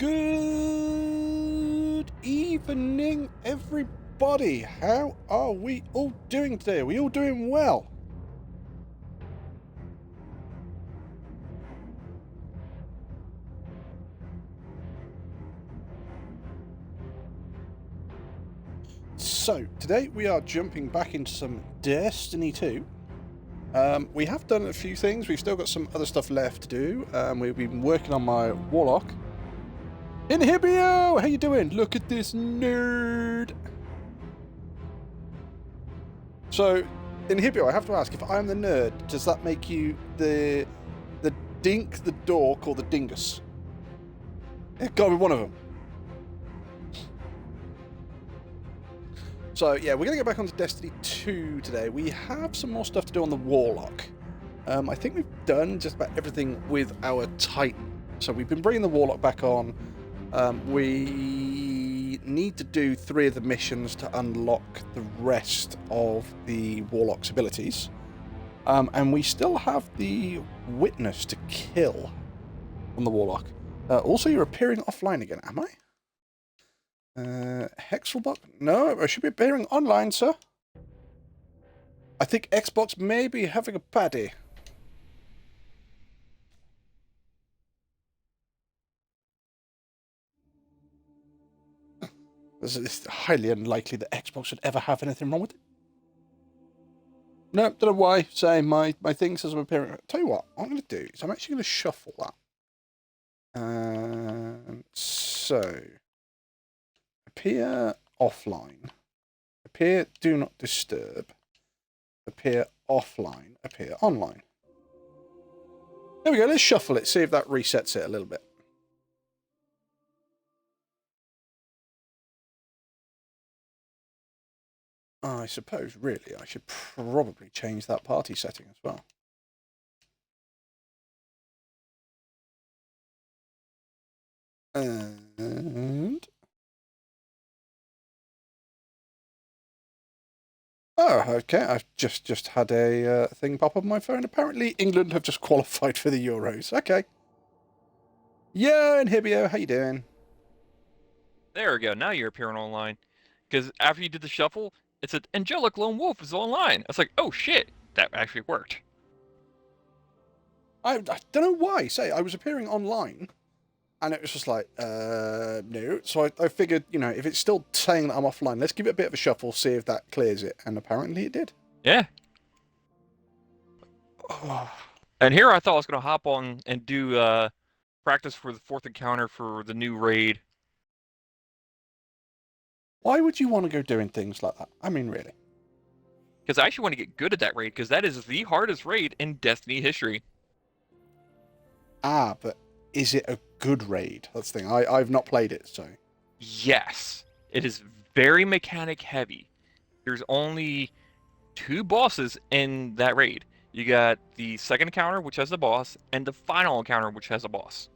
Good evening, everybody. How are we all doing today? Are we all doing well? So, today we are jumping back into some Destiny 2. We have done a few things. We've still got some other stuff left to do. We've been working on my Warlock. Inhibio! How you doing? Look at this nerd! So, Inhibio, I have to ask, if I'm the nerd, does that make you the dink, the dork, or the dingus? It's gotta be one of them. So, yeah, we're going to get back onto Destiny 2 today. We have some more stuff to do on the Warlock. I think we've done just about everything with our Titan. So we've been bringing the Warlock back on. We need to do 3 of the missions to unlock the rest of the Warlock's abilities. And we still have the Witness to kill on the Warlock. Also, you're appearing offline again, am I? Hexelbot? No, I should be appearing online, sir. I think Xbox may be having a paddy. It's highly unlikely that Xbox should ever have anything wrong with it. No, don't know why. Say my thing says I'm appearing. Tell you what I'm going to do is I'm actually going to shuffle that. So appear offline, appear do not disturb, appear offline, appear online. There we go. Let's shuffle it. See if that resets it a little bit. I suppose, really, I should probably change that party setting as well. And... oh, okay. I've just had a thing pop up on my phone. Apparently, England have just qualified for the Euros. Okay. Yeah, Inhibio, how you doing? There we go. Now you're appearing online. Because after you did the shuffle, it said Angelic Lone Wolf is online. I was like, oh shit, that actually worked. I don't know why. Say, I was appearing online, and it was just like, no. So I figured, you know, if it's still saying that I'm offline, let's give it a bit of a shuffle, see if that clears it. And apparently it did. Yeah. And here I thought I was going to hop on and do practice for the 4th encounter for the new raid. Why would you want to go doing things like that? I mean, really. Because I actually want to get good at that raid, because that is the hardest raid in Destiny history. Ah, but is it a good raid? That's the thing. I've not played it, so... Yes. It is very mechanic heavy. There's only 2 bosses in that raid. You got the 2nd encounter, which has a boss, and the final encounter, which has a boss.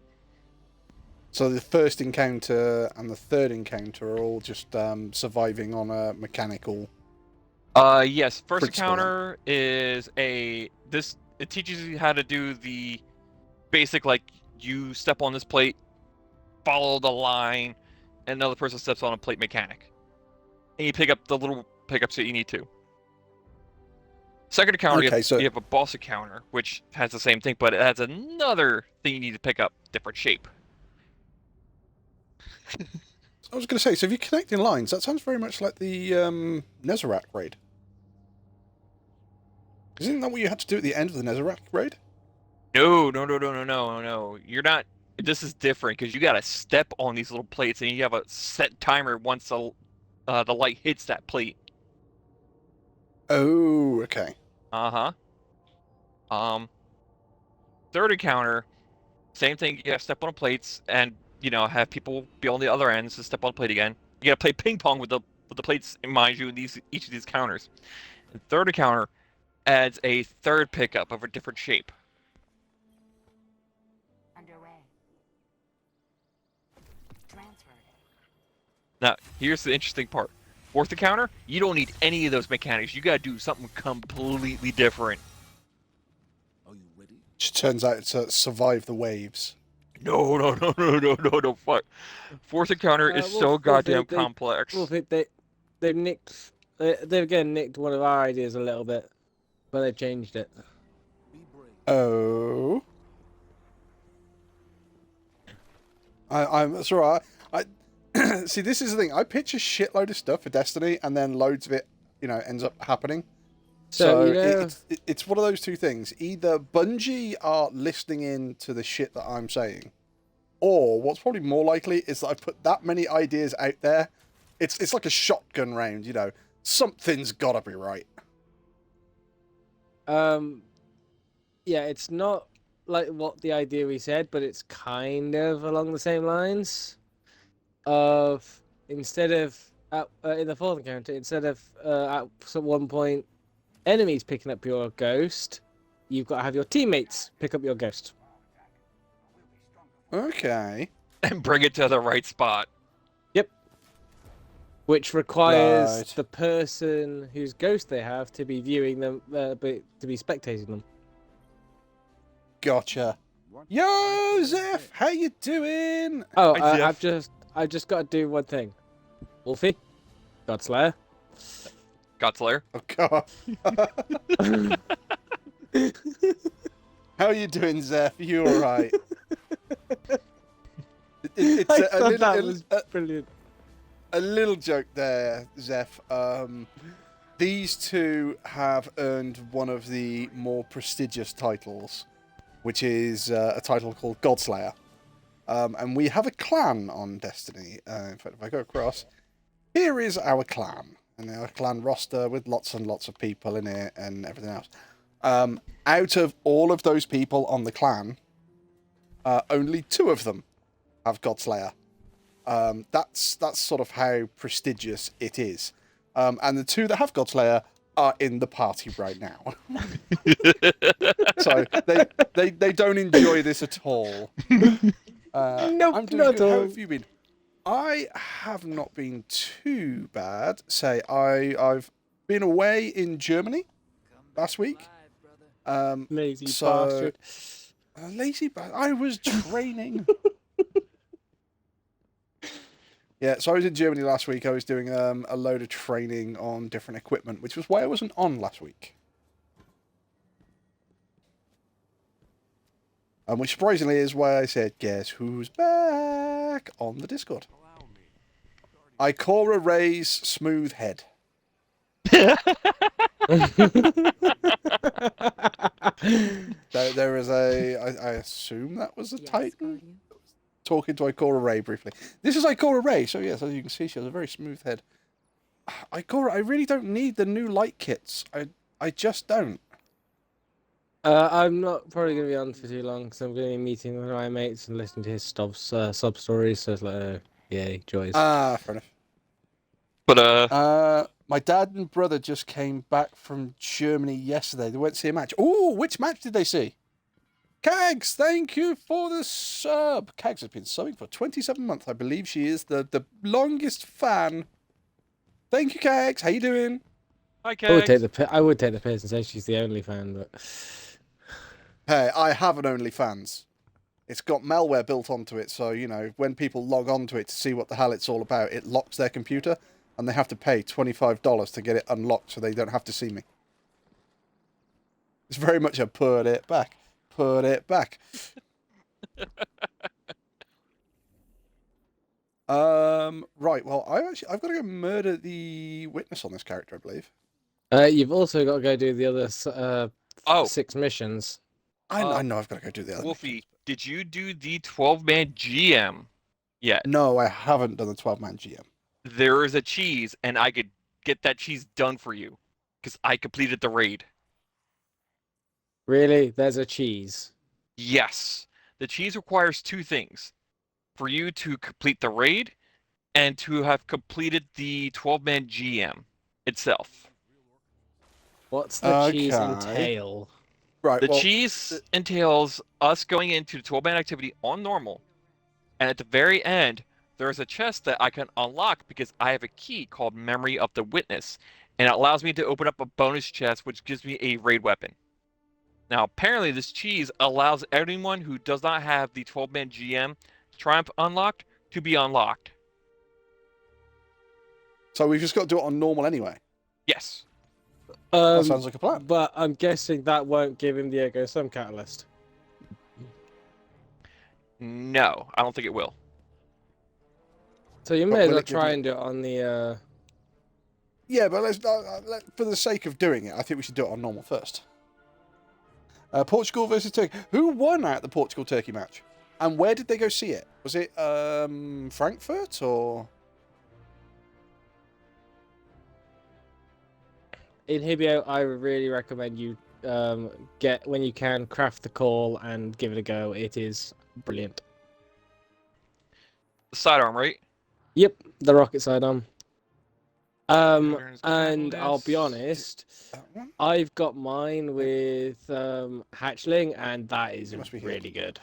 So the 1st encounter and the 3rd encounter are all just surviving on a mechanical... yes. First encounter is it teaches you how to do the basic, like, you step on this plate, follow the line, and another person steps on a plate mechanic. And you pick up the little pickups that you need to. Second encounter, Okay, you have a boss encounter, which has the same thing, but it has another thing you need to pick up, different shape. I was going to say, so if you're connecting lines, that sounds very much like the Nezarec raid. Isn't that what you had to do at the end of the Nezarec raid? No. You're not. This is different because you got to step on these little plates, and you have a set timer once the light hits that plate. Oh, okay. Third encounter, same thing. You got to step on the plates, and have people be on the other ends to step on the plate again. You got to play ping pong with the plates, mind you, in each of these counters. And third encounter adds a third pickup of a different shape. Underway. Transferred. Now, here's the interesting part. 4th encounter, you don't need any of those mechanics. You gotta do something completely different. Which turns out to survive the waves. No. Fuck. Fourth encounter is so goddamn complex. They've nicked. They've again nicked one of our ideas a little bit, but they've changed it. Oh. I'm sorry. I see. This is the thing. I pitch a shitload of stuff for Destiny, and then loads of it, ends up happening. So it's one of those two things. Either Bungie are listening in to the shit that I'm saying, or what's probably more likely is that I've put that many ideas out there. It's like a shotgun round, Something's gotta be right. Yeah, it's not like what the idea we said, but it's kind of along the same lines. Of instead of in the fourth encounter, instead of at one point enemies picking up your ghost, you've got to have your teammates pick up your ghost. Okay. And bring it to the right spot. Yep. Which requires the person whose ghost they have to be viewing them, to be spectating them. Gotcha. Yo, Zeph, how you doing? Oh, Hi, I've just got to do one thing. Wolfie, Godslayer. Godslayer. Oh God. How are you doing, Zeph? You all right? It's I thought that was brilliant. A little joke there, Zeph. These two have earned one of the more prestigious titles, which is a title called Godslayer. And we have a clan on Destiny. In fact, if I go across, here is our clan. And our clan roster with lots and lots of people in it and everything else. Out of all of those people on the clan, only 2 of them have Godslayer. That's sort of how prestigious it is. And the 2 that have Godslayer are in the party right now. So they don't enjoy this at all. Nope, I'm doing not good. at How all. have you been? I have not been too bad. I've been away in Germany last week. Lazy so- bastard. Lazy bastard. I was training. Yeah, so I was in Germany last week. I was doing a load of training on different equipment, which was why I wasn't on last week. Which surprisingly is why I said, guess who's back on the Discord. Ikora Ray's smooth head. There is I assume that was a Titan talking to Ikora Ray briefly. This is Ikora Ray, so yes, as you can see, she has a very smooth head. Ikora, I really don't need the new light kits. I just don't. I'm not probably going to be on for too long because I'm going to be meeting one of my mates and listening to his sub stories. So it's like, yay, joys. Fair enough. But my dad and brother just came back from Germany yesterday. They went to see a match. Oh, which match did they see? Kags, thank you for the sub. Kags has been subbing for 27 months. I believe she is the longest fan. Thank you, Kags. How you doing? hi, I would Kegs. take the piss and say she's the only fan, but Hey, I have an OnlyFans. It's got malware built onto it, so, when people log onto it to see what the hell it's all about, it locks their computer, and they have to pay $25 to get it unlocked so they don't have to see me. It's very much a put it back. Put it back. Right, well, I've got to go murder the witness on this character, I believe. you've also got to go do the other 6 missions. I know I've got to go do the other. Wolfie, did you do the 12-man GM yet? No, I haven't done the 12-man GM. There is a cheese, and I could get that cheese done for you, because I completed the raid. Really? There's a cheese. Yes. The cheese requires 2 things. For you to complete the raid, and to have completed the 12-man GM itself. What's the cheese Okay. entail? Right, The well, cheese entails us going into the 12-man activity on normal, and at the very end, there is a chest that I can unlock because I have a key called Memory of the Witness, and it allows me to open up a bonus chest which gives me a raid weapon. Now, apparently, this cheese allows anyone who does not have the 12-man GM Triumph unlocked to be unlocked. So we've just got to do it on normal anyway. Yes. That sounds like a plan. But I'm guessing that won't give him the Echo Sum catalyst. No, I don't think it will. So you But may as will well it give try you- and do it on the. Yeah, but for the sake of doing it, I think we should do it on normal first. Portugal versus Turkey. Who won out the Portugal-Turkey match? And where did they go see it? Was it Frankfurt or... In Hibio, I would really recommend you get, when you can, craft the call and give it a go. It is brilliant. The sidearm, right? Yep, the rocket sidearm. Patterns, And I'll be catalyst. honest, That one? I've got mine with Hatchling, and that is It must be here. really good.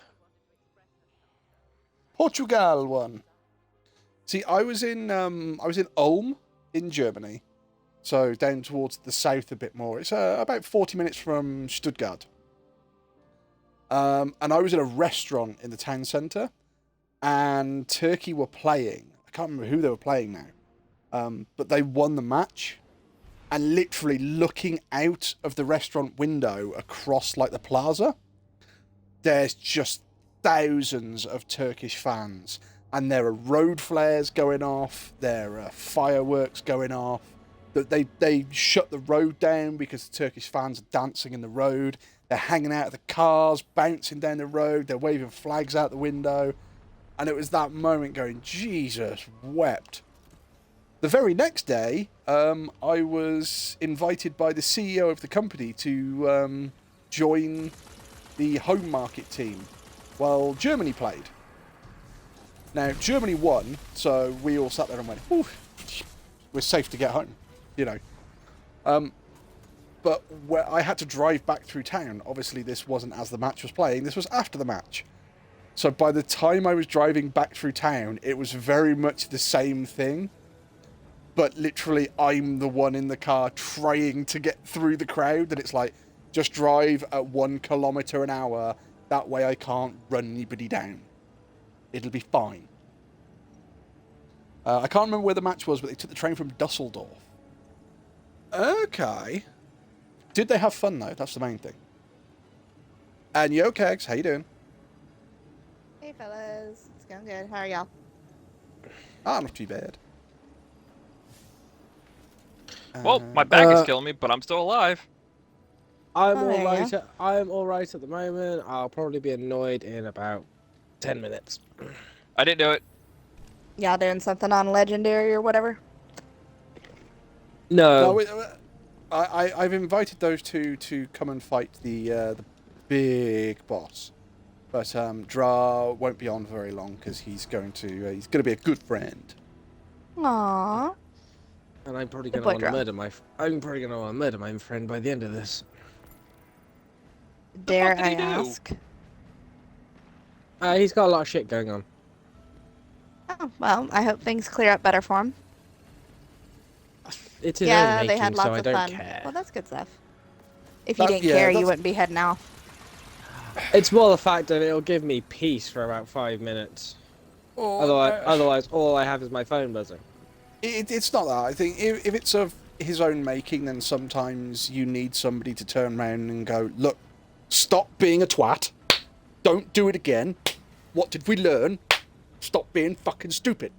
Portugal won. See, I was in Ulm in Germany, so down towards the south a bit more. It's about 40 minutes from Stuttgart. And I was in a restaurant in the town centre, and Turkey were playing. I can't remember who they were playing now, but they won the match. And literally looking out of the restaurant window across like the plaza, there's just thousands of Turkish fans, and there are road flares going off, there are fireworks going off. They shut the road down because the Turkish fans are dancing in the road. They're hanging out of the cars, bouncing down the road. They're waving flags out the window, and it was that moment going, Jesus wept. The very next day, I was invited by the CEO of the company to join the home market team while Germany played. Now, Germany won, so we all sat there and went, "Ooh, we're safe to get home," you know. But where I had to drive back through town, obviously this wasn't as the match was playing, this was after the match. So by the time I was driving back through town, it was very much the same thing. But literally, I'm the one in the car trying to get through the crowd, and it's like, just drive at 1 kilometre an hour. That way I can't run anybody down. It'll be fine. I can't remember where the match was, but they took the train from Dusseldorf. Okay. Did they have fun, though? That's the main thing. And yo, Kegs, how you doing? Hey fellas, it's going good. How are y'all? Not too bad. Well, my back is killing me, but I'm still alive. I'm Oh, there you alright. I'm alright at the moment. I'll probably be annoyed in about 10 minutes. I didn't do it. Y'all doing something on Legendary or whatever? No. I've invited those two to come and fight the big boss, but Dra won't be on very long because he's going to be a good friend. Aww. And I'm probably Good going to boy, want to Dra. murder my friend by the end of this. Dare did I he do? ask? He's got a lot of shit going on. Oh, well, I hope things clear up better for him. It's his Yeah, own they making, had lots so I of don't fun. care. Well, that's good stuff. If you didn't Yeah, care, you that's- wouldn't be heading off. It's more the fact that it'll give me peace for about 5 minutes. Otherwise, all I have is my phone buzzing. It's not that. I think if it's of his own making, then sometimes you need somebody to turn around and go, look, stop being a twat. Don't do it again. What did we learn? Stop being fucking stupid.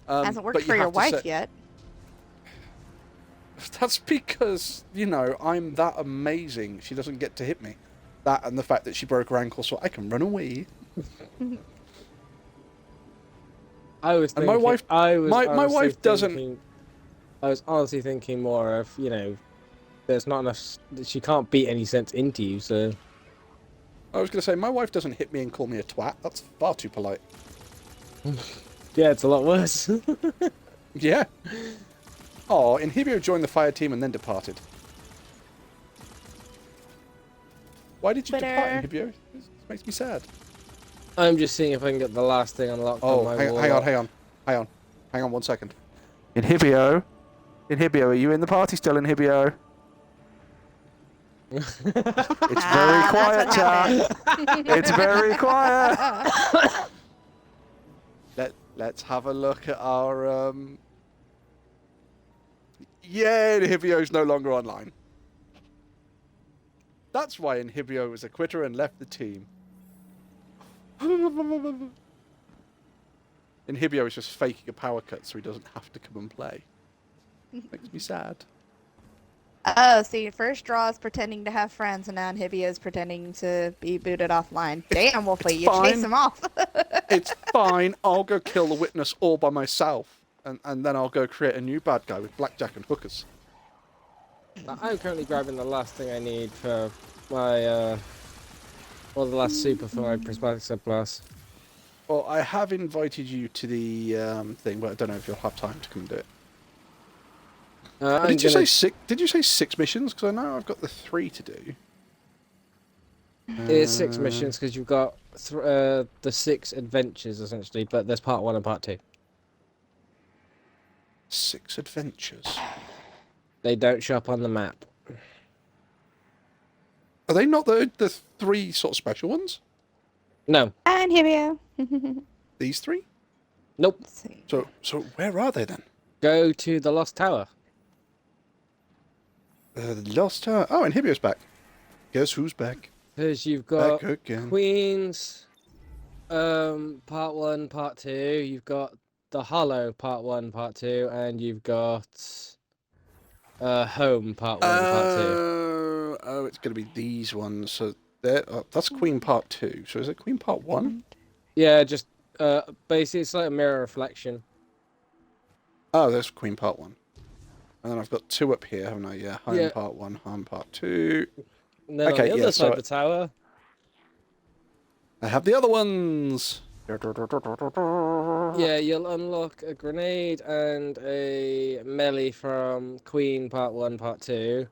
Hasn't worked but you for your have to wife say- yet. That's because, I'm that amazing. She doesn't get to hit me. That and the fact that she broke her ankle so I can run away. I was And thinking, my wife- I was my honestly wife doesn't- thinking- I was honestly thinking more of, there's not enough. She can't beat any sense into you, so. I was going to say, my wife doesn't hit me and call me a twat. That's far too polite. Yeah, it's a lot worse. Yeah. Oh, Inhibio joined the fire team and then departed. Why did you depart, Twitter. Inhibio? This makes me sad. I'm just seeing if I can get the last thing unlocked on my wall. Hang on 1 second. Inhibio, are you in the party still, Inhibio? It's very quiet, That's chat. what happens. It's very quiet. Let's have a look at our Yeah, Inhibio's no longer online. That's why Inhibio was a quitter and left the team. Inhibio is just faking a power cut so he doesn't have to come and play. Makes me sad. Oh, so your first draw is pretending to have friends, and now Inhibio's pretending to be booted offline. Damn, Wolfie, you fine. chase him off. It's fine. I'll go kill the witness all by myself. And then I'll go create a new bad guy with blackjack and hookers. I'm currently grabbing the last thing I need for my, or the last super for my prismatic subclass. Well, I have invited you to the thing, but I don't know if you'll have time to come and do it. Did you say six? Did you say 6 missions? Because I know I've got the 3 to do. It is 6 missions because you've got the 6 adventures essentially, but there's part 1 and part 2. 6 adventures. They don't show up on the map. Are they not the 3 sort of special ones? No. Inhibio. These 3? Nope. Let's see. So where are they then? Go to the Lost Tower. The Lost Tower. Oh, Inhibio's back. Guess who's back? Because you've got Back again. Queens, part 1, part 2. You've got the Hollow, part 1, part 2, and you've got Home, part 1, part 2. Oh, it's going to be these ones. So that's Queen Part 2. So is it Queen Part 1? Yeah, just basically it's like a mirror reflection. Oh, there's Queen Part 1. And then I've got 2 up here, haven't I? Yeah, Home Yeah. Part 1, Home Part 2. And then Okay, on the yeah, other side so of the tower, I have the other ones. yeah, you'll unlock a grenade and a melee from Queen part 1, part 2.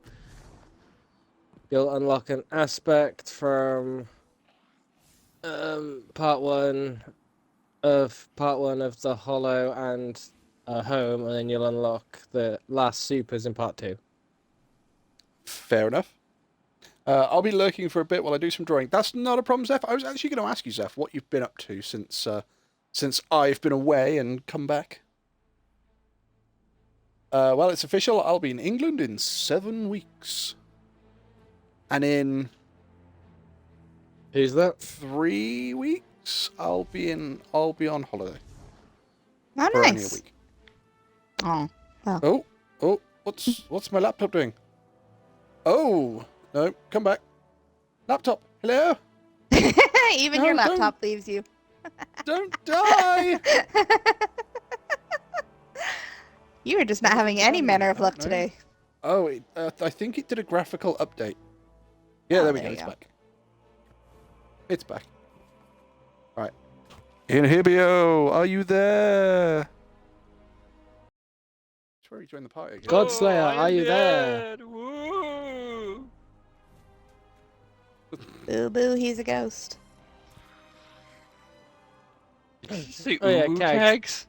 You'll unlock an aspect from part 1 of the Hollow and Home, and then you'll unlock the last supers in part 2. Fair enough. I'll be lurking for a bit while I do some drawing. That's not a problem, Zeph. I was actually going to ask you, Zeph, what you've been up to since I've been away and come back. Well, it's official. I'll be in England in 7 weeks. And in Who's that? 3 weeks, I'll be on holiday. Oh, For only a nice. week. Oh. Oh, what's my laptop doing? Oh, no, come back. Laptop, hello? Even No, your don't. laptop leaves you. Don't die! You were just not having any manner of luck No. today. Oh, I think it did a graphical update. Yeah, Oh, there we go, there you it's go. back. It's back. Alright. Inhibio, are you there? It's where he joined the party again. Godslayer, are you there? dead. Woo! Boo boo, he's a ghost. Say Oh, yeah, ooh, Kegs. Kegs.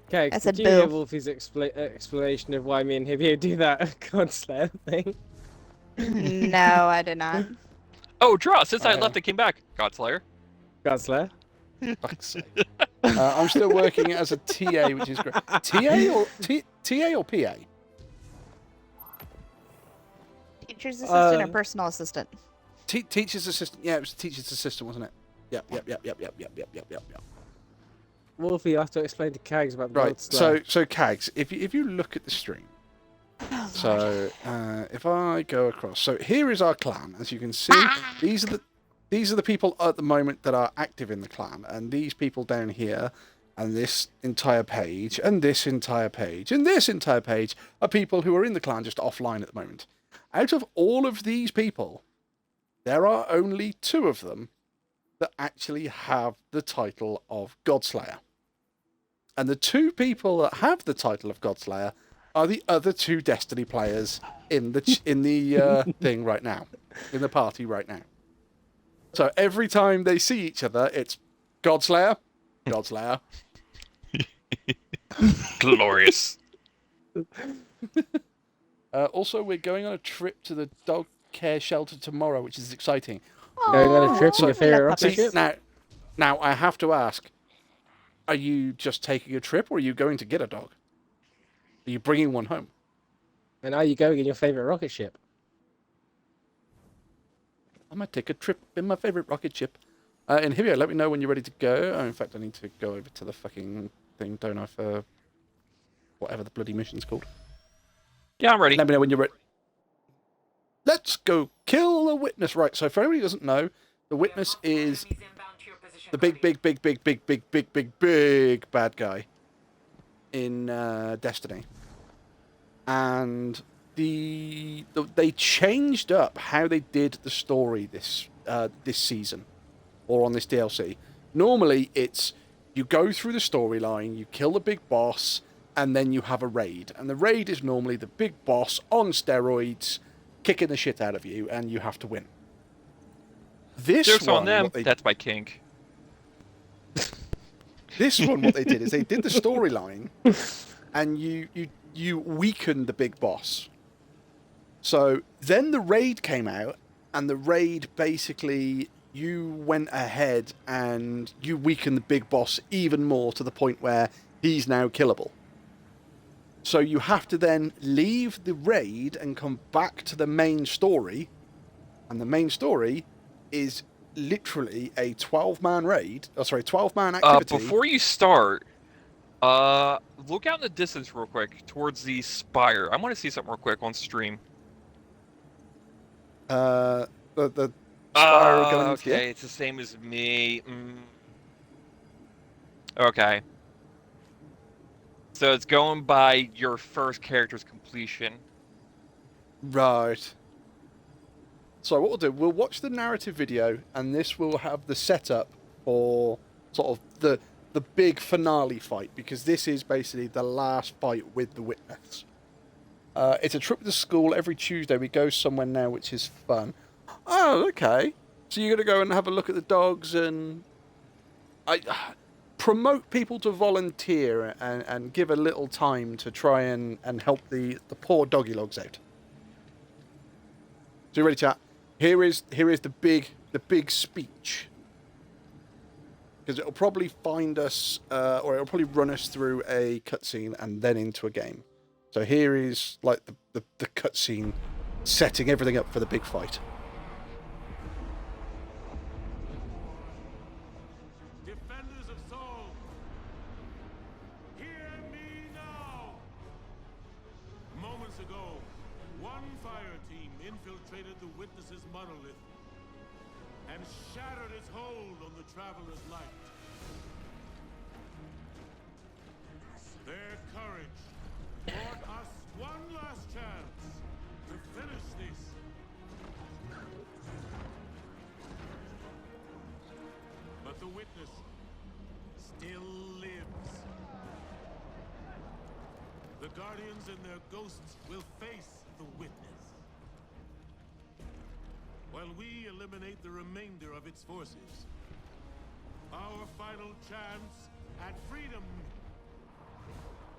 Okay, I said did you hear boo. Wolfie's explanation of why me and Hibio do that Godslayer thing? No, I did not. Oh, draw. Since I Uh, left, it came back. Godslayer. Godslayer? Fuck's sake. I'm still working as a TA, which is great. TA or PA? Teacher's assistant or Uh, personal assistant? Teacher's assistant. Yeah, it was teacher's assistant, wasn't it? Yep. Wolfie, you have to explain to Kags about the Right. Godslayer. So Kags, if you look at the stream, Oh, so if I go across, so here is our clan. As you can see, these are the people at the moment that are active in the clan, and these people down here, and this entire page, and this entire page, and this entire page are people who are in the clan just offline at the moment. Out of all of these people, there are only 2 of them that actually have the title of Godslayer. And the 2 people that have the title of Godslayer are the other 2 Destiny players in the thing right now, in the party right now. So every time they see each other, it's Godslayer, Godslayer. Glorious. Also, we're going on a trip to the dog childcare shelter tomorrow, which is exciting. Going on a trip So- in your favorite rocket See, ship? now I have to ask: are you just taking a trip, or are you going to get a dog? Are you bringing one home? And are you going in your favorite rocket ship? I might take a trip in my favorite rocket ship. And Hibio, let me know when you're ready to go. Oh, in fact, I need to go over to the fucking thing, don't I, for whatever the bloody mission's called. Yeah, I'm ready. Let me know when you're ready. Let's go kill the witness. Right, so for anybody who doesn't know, the witness is the big bad guy in Destiny. And they changed up how they did the story this season, or on this DLC. Normally, it's you go through the storyline, you kill the big boss, and then you have a raid. And the raid is normally the big boss on steroids, kicking the shit out of you, and you have to win. This Jokes one, on them. what they, That's my kink. this one, what they did is they did the storyline, and you weakened the big boss. So then the raid came out, and the raid basically, you went ahead and you weakened the big boss even more to the point where he's now killable. So you have to then leave the raid and come back to the main story, and the main story is literally a 12-man raid. Oh, sorry, 12-man activity. Before you start, look out in the distance real quick towards the spire. I want to see something real quick on stream. The spire going into okay, it's the same as me. Okay. So it's going by your first character's completion. Right. So what we'll do, we'll watch the narrative video, and this will have the setup for sort of the big finale fight, because this is basically the last fight with the witness. It's a trip to school every Tuesday. We go somewhere now, which is fun. Oh, okay. So you're going to go and have a look at the dogs, and promote people to volunteer and give a little time to try and help the poor doggy logs out. So you ready, chat? Here is the big speech, because it'll probably find us, or it'll probably run us through a cutscene and then into a game. So here is like the cutscene, setting everything up for the big fight. Defenders of Soul, hear me now! Moments ago, one fire team infiltrated the Witness's monolith and shattered its hold on the Traveler's light. Their courage brought us one last chance to finish this. But the Witness still lives. The Guardians and their ghosts will face the Witness, while we eliminate the remainder of its forces. Our final chance at freedom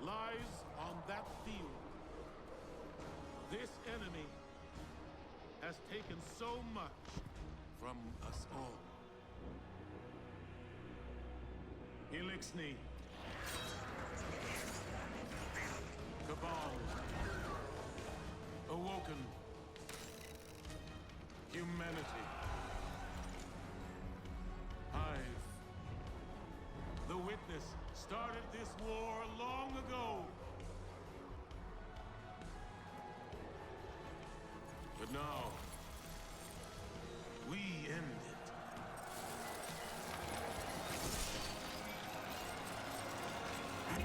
lies on that field. This enemy has taken so much from us all. Elixni, Cabal, Awoken, Humanity, Hive. The Witness started this war long ago. But now, we end it.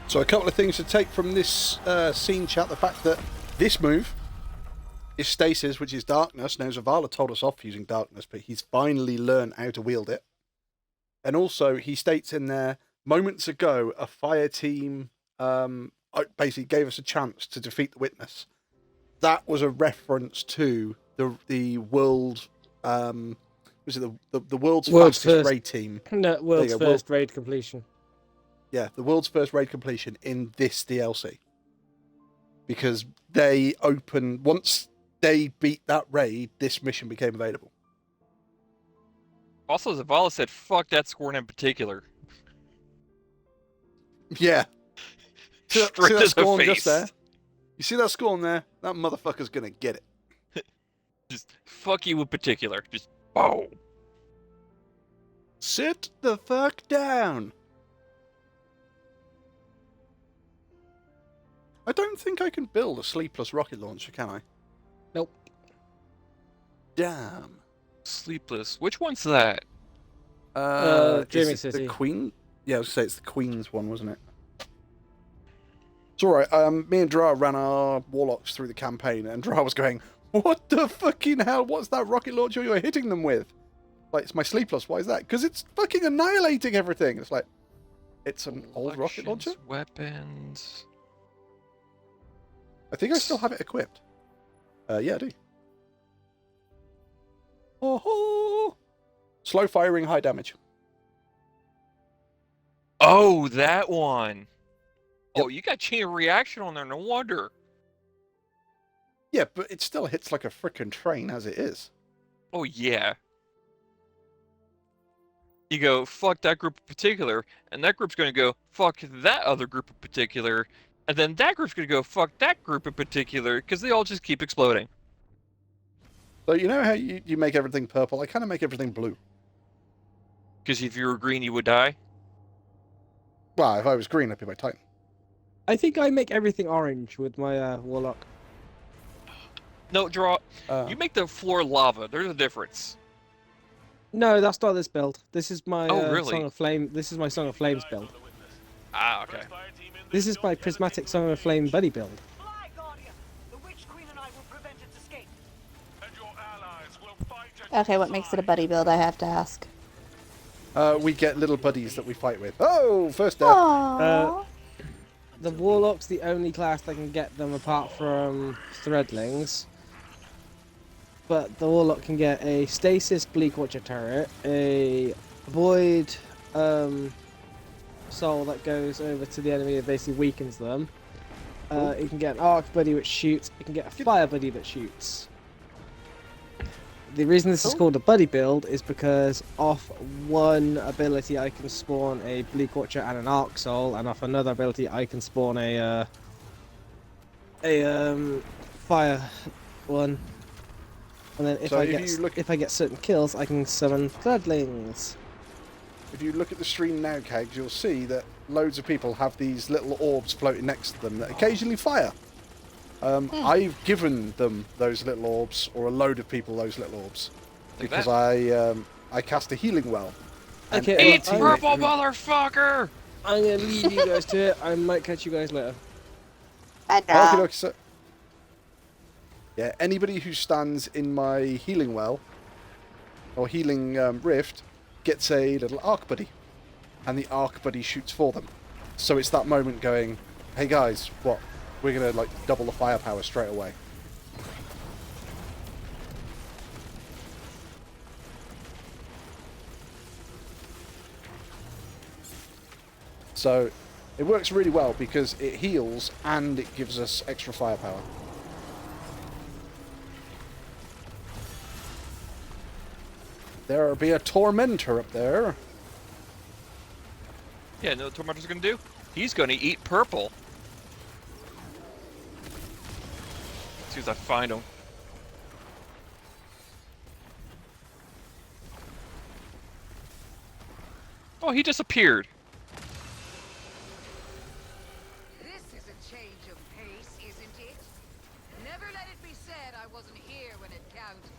So a couple of things to take from this scene, chat. The fact that this move is stasis, which is darkness. Now, Zavala told us off using darkness, but he's finally learned how to wield it. And also, he states in there, moments ago, a fire team basically gave us a chance to defeat the Witness. That was a reference to the world, was it the world's fastest first raid team? No, world's first raid completion. Yeah, the world's first raid completion in this DLC. Because they open, once they beat that raid, this mission became available. Also, Zavala said, "Fuck that scorn in particular." Yeah. See Straight that to the scorn face. just there? You see that scorn there? That motherfucker's gonna get it. Just fuck you in particular. Just boom. Sit the fuck down. I don't think I can build a sleepless rocket launcher, can I? Nope. Damn. Sleepless. Which one's that? Dreaming is it City. The Queen? Yeah, I was gonna say it's the Queen's one, wasn't it? It's alright. Me and Dra ran our warlocks through the campaign, and Dra was going, "What the fucking hell? What's that rocket launcher you're hitting them with?" Like, it's my sleepless. Why is that? Because it's fucking annihilating everything. It's like, it's an old rocket launcher? Collections, Weapons. I think I still have it equipped. Yeah, I do. Oh, slow firing, high damage. Oh, that one. Yep. Oh, you got chain reaction on there. No wonder. Yeah, but it still hits like a frickin' train as it is. Oh yeah. You go, fuck that group in particular, and that group's going to go, fuck that other group in particular, and then that group's going to go, fuck that group in particular, because they all just keep exploding. So you know how you make everything purple? I kind of make everything blue. Because if you were green, you would die. Well, if I was green, I'd be my Titan. I think I make everything orange with my warlock. No, draw. Uh, You make the floor lava. There's a difference. No, that's not this build. This is my really? Song of Flame. This is my Song of Flames build. Ah, okay. This is my Prismatic Song of Flame buddy build. Fly, Guardian! The Witch Queen and I will prevent its escape. And your allies will fight at Okay, what makes it a buddy build? I have to ask. we get little buddies that we fight with. Oh, first death. Aww. The Warlock's the only class that can get them apart from Threadlings. But the Warlock can get a Stasis Bleak Watcher turret, a Void Soul that goes over to the enemy and basically weakens them. It can get an Arc Buddy which shoots, it can get a Fire Buddy that shoots. The reason this is called a buddy build is because off one ability I can spawn a Bleak Watcher and an Arc Soul, and off another ability I can spawn a fire one. And then if So I if get you look- if I get certain kills, I can summon Threadlings. If you look at the stream now, Kegs, you'll see that loads of people have these little orbs floating next to them that occasionally fire. I've given them those little orbs, or a load of people those little orbs, Look at because that. I cast a healing well. And Okay, any Eat I'm- teammate purple who- motherfucker! I'm gonna leave you guys to it. I might catch you guys later. Okay, okay, so yeah, anybody who stands in my healing well or healing rift gets a little arc buddy, and the arc buddy shoots for them. So it's that moment going, "Hey guys, what? We're gonna like double the firepower straight away." So it works really well because it heals and it gives us extra firepower. There'll be a tormentor up there. Yeah, no, what Tormentor's gonna do? He's gonna eat purple. As soon as I find him. Oh, he disappeared. This is a change of pace, isn't it? Never let it be said I wasn't here when it counted.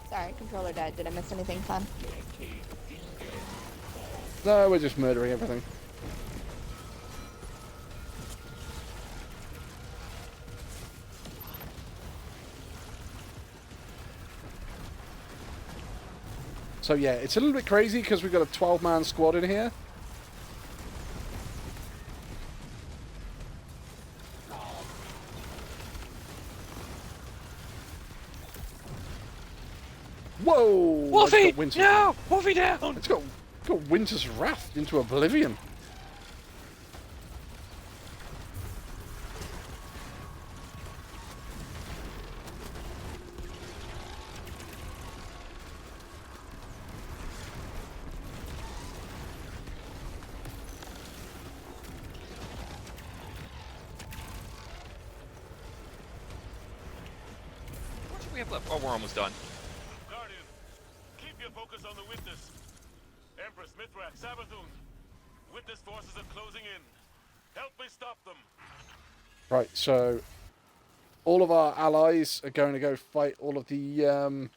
Sorry, controller died. Did I miss anything fun? No, we're just murdering everything. So yeah, it's a little bit crazy because we've got a 12-man squad in here. Whoa! I just Wolfie! got Winter's- No! Wolfie down! It's got Winter's Wrath into oblivion. Oh, we're almost done. Guardian, keep your focus on the witness. Empress, Mithrak, Savathun. Witness forces are closing in. Help me stop them. Right, so all of our allies are going to go fight all of the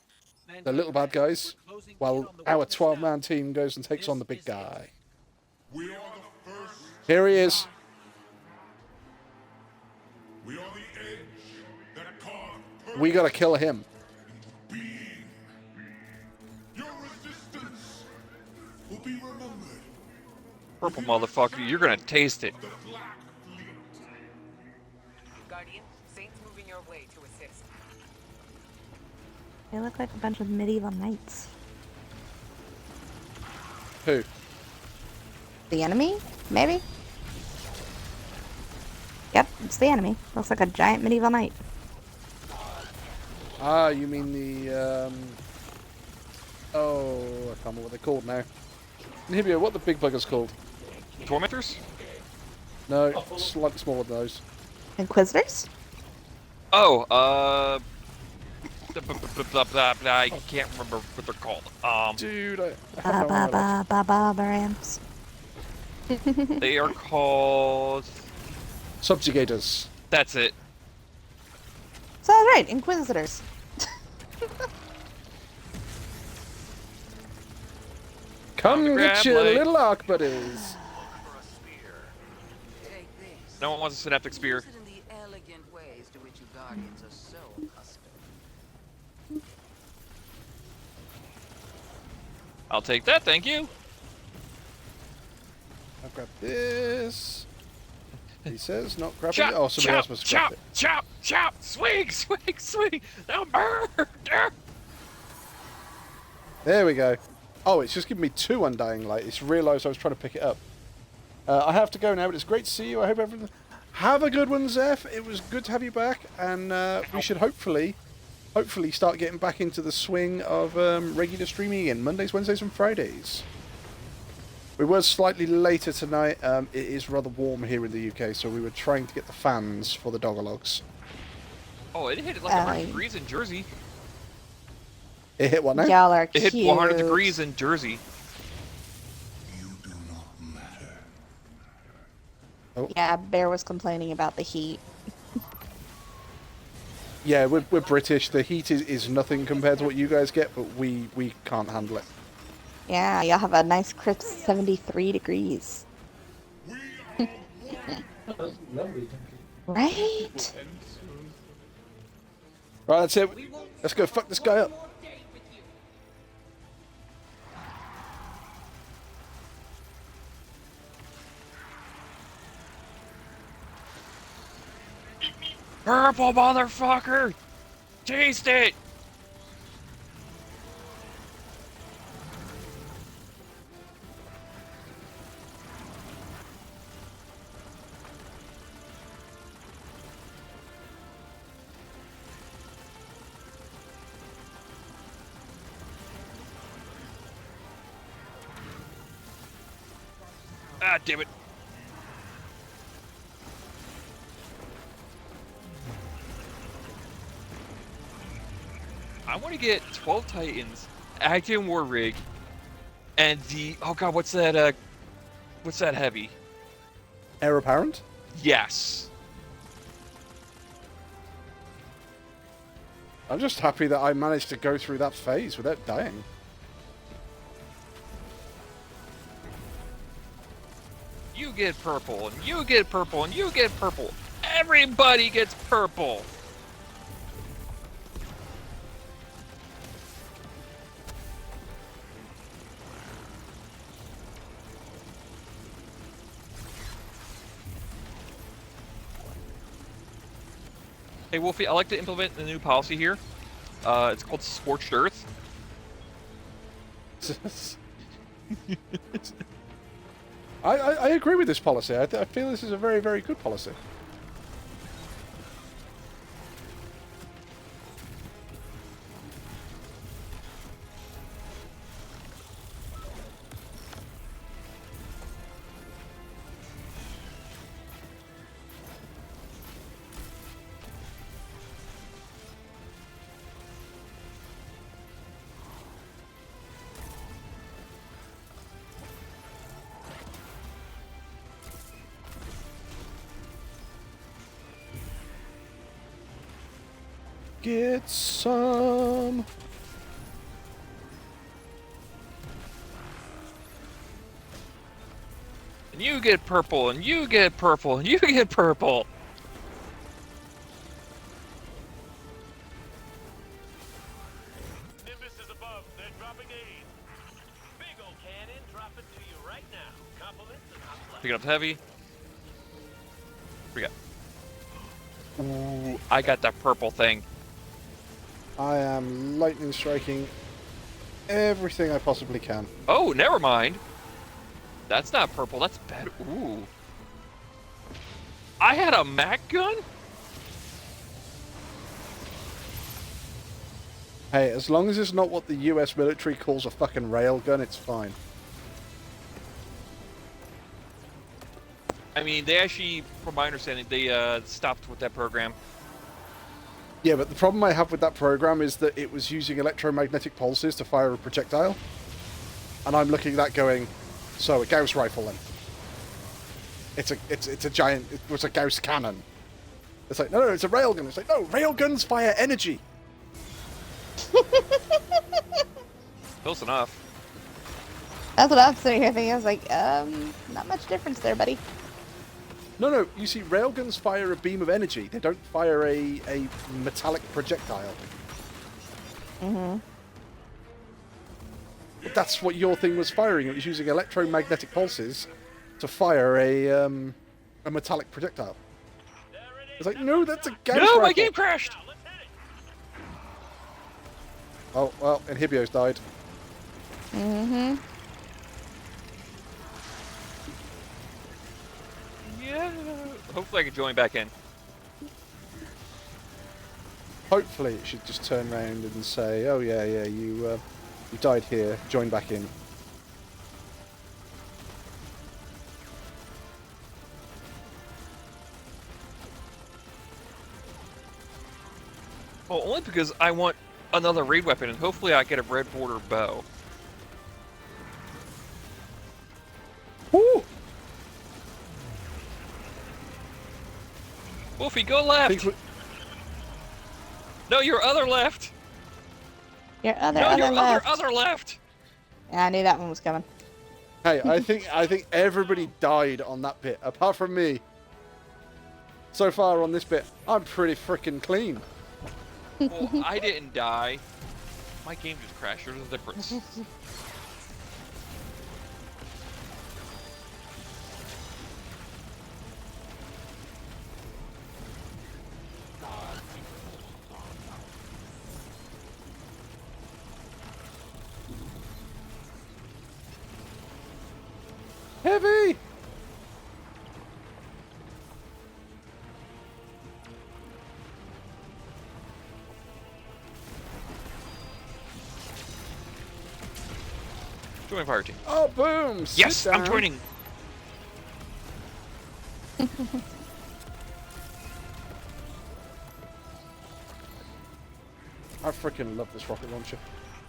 little bad guys, while our 12-man team goes and takes on the big guy. We are the first. Here he is. We are the edge that carved We gotta kill him. being. Your resistance will be remembered. Purple motherfucker, you're gonna taste it. The Black Fleet. Guardian, Saints moving your way to assist. They look like a bunch of medieval knights. Who? The enemy? Maybe? Yep, it's the enemy. Looks like a giant medieval knight. Ah, you mean the oh, I can't remember what they're called now. Nibia, what the big buggers called? Tormentors? No, slightly smaller than those. Inquisitors? Oh, I can't remember what they're called. Dude, I Ba ba ba ba ba Barams. They are called. Subjugators. That's it. So I was right, Inquisitors. Come Grab get your blade. little arc buddies. Take this. No one wants a synaptic spear. Use it in the elegant ways to which you Guardians are so accustomed. I'll take that, thank you. I'll grab this. He says not grabbing Chop, it. Oh, somebody chop, else must grab chop, it. chop, chop, swing, swing, swing. Now murder. There we go. Oh, it's just giving me 2 undying light. It's realised I was trying to pick it up. I have to go now, but it's great to see you. I hope everyone... Have a good one, Zeph. It was good to have you back, and we should hopefully start getting back into the swing of regular streaming again. Mondays, Wednesdays, and Fridays. We were slightly later tonight. It is rather warm here in the UK, so we were trying to get the fans for the dogologs. Oh, it hit like 100 degrees in Jersey. It hit what now? Y'all are It cute. hit 100 degrees in Jersey. You do not matter. Yeah, Bear was complaining about the heat. Yeah, we're British. The heat is nothing compared to what you guys get, but we can't handle it. Yeah, y'all have a nice crisp 73 degrees. Right? Right, that's it. Let's go fuck this guy up. Purple motherfucker! Taste it! Ah, damn it. I want to get 12 Titans, Acting War Rig, and the... Oh god, what's that heavy? Heir apparent? Yes. I'm just happy that I managed to go through that phase without dying. You get purple, and you get purple, and you get purple. Everybody gets purple. Hey Wolfie, I like to implement a new policy here. It's called Scorched Earth. I agree with this policy. I feel this is a very, very good policy. get some. And you get purple, and you get purple, and you get purple. Nimbus is above. They're dropping aid. Big ol' cannon dropping to you right now. Compliments and hot flash. Pick it up heavy. We got. Ooh, I got that purple thing. I am lightning striking everything I possibly can. Oh, never mind. That's not purple. That's bad. Ooh. I had a Mac gun? Hey, as long as it's not what the US military calls a fucking railgun, it's fine. I mean, they actually, from my understanding, they stopped with that program. Yeah, but the problem I have with that program is that it was using electromagnetic pulses to fire a projectile. And I'm looking at that going, so a Gauss rifle then. It's a giant, it was a Gauss cannon. It's like, no, it's a railgun. It's like, no, railguns fire energy. Close enough. That's what I'm sitting here thinking. I was like, not much difference there, buddy. No, you see, railguns fire a beam of energy. They don't fire a metallic projectile. Mm-hmm. But that's what your thing was firing. It was using electromagnetic pulses to fire a metallic projectile. It's like, no, that's a Gauss No, rifle. my game crashed! Now, let's hit it. Oh, well, Inhibio's died. Mm-hmm. Yeah. Hopefully I can join back in. Hopefully it should just turn around and say, oh yeah, you died here, join back in. Well, only because I want another raid weapon, and hopefully I get a red border bow. Woo! Wolfie, go left! No, your other left! Your other, No, other your left. other left! Yeah, I knew that one was coming. Hey, I think everybody died on that bit, apart from me. So far on this bit, I'm pretty freaking clean. Well, I didn't die. My game just crashed. There's a difference. Heavy! Join fire team. Oh, boom! Sit Yes, I'm down. joining. I freaking love this rocket launcher.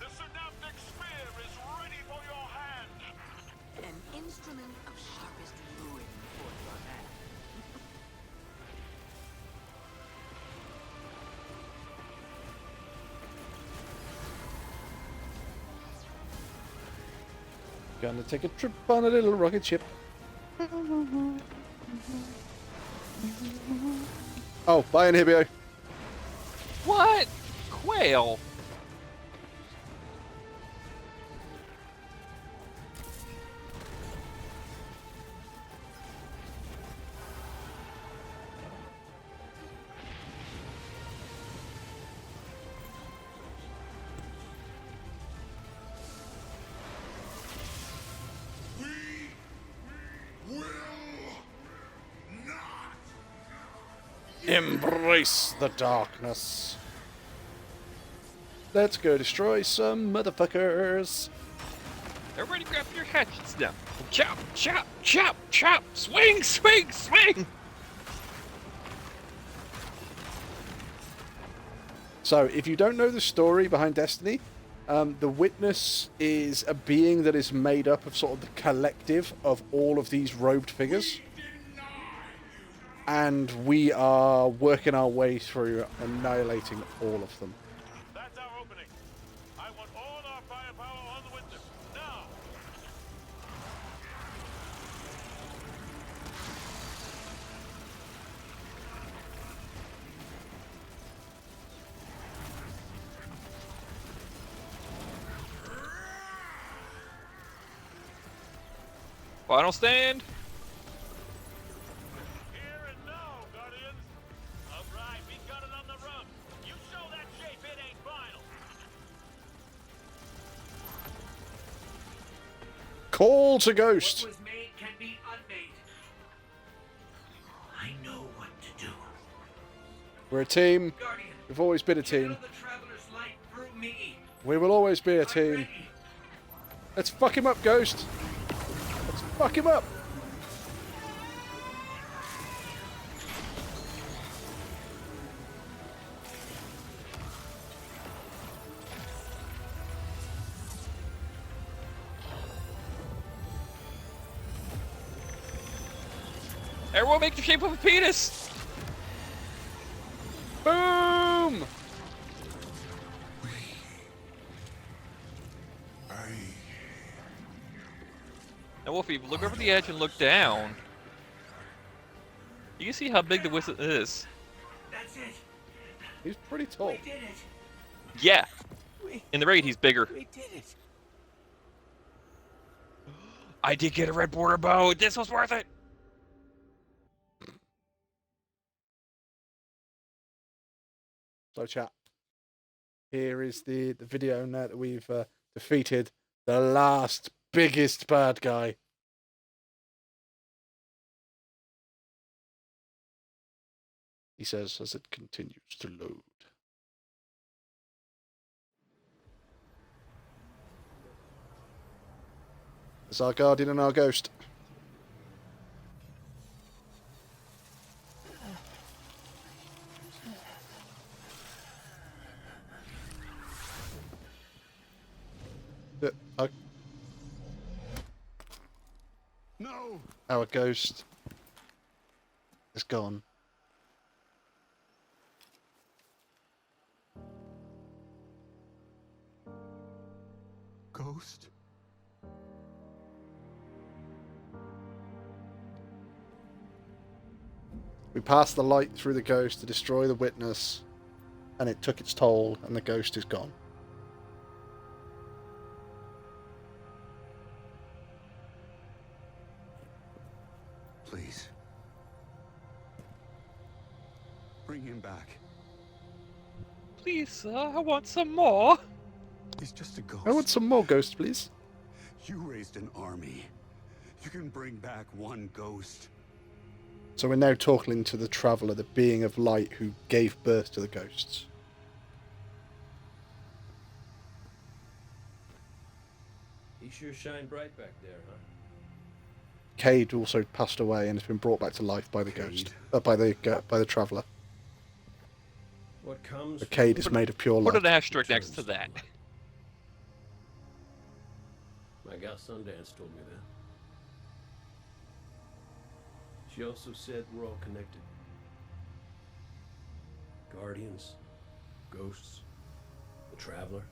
The synaptic spear is ready for your hand. An instrument of sharpest ruin for your hand. Gonna take a trip on a little rocket ship. Oh, bye, Inhibio. What? Quail? Embrace the darkness. Let's go destroy some motherfuckers. Everybody grab your hatchets now. Chop, chop, chop, chop. Swing, swing, swing. So, if you don't know the story behind Destiny, the Witness is a being that is made up of sort of the collective of all of these robed figures. and we are working our way through annihilating all of them. That's our opening. I want all our firepower on the witness. Now! Final stand. Here and now, Guardians! Alright, we got it on the run. You show that shape, it ain't final. Call to Ghost. What was made can be unmade. I know what to do. We're a team. Guardian, We've always been a team. channel the Traveler's light through me. We will always be a I'm team. ready. Let's fuck him up, Ghost. Let's fuck him up. Everyone make the shape of a penis. Boom! Now, Wolfie, look over the edge and look down. You can see how big the whistle is. That's it. He's pretty tall. We did it. Yeah. We In the raid, he's bigger. did it. I did get a red border bow. This was worth it. So chat. Here is the video now that we've defeated the last biggest bad guy. He says as it continues to load. There's our guardian and our ghost. No! Our ghost is gone. Ghost? We passed the light through the ghost to destroy the witness, and it took its toll, and the ghost is gone. Please. Bring him back. Please, sir, I want some more. He's just a ghost. I want some more ghosts, please. You raised an army. You can bring back one ghost. So we're now talking to the Traveller, the being of light who gave birth to the ghosts. He sure shined bright back there, huh? Cade also passed away and has been brought back to life by the ghost, by the Traveller. What comes? The Cade is made of pure Put light. an asterisk next to that. My gal Sundance told me that. She also said we're all connected. Guardians, ghosts, the Traveler.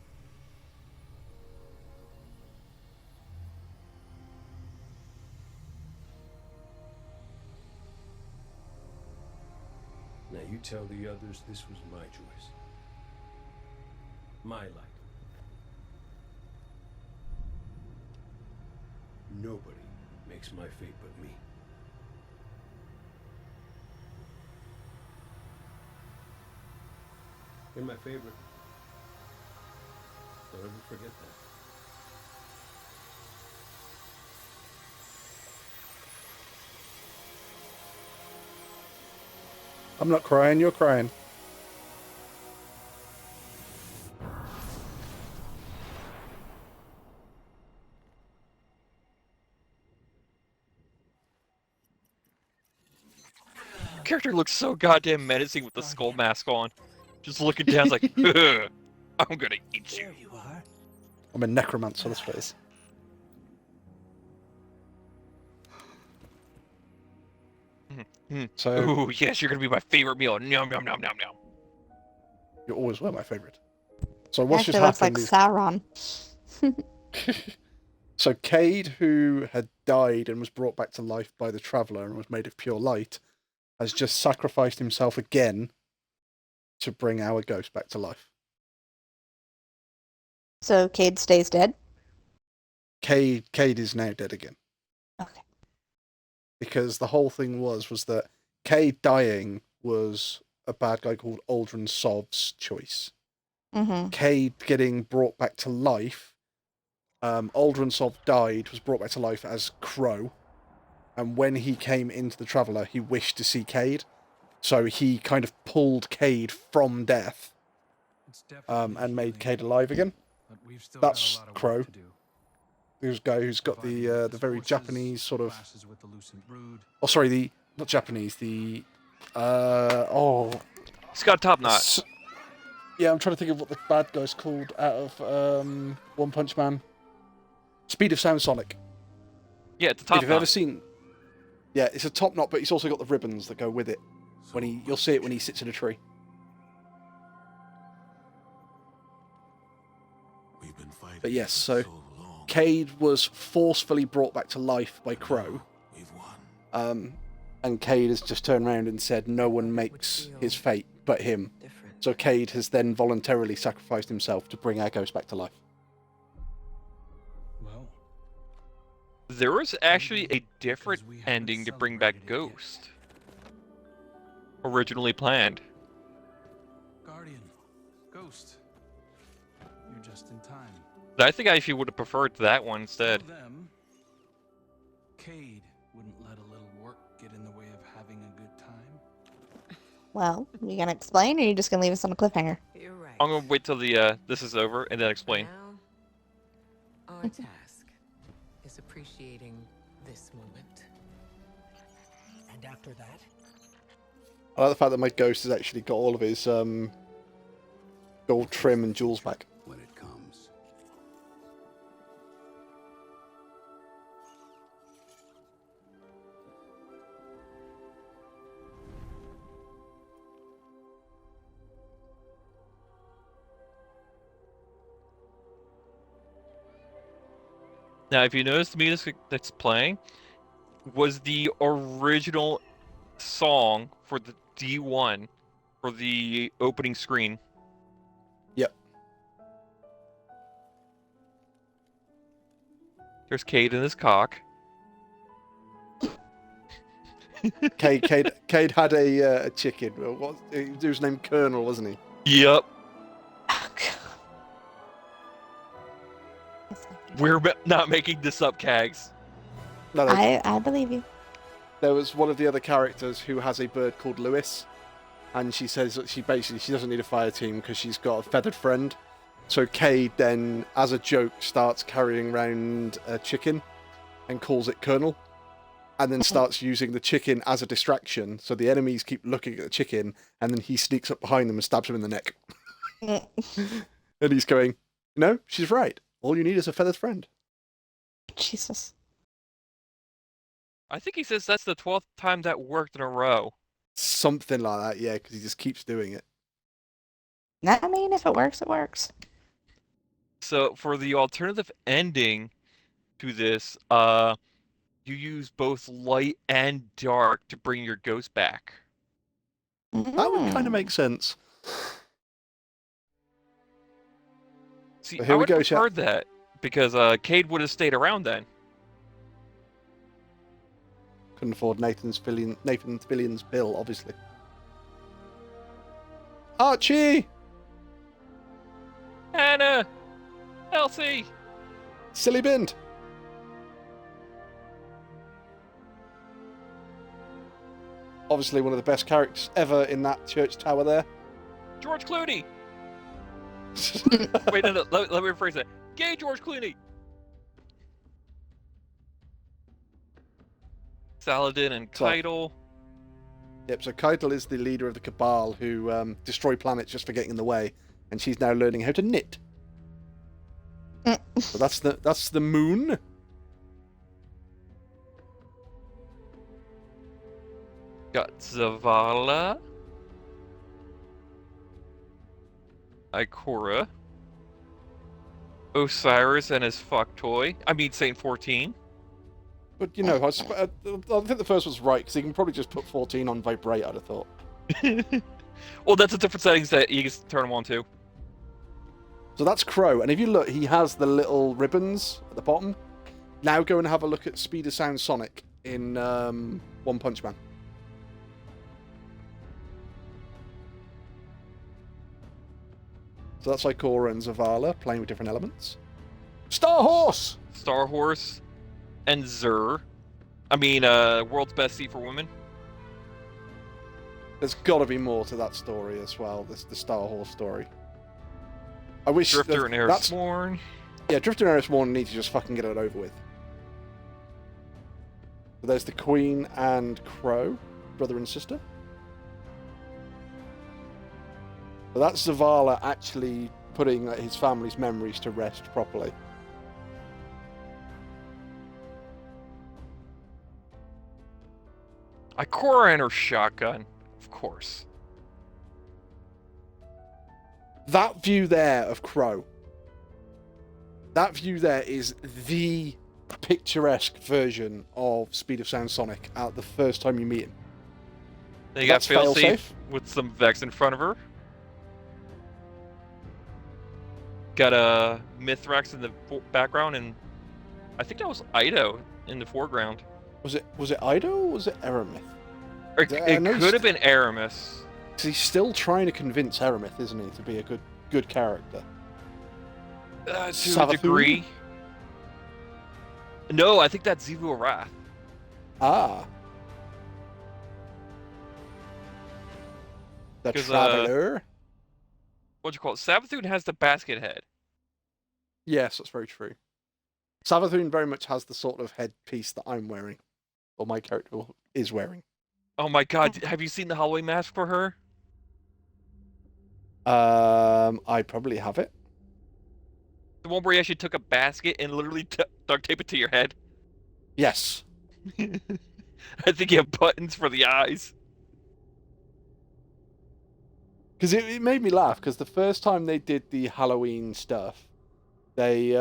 Now you tell the others this was my choice. My light. Nobody makes my fate but me. You're my favorite. Don't ever forget that. I'm not crying, you're crying. Character looks so goddamn menacing with the skull mask on. Just looking down, like, I'm gonna eat you. There you are. I'm a necromancer, let's face. So Ooh, yes, you're gonna be my favorite meal. Nom nom nom nom nom. you always were my favourite. So what's Actually just looks like happened Sauron. so Cade, who had died and was brought back to life by the Traveller and was made of pure light, has just sacrificed himself again to bring our ghost back to life. So Cade stays dead? Cade is now dead again. Okay. Because the whole thing was that Cade dying was a bad guy called Aldrin Sov's choice. Mm-hmm. Cade getting brought back to life, Aldrin Sov died, was brought back to life as Crow, and when he came into the Traveller, he wished to see Cade, so he kind of pulled Cade from death, and made Cade alive again. That's Crow. This guy who's got the very Japanese sort of... Oh, sorry, not Japanese, He's got a top knot. Yeah, I'm trying to think of what the bad guy's called out of One Punch Man. Speed of Sound Sonic. Yeah, it's a top If you've knot. ever seen... Yeah, it's a top knot, but he's also got the ribbons that go with it. You'll see it when he sits in a tree. We've been fighting But yes, for so long. Cade was forcefully brought back to life by Crow. We've won. And Cade has just turned around and said no one makes his fate but him. So Cade has then voluntarily sacrificed himself to bring our ghost back to life. Well, There was actually a different ending to bring back Ghost. Originally planned. Guardian, Ghost, you're just in time. I think I actually would have preferred that one instead. Tell them, Cade wouldn't let a little work get in the way of having a good time. Well, you gonna explain, or are you just gonna leave us on a cliffhanger? You're right. I'm gonna wait till the this is over and then explain. Now, our task is appreciating this moment. And after that? I like the fact that my ghost has actually got all of his gold trim and jewels back. When it comes. Now, if you notice the music that's playing was the original song for the D1 for the opening screen. Yep. There's Cade and his cock. Cade had a chicken. He was named Colonel, wasn't he? Yep. Oh, God. We're not making this up, Kags. No, I believe you. there was one of the other characters who has a bird called Lewis, and she says that she doesn't need a fire team because she's got a feathered friend. So Cade then, as a joke, starts carrying around a chicken and calls it Colonel, and then starts using the chicken as a distraction. So the enemies keep looking at the chicken, and then he sneaks up behind them and stabs him in the neck. And he's going, "No, she's right. All you need is a feathered friend." Jesus. I think he says that's the 12th time that worked in a row. Something like that, yeah, because he just keeps doing it. I mean, if it works, it works. So for the alternative ending to this, you use both light and dark to bring your ghost back. That would kind of make sense. See, Well, here I we would go, have preferred that because Cade would have stayed around then. Couldn't afford Nathan Fillion's bill, obviously. Archie! Anna! Elsie! Silly Bind! Obviously one of the best characters ever in that church tower there. George Clooney! Wait, no, let me rephrase that. Gay George Clooney! Saladin and Keitel. Yep, so Keitel is the leader of the Cabal who destroy planets just for getting in the way, and she's now learning how to knit. So that's the moon. Got Zavala. Ikora. Osiris and his fuck toy. I mean, Saint 14. But, you know, I think the first was right, because he can probably just put 14 on Vibrate, I'd have thought. Well, that's a different settings that you can turn them on to. So that's Crow, and if you look, he has the little ribbons at the bottom. Now go and have a look at Speed of Sound Sonic in One Punch Man. So that's Ikora and Zavala playing with different elements. Star Horse! Star Horse and Zur. I mean, World's Best Seat for Women. There's got to be more to that story as well, the Star Horse story. I wish... Drifter and Arisborn. Yeah, Drifter and Arisborn need to just fucking get it over with. So there's the Queen and Crow, brother and sister. But that's Zavala actually putting his family's memories to rest properly. Ikora and her shotgun, of course. That view there of Crow. That view there is the picturesque version of Speed of Sound Sonic at the first time you meet him. Then you got That's Failsafe fail-safe. with some Vex in front of her. Got a Mithrax in the background, and I think that was Ido in the foreground. Was it Ido or was it Aramith? It could have been Aramis. He's still trying to convince Aramith, isn't he, to be a good character? To a Savathun? degree. No, I think that's Zivu Wrath. Ah. The 'Cause, Traveler. What'd you call it? Savathun has the basket head. Yes, that's very true. Savathun very much has the sort of headpiece that I'm wearing. Or my character is wearing. Oh my god, have you seen the Halloween mask for her? I probably have it. The one where you actually took a basket and literally duct tape it to your head? Yes. I think you have buttons for the eyes. Because it made me laugh, because the first time they did the Halloween stuff, they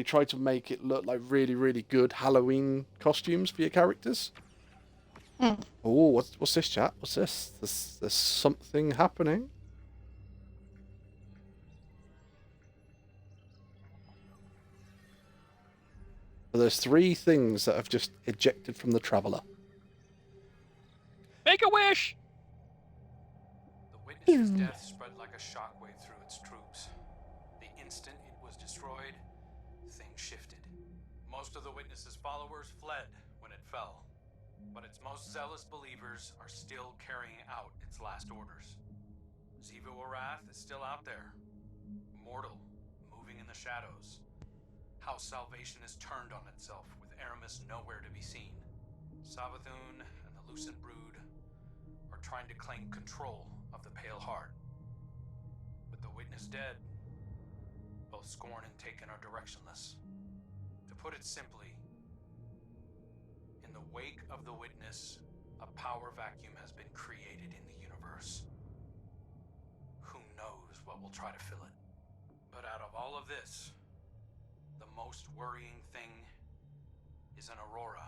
tried to make it look like really, really good Halloween costumes for your characters. Oh, what's this, chat? What's this? There's something happening. So there's 3 things that have just ejected from the Traveler. Make a wish! The witness's death spread like a shockwave through its troops. The instant it was destroyed, things shifted. Most of the witness's followers fled when it fell, but its most zealous believers are still carrying out its last orders. Zivu Arath is still out there, mortal, moving in the shadows. House Salvation is turned on itself, with Aramis nowhere to be seen. Savathun and the Lucent Brood are trying to claim control of the Pale Heart. With the witness dead, both Scorn and Taken are directionless. To put it simply, in the wake of the witness, a power vacuum has been created in the universe. Who knows what will try to fill it? But out of all of this, the most worrying thing is an aurora.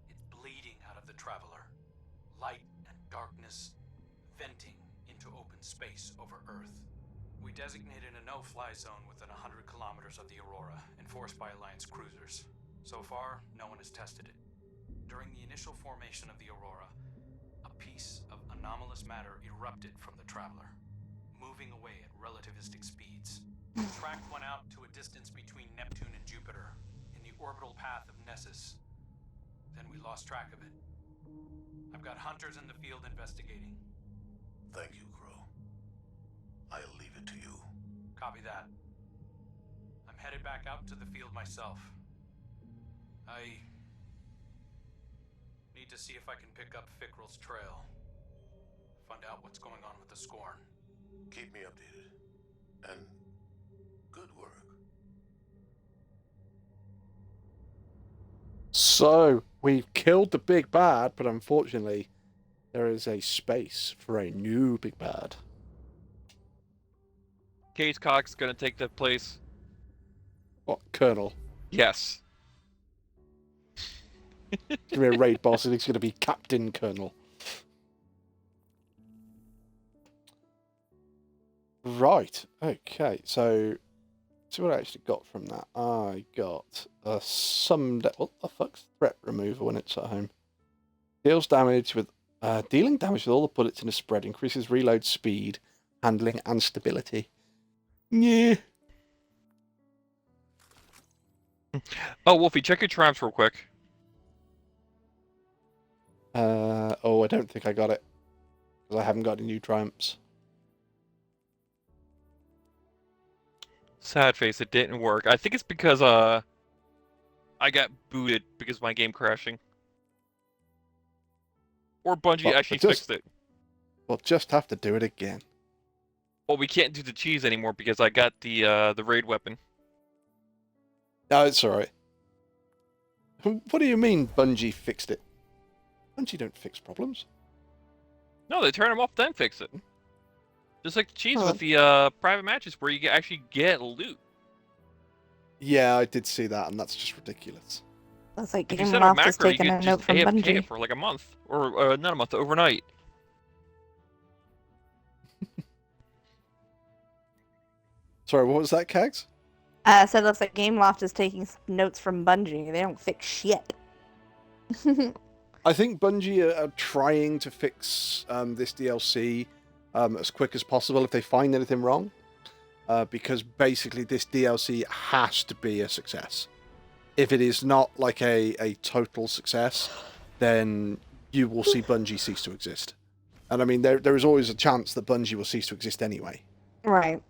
It's bleeding out of the Traveler. Light and darkness venting into open space over Earth. We designated a no-fly zone within 100 kilometers of the aurora, enforced by Alliance cruisers. So far, no one has tested it. During the initial formation of the aurora, a piece of anomalous matter erupted from the Traveler, moving away at relativistic speeds. We tracked one out to a distance between Neptune and Jupiter, in the orbital path of Nessus. Then we lost track of it. I've got hunters in the field investigating. Thank you, Crow. I'll leave it to you. Copy that. I'm headed back out to the field myself. I need to see if I can pick up Fickrell's trail. Find out what's going on with the Scorn. Keep me updated. And good work. So, we've killed the big bad, but unfortunately, there is a space for a new big bad. Case Cox gonna take the place. What, Colonel? Yes. It's going to be a raid boss, and it's going to be Captain Colonel. Right, okay, so see what I actually got from that. I got a what the fuck's threat remover when it's at home? Deals damage with dealing damage with all the bullets in a spread, increases reload speed, handling, and stability. Yeah. Oh, Wolfie, check your triumphs real quick. Oh, I don't think I got it because I haven't got any new triumphs. Sad face, it didn't work. I think it's because I got booted because of my game crashing. Or Bungie Well, actually just- fixed it. We'll just have to do it again. Well, we can't do the cheese anymore because I got the raid weapon. No, it's alright. What do you mean Bungie fixed it? Bungie don't fix problems. No, they turn them off, then fix it. Just like the cheese Huh. with the private matches where you actually get loot. Yeah, I did see that, and that's just ridiculous. That's like If you Game set a Loft is macro, you taking could a just note from AFK Bungie. it for like a month. Or not a month, overnight. Sorry, what was that, Kags? So it looks like Game Loft is taking notes from Bungie. They don't fix shit. I think Bungie are trying to fix this DLC as quick as possible if they find anything wrong. Because basically this DLC has to be a success. If it is not like a total success, then you will see Bungie cease to exist. And I mean, there is always a chance that Bungie will cease to exist anyway. Right.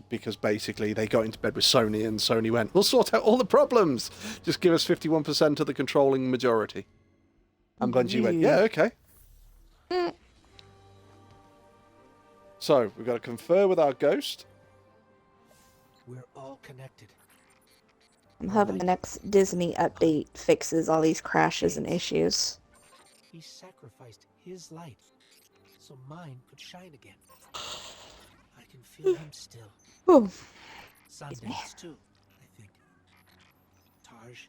Because basically they got into bed with Sony and Sony went, we'll sort out all the problems. Just give us 51% of the controlling majority. And Bungie went, yeah, okay. Mm. So, we've got to confer with our ghost. We're all connected. I'm hoping the next Disney update fixes all these crashes and issues. He sacrificed his light so mine could shine again. I can feel him still. Ooh. Sundance too, I think. Taj.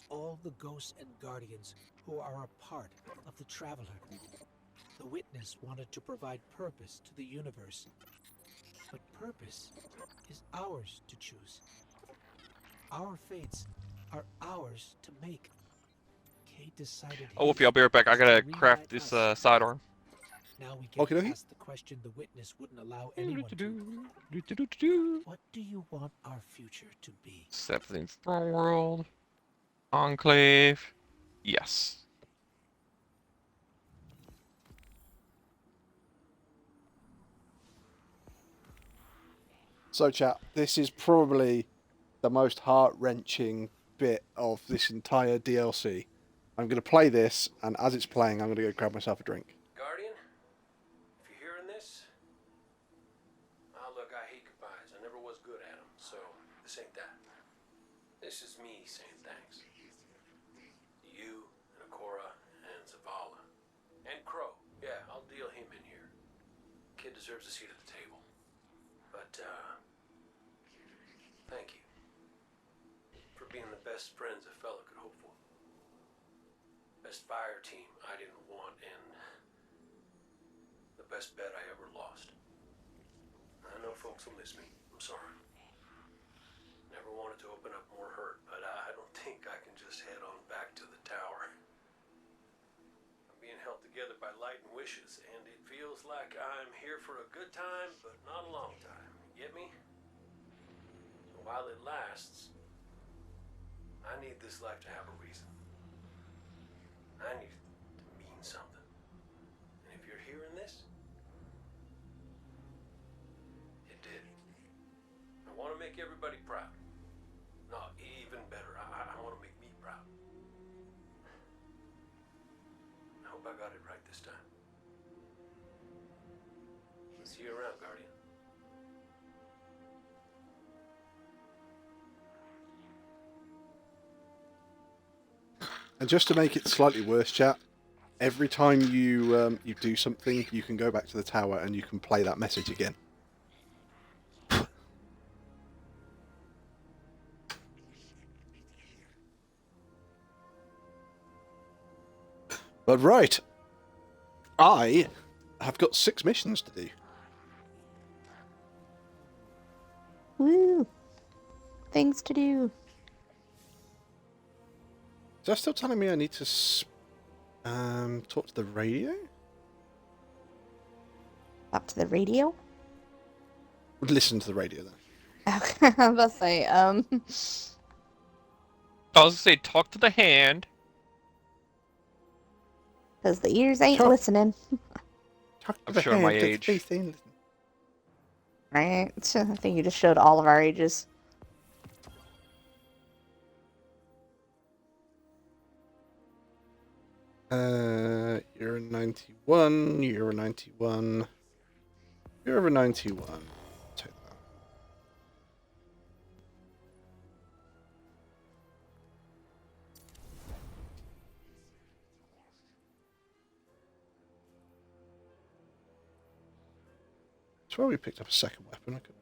All the ghosts and guardians who are a part of the Traveler. The Witness wanted to provide purpose to the universe. But purpose is ours to choose. Our fates are ours to make. Kate decided. Oh, Wolfie, I'll be right back. I gotta to craft rewrite this us. sidearm. Now we get Okey-dokey. past the question the Witness wouldn't allow anyone to. What do you want our future to be? 17th World. Enclave. Yes. So, chat, this is probably the most heart-wrenching bit of this entire DLC. I'm going to play this, and as it's playing, I'm going to go grab myself a drink. Guardian, if you're hearing this, look, I hate goodbyes. I never was good at them, so this ain't that. This is me saying thanks. You, and Akora, and Zavala. And Crow. Yeah, I'll deal him in here. Kid deserves a seat at the table. But, thank you. For being the best friends a fella could hope for. Best fire team I didn't want, and the best bet I ever lost. I know folks will miss me. I'm sorry. Never wanted to open up more hurt, but I don't think I can just head on back to the tower. I'm being held together by light and wishes, and it feels like I'm here for a good time, but not a long time. Get me? So while it lasts, I need this life to have a reason. I need it to mean something. And if you're hearing this, it did. I want to make everybody proud. No, even better, I want to make me proud. I hope I got it right this time. See you around, Guardian. And just to make it slightly worse, chat, every time you do something, you can go back to the tower and you can play that message again. But right, I have got 6 missions to do. Woo! Things to do. Is that still telling me I need to talk to the radio? Up to the radio? Listen to the radio then. Okay, I was about to say, I was gonna say, talk to the hand. because the ears ain't Talk- listening. Talk to I'm the showing my hand, to the age. face ain't listening. Right? I think you just showed all of our ages. You're a 91, you're a 91, you're a 91. Take that. That's why we picked up a second weapon. I could...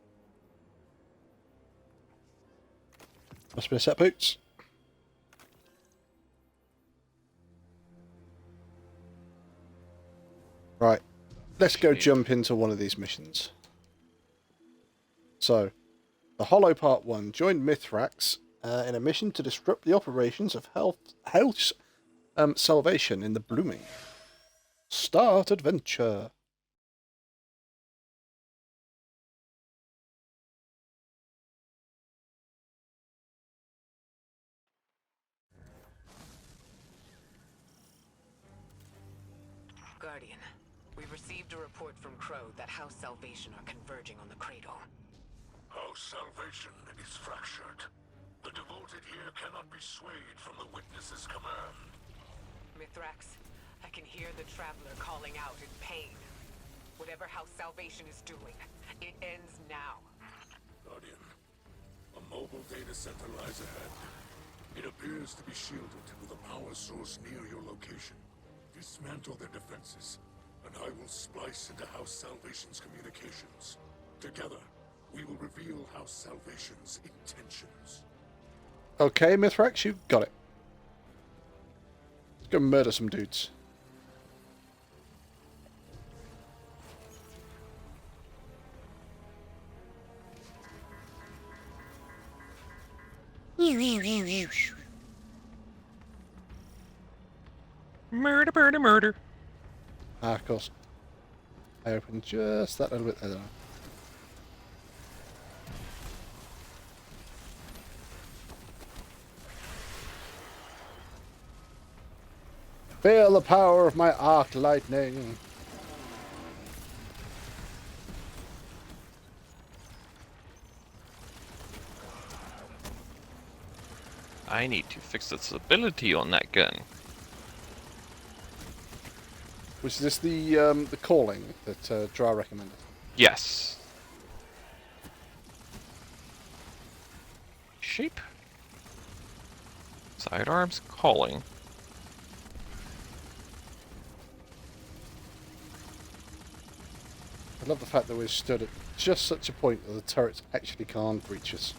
Must be a set boots. Right, let's go jump into one of these missions. So, the Hollow Part 1 joined Mithrax in a mission to disrupt the operations of House Salvation in the Blooming. Start adventure. Guardian, we received a report from Crow that House Salvation are converging on the cradle. House Salvation is fractured. The devoted here cannot be swayed from the Witness's command. Mithrax, I can hear the Traveler calling out in pain. Whatever House Salvation is doing, it ends now. Guardian, a mobile data center lies ahead. It appears to be shielded with a power source near your location. Dismantle their defenses, and I will splice into House Salvation's communications. Together, we will reveal House Salvation's intentions. Okay, Mithrax, you got it. Let's go murder some dudes. Murder, murder, murder. Ah, of course. I opened just that little bit there. Feel the power of my arc lightning. I need to fix the stability on that gun. Was this the calling that Dra recommended? Yes. Shape. Sidearms calling. I love the fact that we're stood at just such a point that the turrets actually can't reach us.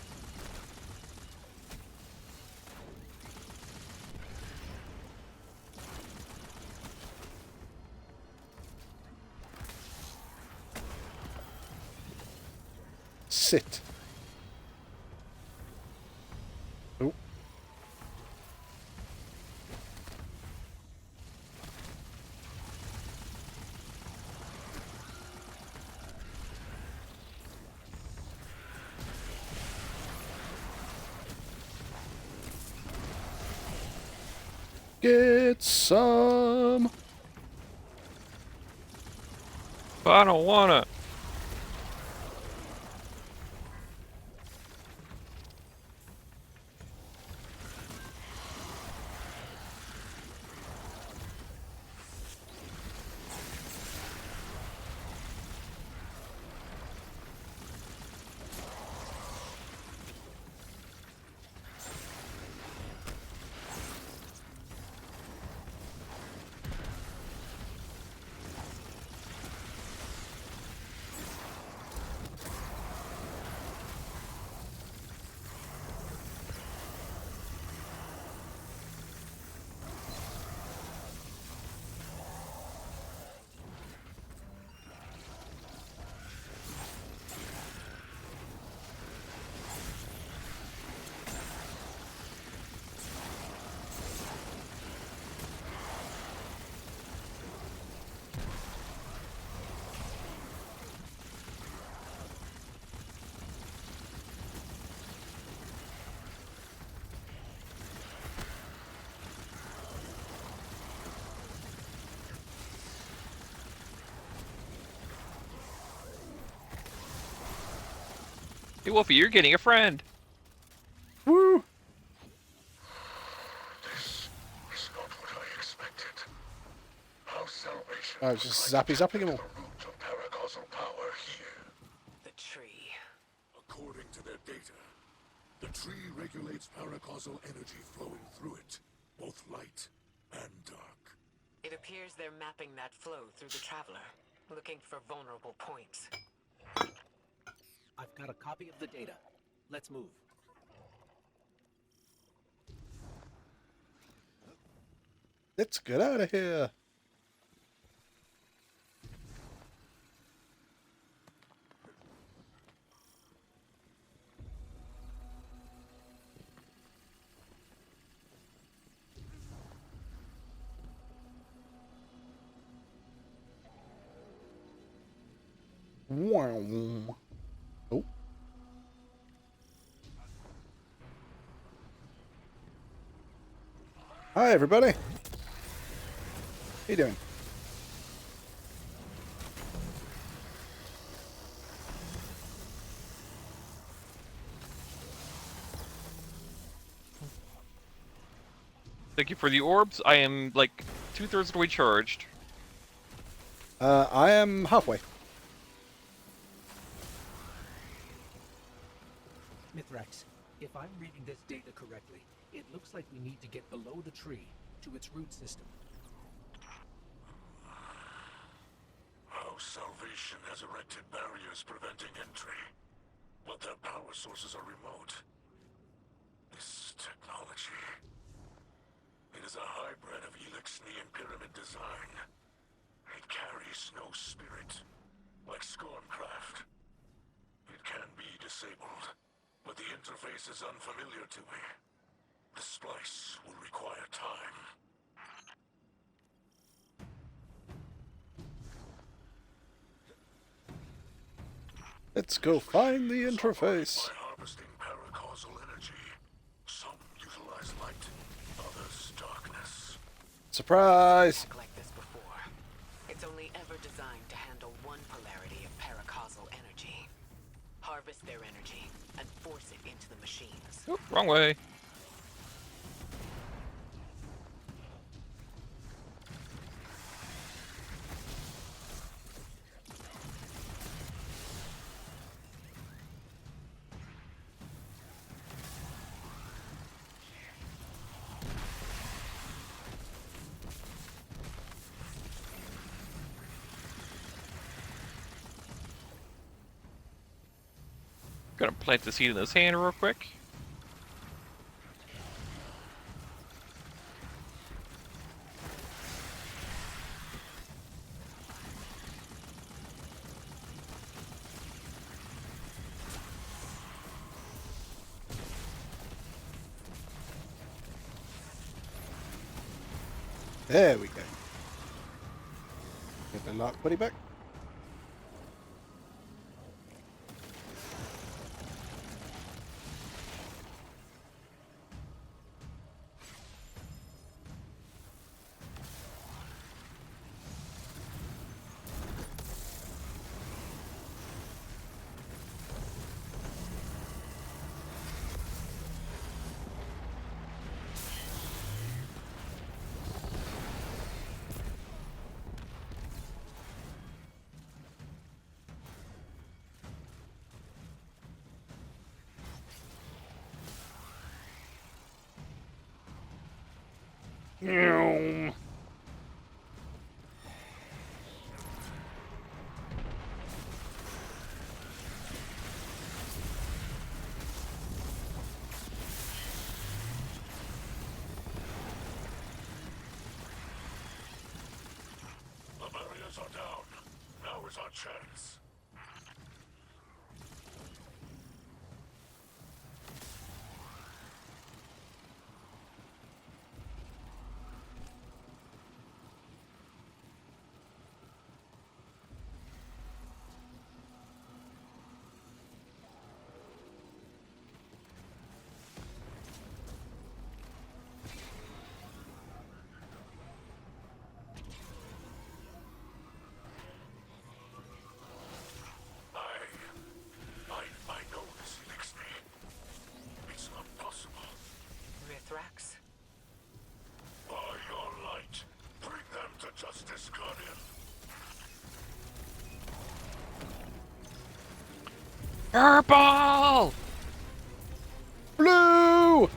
Sit. Oh. Get some. But I don't wanna. Hey, Wolfie, you're getting a friend. Woo! This is not what I expected. How salvation I was just zapping them all. the root of paracausal power here. The tree. According to their data, the tree regulates paracausal energy flowing through it, both light and dark. It appears they're mapping that flow through the Traveler, looking for vulnerable points. I've got a copy of the data. Let's move. Let's get out of here. Wow. Oh. Hi, everybody. How you doing? Thank you for the orbs. I am like 2/3 of the way charged. I am halfway. Mithrax, if I'm reading this data correctly, it looks like we need to get below the tree to its root system. House Salvation has erected barriers preventing entry, but their power sources are remote. This technology... It is a hybrid of Elixni and Pyramid design. It carries no spirit, like Scorncraft. It can be disabled, but the interface is unfamiliar to me. The splice will require time. Let's go find the interface. By harvesting paracausal energy, some utilize light, others darkness. Surprise! Like this before. It's only ever designed to handle one polarity of paracausal energy. Harvest their energy and force it into the machines. Oop, wrong way. Gonna plant the seed in his hand real quick. There we go. Get the lock buddy back. Meow. The barriers are down. Now is our chance. Purple! Blue!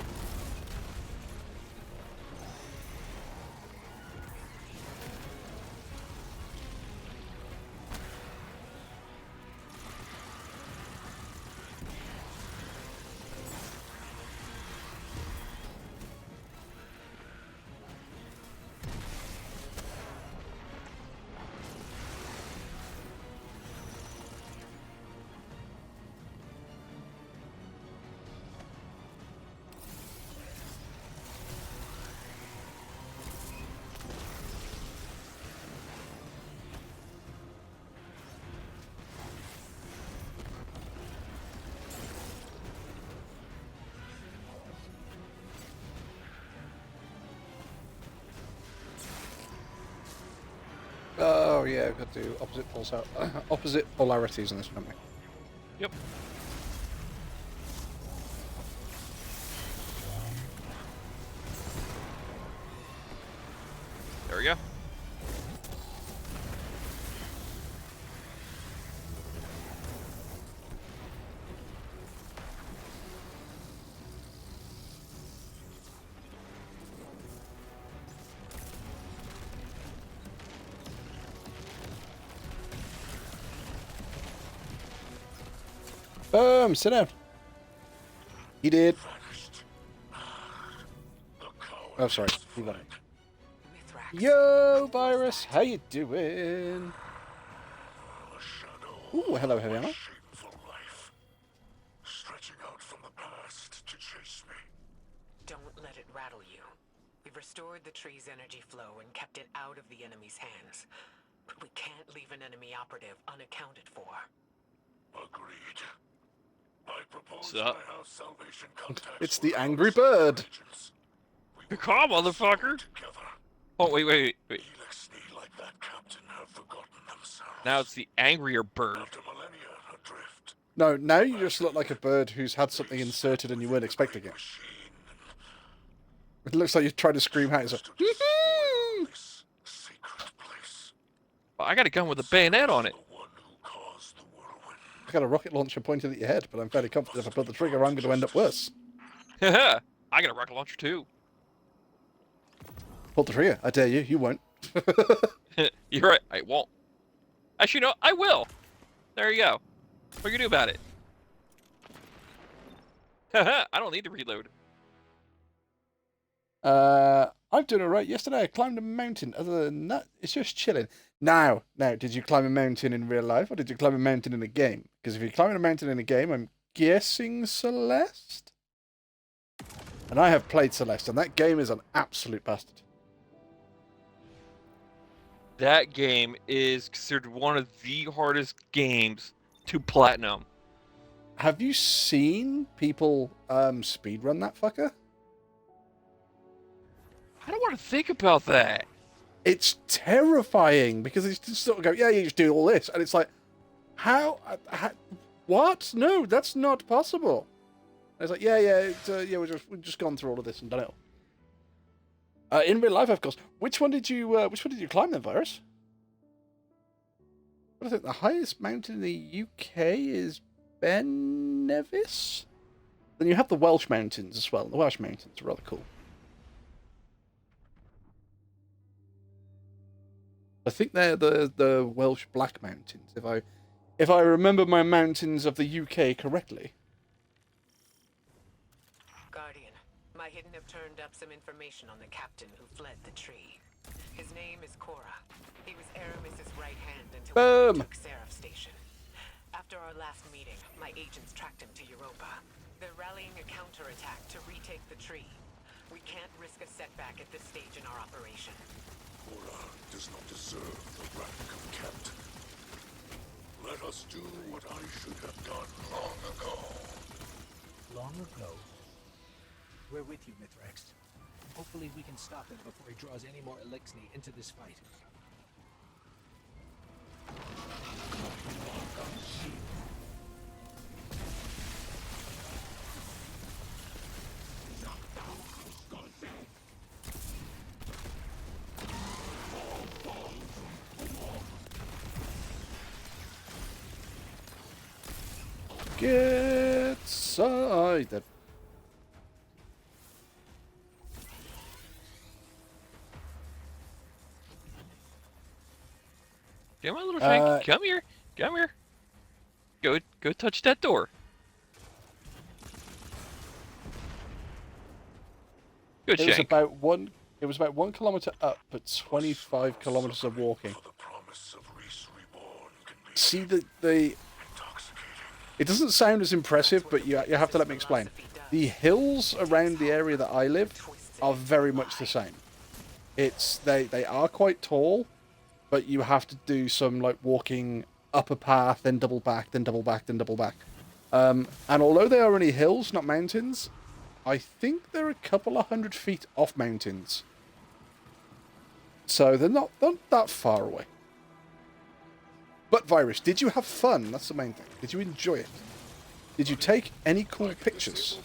Oh yeah, we've got to do opposite polarities in this one, haven't we? Yep. There we go. Boom! Sit down. He did. Oh, sorry. He won it. Yo, Virus, how you doing? Ooh, hello, heavy ammo. Stretching out from the past to chase me. Don't let it rattle you. We've restored the tree's energy flow and kept it out of the enemy's hands. But we can't leave an enemy operative unaccounted for. Agreed. I propose What's up? my house salvation contacts It's with the our angry secret bird. agents. We Be will calm, solve motherfucker. together. Oh, wait. Elixni, like that captain, have forgotten themselves. Now it's the angrier bird. After millennia adrift, No, now you just look like a bird who's had something inserted and you weren't expecting it. It looks like you're trying to scream out. It's like, "Woohoo!" this secret place. I got a gun with a bayonet on it. The one who caused the whirlwind. I got a rocket launcher pointed at your head, but I'm fairly confident if I pull the trigger, I'm going to end up worse. I got a rocket launcher too. Pull the trigger. I dare you. You won't. You're right. I won't. Actually, no, I will. There you go. What are you gonna do about it? I don't need to reload. I'm doing alright. Yesterday I climbed a mountain. Other than that, it's just chilling. Now, did you climb a mountain in real life or did you climb a mountain in a game? Because if you're climbing a mountain in a game, I'm guessing Celeste? And I have played Celeste, and that game is an absolute bastard. That game is considered one of the hardest games to platinum. Have you seen people speedrun that fucker? I don't want to think about that. It's terrifying because they just sort of go, yeah, you just do all this. And it's like, what? No, that's not possible. And it's like, yeah, we've just gone through all of this and done it all. In real life, of course. Which one did you climb then, Virus? I think the highest mountain in the UK is Ben Nevis. Then you have the Welsh mountains as well. The Welsh mountains are rather cool. I think they're the Welsh Black Mountains, if I remember my mountains of the UK correctly. Guardian, my hidden have turned up some information on the captain who fled the tree. His name is Cora. He was Aramis's right hand until he took Seraph Station. After our last meeting, my agents tracked him to Europa. They're rallying a counterattack to retake the tree. We can't risk a setback at this stage in our operation. Cora does not deserve the rank of captain. Let us do what I should have done long ago. Long ago? We're with you, Mithrax. Hopefully we can stop him before he draws any more Elixni into this fight. Get side. Come on, little Shank. Come here. Come here. Go touch that door. Good It was Shank. about one. It was about 1 kilometer up, but 25 kilometers of walking. See the. It doesn't sound as impressive, but you have to let me explain. The hills around the area that I live are very much the same. They are quite tall, but you have to do some like walking up a path, then double back, then double back, then double back. And although they are only hills, not mountains, I think they're a couple of 100 feet off mountains. So they're not that far away. But Virus, did you have fun? That's the main thing. Did you enjoy it? Did you take any cool pictures?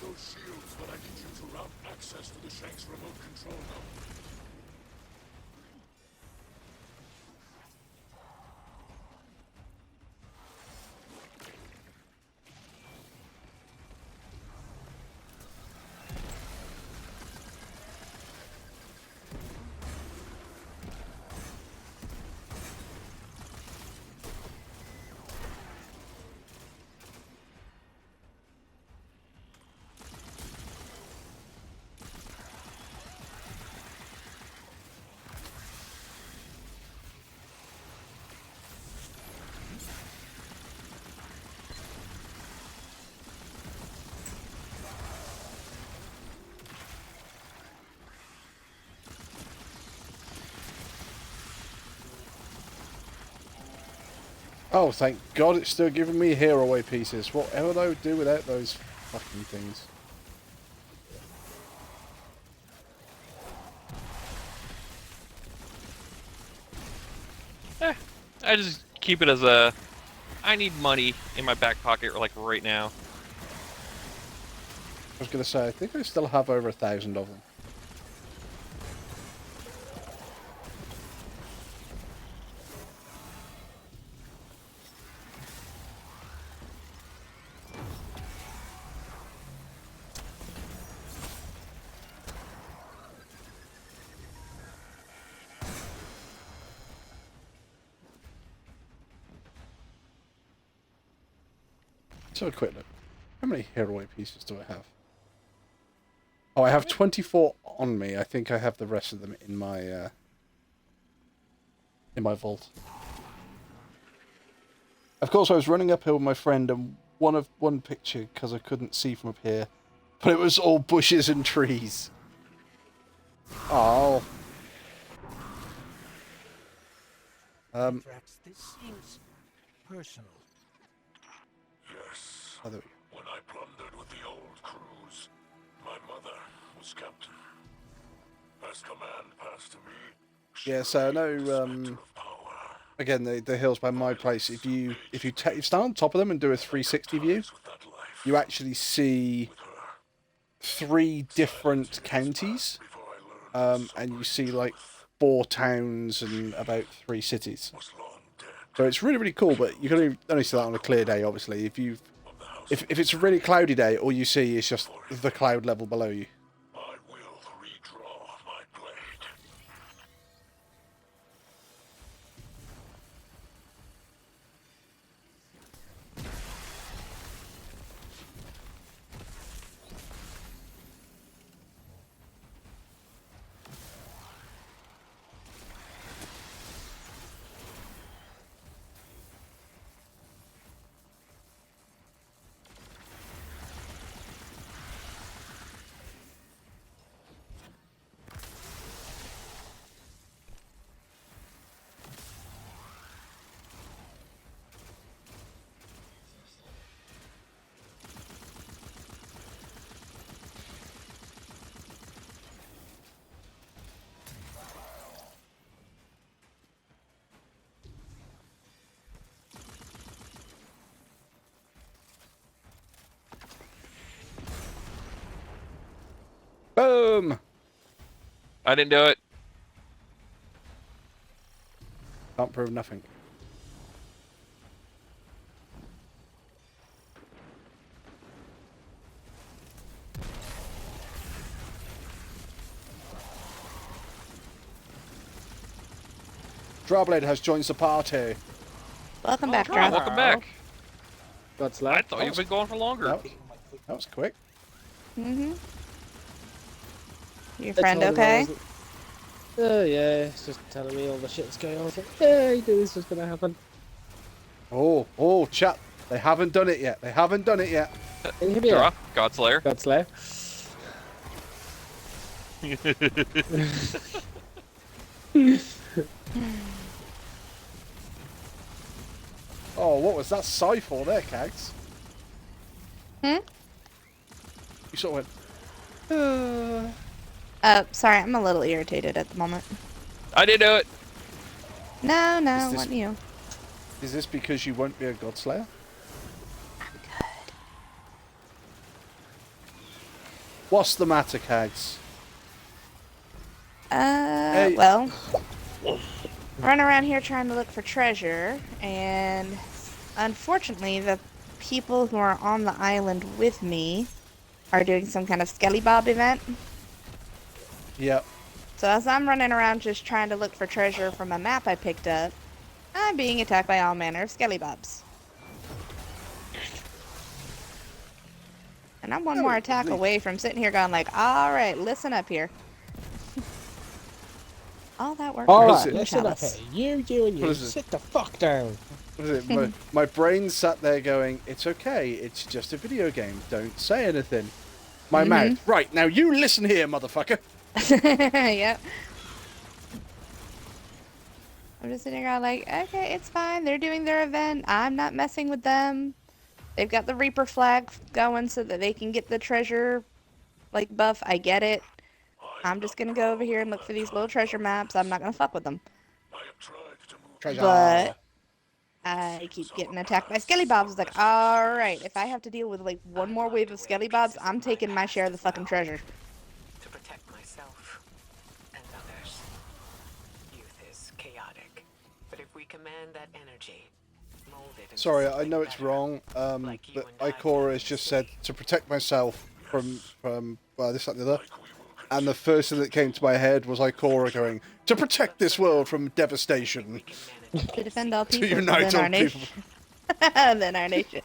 Oh, thank God it's still giving me hero away pieces. Whatever I would do without those fucking things. I just keep it as a... I need money in my back pocket like right now. I was going to say, I think I still have over 1,000 of them. So a quick look. How many hero pieces do I have? Oh, I have 24 on me. I think I have the rest of them in my vault. Of course, I was running uphill with my friend, and one picture because I couldn't see from up here, but it was all bushes and trees. Oh. This seems personal. Yes. Oh, there we go. When I plundered with the old crews, my mother was captain. As command passed to me, Yeah, so I know. Again, the hills by my place. If you stand on top of them and do a 360 view, you actually see 3 different counties, and you see like 4 towns and about 3 cities. So it's really, really cool, but you can only see that on a clear day, obviously. If it's a really cloudy day, all you see is just the cloud level below you. I will redraw my blade. Boom! I didn't do it. Can't prove nothing. Drawblade has joined the party. Welcome back, Oh, Draw. welcome back. God's I left. thought you've been going for longer. That was quick. Mm-hmm. Your friend okay? Oh yeah, it's just telling me all the shit that's going on. It's like, yeah, you knew this was gonna happen. Oh, chat. They haven't done it yet. They haven't done it yet. Draw. Godslayer. Godslayer. Oh, what was that sigh for there, Cags? Hmm? You sort of went, Sorry, I'm a little irritated at the moment. I didn't do it. No, Is it this- wasn't you. Is this because you won't be a Godslayer? What's the matter, Cags? Hey. Well, run around here trying to look for treasure, and unfortunately, the people who are on the island with me are doing some kind of Skelly Bob event. Yep. So as I'm running around just trying to look for treasure from a map I picked up, I'm being attacked by all manner of Skelly Bobs. And I'm one more attack away from sitting here going like, alright, listen up here. All that work. Alright, it? listen up here. You and you. What is it? Sit the fuck down. What is it? My brain sat there going, it's okay, it's just a video game, don't say anything. My mouth, right, now you listen here, motherfucker. Yep. I'm just sitting around like, okay, it's fine. They're doing their event. I'm not messing with them. They've got the Reaper flag going so that they can get the treasure, like, buff. I get it. I'm just gonna go over here and look for these little treasure maps. I'm not gonna fuck with them. Treasure. But I keep getting attacked by Skelly Bobs. It's like, alright, if I have to deal with, like, one more wave of Skelly Bobs, I'm taking my share of the fucking treasure. To protect myself and others. Youth is chaotic, but if we command that energy, mold it into Sorry, I something know it's better, wrong, like you but and I Ikora has did just in said the to protect myself from well, this, that, and the other. And the first thing that came to my head was Ikora going, to protect this world from devastation. To defend all To people, unite then all our nation. Then our nation.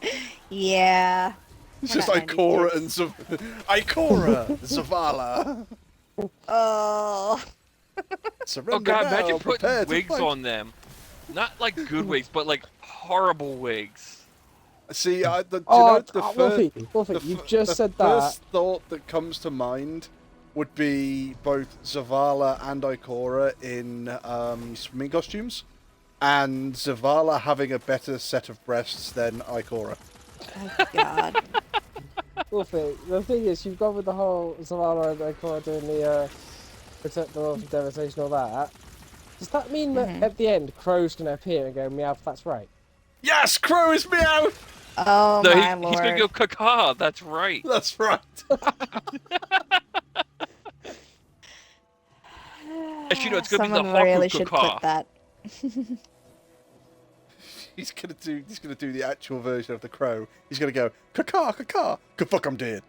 Yeah. It's We're just not 90 Ikora kids. and Ikora, Zavala. Oh. Surrender Oh god, now, imagine prepare putting to wigs fight. on them. Not like good wigs, but like horrible wigs. See, do you Oh, know, the Wolfie, first, Wolfie, you've just the said first that. thought that comes to mind would be both Zavala and Ikora in swimming costumes, and Zavala having a better set of breasts than Ikora. Oh, God. Wolfie, the thing is, you've gone with the whole Zavala and Ikora doing the protect the world from devastation, all that. Does that mean that at the end, Crow's going to appear and go, meow, that's right? Yes, Crow is meow! Oh, No, my he's gonna lord. go caca. That's right. That's right. Actually, no, it's gonna Someone be the Haku really should clip caca. that. He's gonna do the actual version of the Crow. He's gonna go caca caca. Good fuck, I'm dead.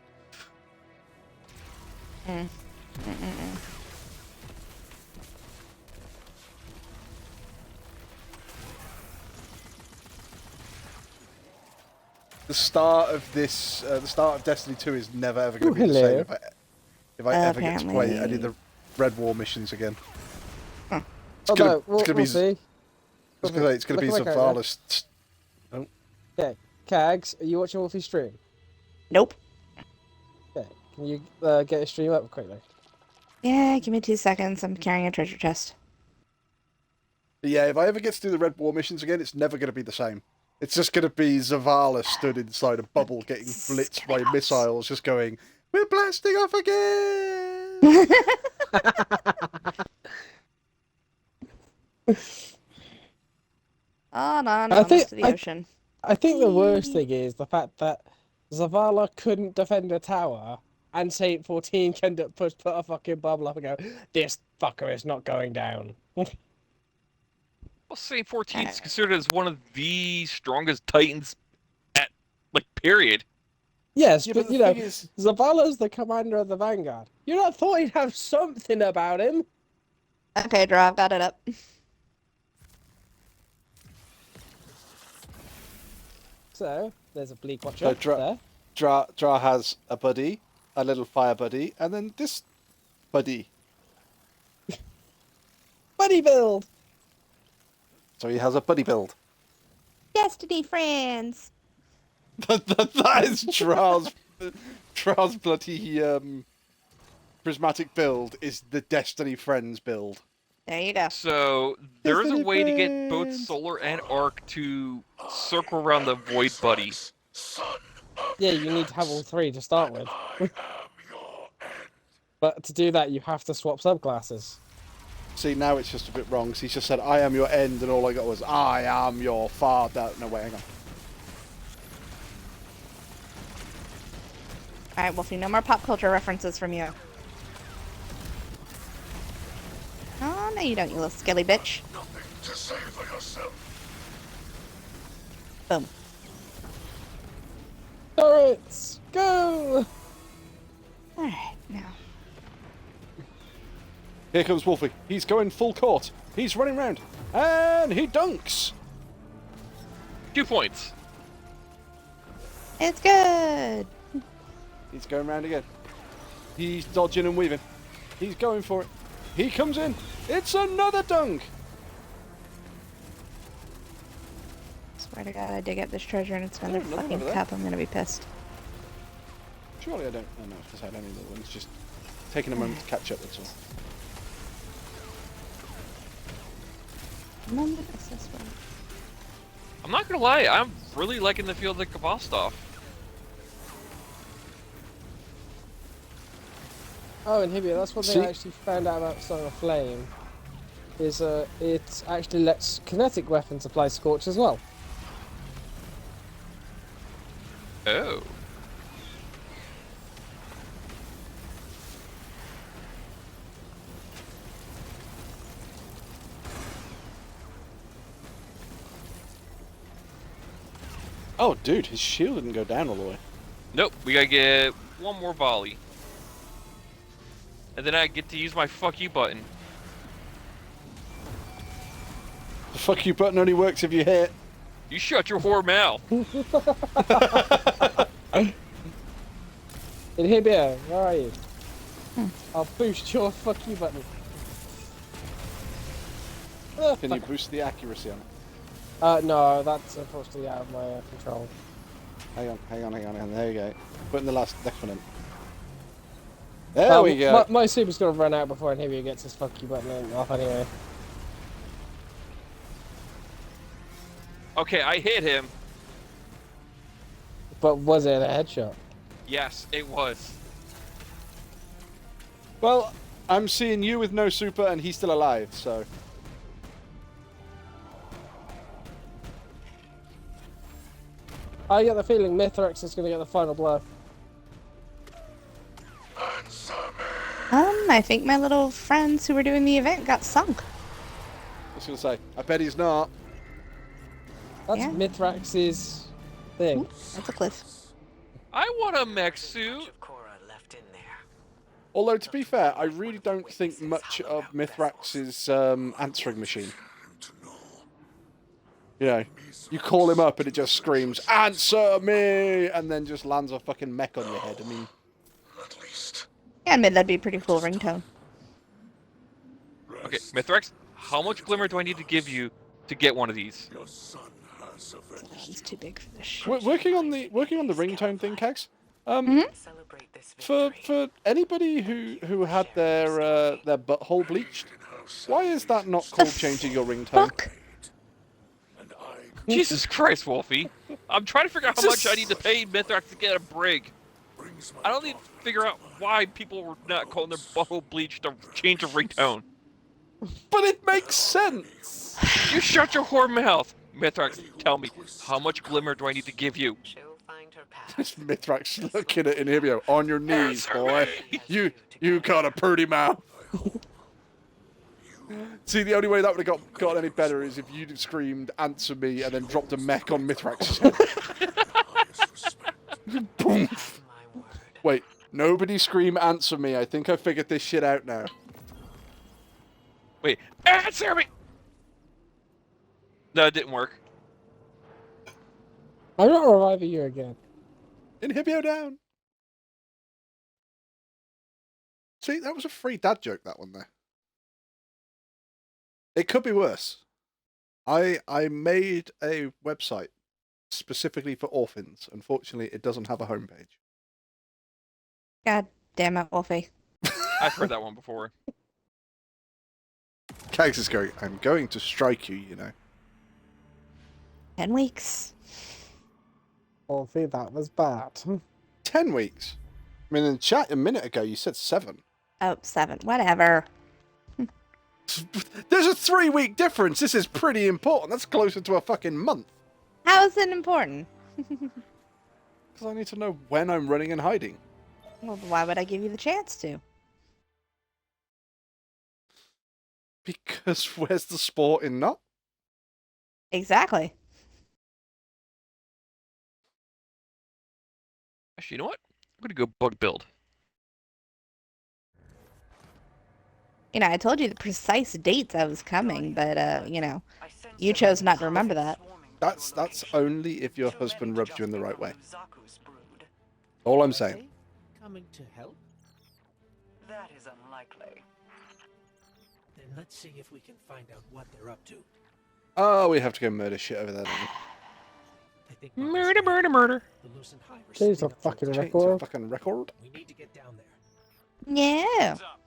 The start of this, the start of Destiny 2 is never ever going to be the Hello. same if I ever get to play any of Apparently. the Red War missions again. Huh. It's gonna, we'll be, see. it's gonna be Look at my character. Zavala's. Okay, Cags, are you watching Wolfie's stream? Nope. Okay, can you get a stream up quickly? Yeah, give me 2 seconds. I'm carrying a treasure chest. But yeah, if I ever get to do the Red War missions again, it's never going to be the same. It's just going to be Zavala stood inside a bubble getting blitzed by missiles, just going, "We're blasting off again!" On, I almost think- to the I- ocean. I think the worst thing is the fact that Zavala couldn't defend a tower, and Saint 14 can put a fucking bubble up and go, this fucker is not going down. Well, Saint 14 is considered as one of the strongest Titans at, like, period. Yes, Yeah, but the you know, thing is- Zavala's the commander of the Vanguard. You'd have thought he'd have something about him. Okay, draw. I've got it up. So there's a bleak watcher So there. Dra has a buddy, a little fire buddy, and then this buddy. Buddy build. So he has a buddy build. Destiny friends. That is Dra's bloody prismatic build is the Destiny Friends build. There you go. So there's a Destiny way to get both friends. Solar and Arc to circle around the Void Buddy. Yeah, you need to have all three to start with. But to do that, you have to swap subclasses. See, now it's just a bit wrong. 'Cause he just said, "I am your end," and all I got was, "I am your father." No, wait, hang on. All right, Wolfie, no more pop culture references from you. Oh, no, you don't, you little skilly bitch. Nothing to say for yourself. Boom. Turrets, go! All right, now. Here comes Wolfie. He's going full court. He's running round, and he dunks. 2 points. It's good. He's going round again. He's dodging and weaving. He's going for it. He comes in. It's another dunk. Swear to God, I dig up this treasure and it's another another fucking over there. cup. I'm gonna be pissed. Surely I don't. Oh no, because I don't need the one. It's just taking a moment to catch up. That's all. Remember this one. I'm not gonna lie, I'm really liking the feel of the Cabal stuff. Oh, and Hibia, that's one thing I See? actually found out about Song of Flame. Is it actually lets kinetic weapons apply Scorch as well. Oh. Oh, dude, his shield didn't go down all the way. Nope, we gotta get one more volley. And then I get to use my fuck you button. The fuck you button only works if you hit. You shut your whore mouth. Hibia, where are you? I'll boost your fuck you button. Can you boost the accuracy on it? No, that's unfortunately out of my control. Hang on. There you go. Putting the next one in. There we go. My super's gonna run out before Hibia gets his fuck you button off anyway. Okay, I hit him. But was it a headshot? Yes, it was. Well, I'm seeing you with no super and he's still alive, so. I get the feeling Mithrax is gonna get the final blow. I think my little friends who were doing the event got sunk. I was gonna say, I bet he's not. That's Yeah. Mithrax's thing. Ooh, that's a cliff. I want a mech suit. Although, to be fair, I really don't think much of Mithrax's answering machine. You know, you call him up and it just screams, "Answer me!" and then just lands a fucking mech on your head. I mean, Yeah, I admit that'd be a pretty cool ringtone. Okay, Mithrax, how much glimmer do I need to give you to get one of these? Your son has avenged. It's too big for this shit. working on the ringtone thing, Kags. Celebrate this For victory. anybody who had their butthole bleached, why is that not called changing your ringtone? Fuck. And I Jesus Christ, Wolfie. I'm trying to figure out how much I need to pay Mithrax to get a brig. brings my I don't need to figure out why people were not calling their butthole bleach to change a ringtone. But it makes sense. You shut your whore mouth. Mithrax, tell me, how much glimmer do I need to give you? She'll find her path. It's Mithrax looking at Inhibio. On your knees, boy. You got a pretty mouth. See, the only way that would have got any better is if you'd have screamed, "Answer me," and then dropped a mech on Mithrax's head. Boom. Have my word. Wait, nobody scream, "Answer me." I think I figured this shit out now. Wait, answer me! No, it didn't work. I'm not reviving you again. Inhibio down. See, that was a free dad joke, that one there. It could be worse. I made a website specifically for orphans. Unfortunately, it doesn't have a homepage. God damn it, Wolfie. I've heard that one before. Kags is going, I'm going to strike you, you know. 10 weeks. Wolfie, that was bad. 10 weeks? I mean, in the chat a minute ago, you said 7. Oh, 7. Whatever. There's a 3-week difference. This is pretty important. That's closer to a fucking month. How is it important? Because I need to know when I'm running and hiding. Well, why would I give you the chance to? Because where's the sport in not? Exactly. Actually, you know what? I'm gonna go bug build. You know, I told you the precise dates I was coming, but, you know, you chose not to remember that. That's only if your husband rubs you in the right way. All I'm saying. Coming to help? That is unlikely. Then let's see if we can find out what they're up to. Oh, we have to go murder shit over there. Don't we? I think Murder, murder, murder. The Lucent Hive are Change the setting up for fucking attack. Change the record. fucking record. We need to get down there. Yeah. Heads up.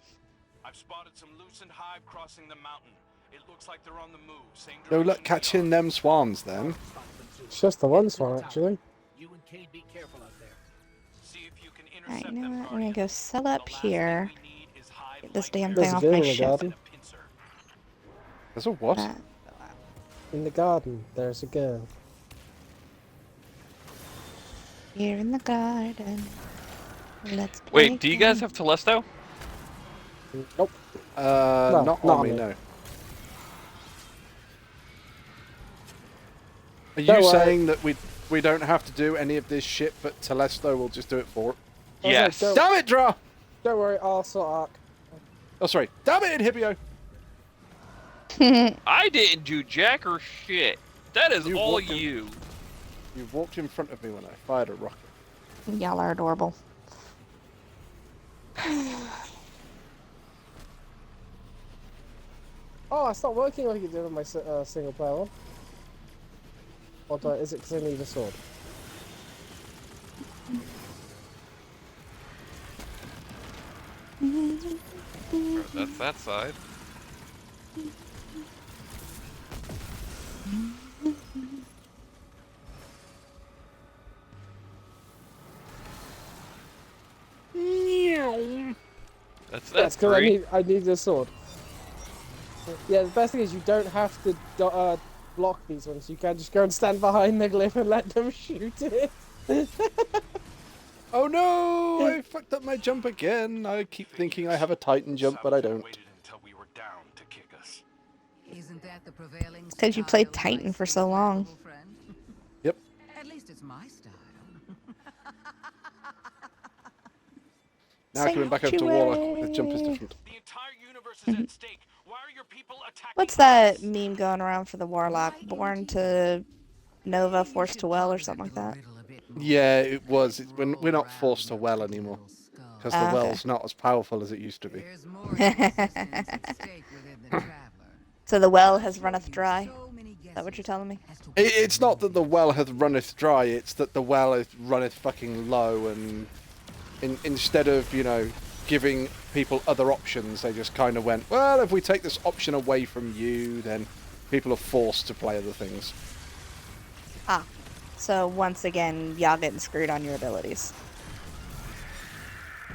I've spotted some Lucent Hive crossing the mountain. It looks like they're on the move. Same Go direction look, we catching are. them swans then. It's just the one swan, actually. You and Cade be careful out there. See if you can Alright, intercept you know them, what? I'm gonna Guardian. go sell The up last thing here. we need is hive Get this light damn bearers thing off There's a my girl in the ship. garden. and a pincer. There's a what? In the garden, there's a girl. Here in the garden. Let's play. Wait, do you guys have Telesto? Nope. Not not on on me, me. no. Are Don't you worry. saying that we don't have to do any of this shit, but Telesto will just do it for it? Okay, Yes. don't- Damn it, Dra! Don't worry, I'll sort Ark. Oh, sorry. Damn it, Inhibio! I didn't do jack or shit. That is You all walked in- you. You walked in front of me when I fired a rocket. Y'all are adorable. Oh, it's not working like it did on my single player one. Or is it because I need a sword? That's that side. That's That's because three. I need a sword. Yeah, the best thing is you don't have to block these ones. You can just go and stand behind the glyph and let them shoot it. Oh no! I fucked up my jump again. I keep thinking I have a Titan jump, but I don't. Waited until we were down to kick us. Isn't that the prevailing It's 'cause you played style, Titan my for so sweet long. lovable friend? Yep. At least it's my style. Now coming back over to Warlock, the jump is different. The entire universe is at stake. Why are your people attacking What's us? that meme going around for the Warlock? Born to Nova, forced to well, or something like that? Yeah, it was. We're not forced to well anymore. Because the Ah, okay. well's not as powerful as it used to be. There's more emphasis at stake within the traveler. So the well has runneth dry? So many Is that what you're telling me? as to It's not that the well hath runneth dry, it's that the well hath runneth fucking low, and instead of, you know, giving people other options, they just kind of went, well, if we take this option away from you, then people are forced to play other things. Ah. So once again, y'all getting screwed on your abilities.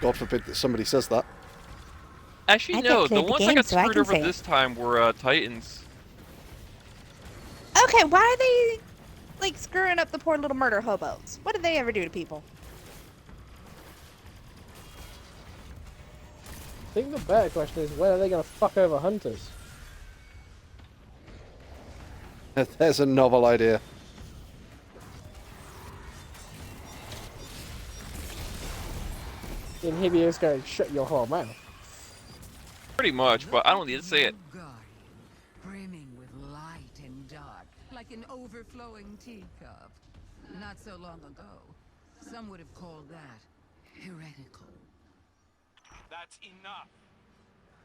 God forbid that somebody says that. Actually, I no. get The cleared the ones game, that got so I screwed can over say it. this time were Titans. Okay, why are they, like, screwing up the poor little murder hobos? What did they ever do to people? I think the better question is when are they going to fuck over hunters? There's a novel idea. Inhibio's going to shut your whole mouth. Pretty much, but I don't need to say it. Guardian, brimming with light and dark, like an overflowing teacup. Not so long ago, some would have called that heretical. That's enough.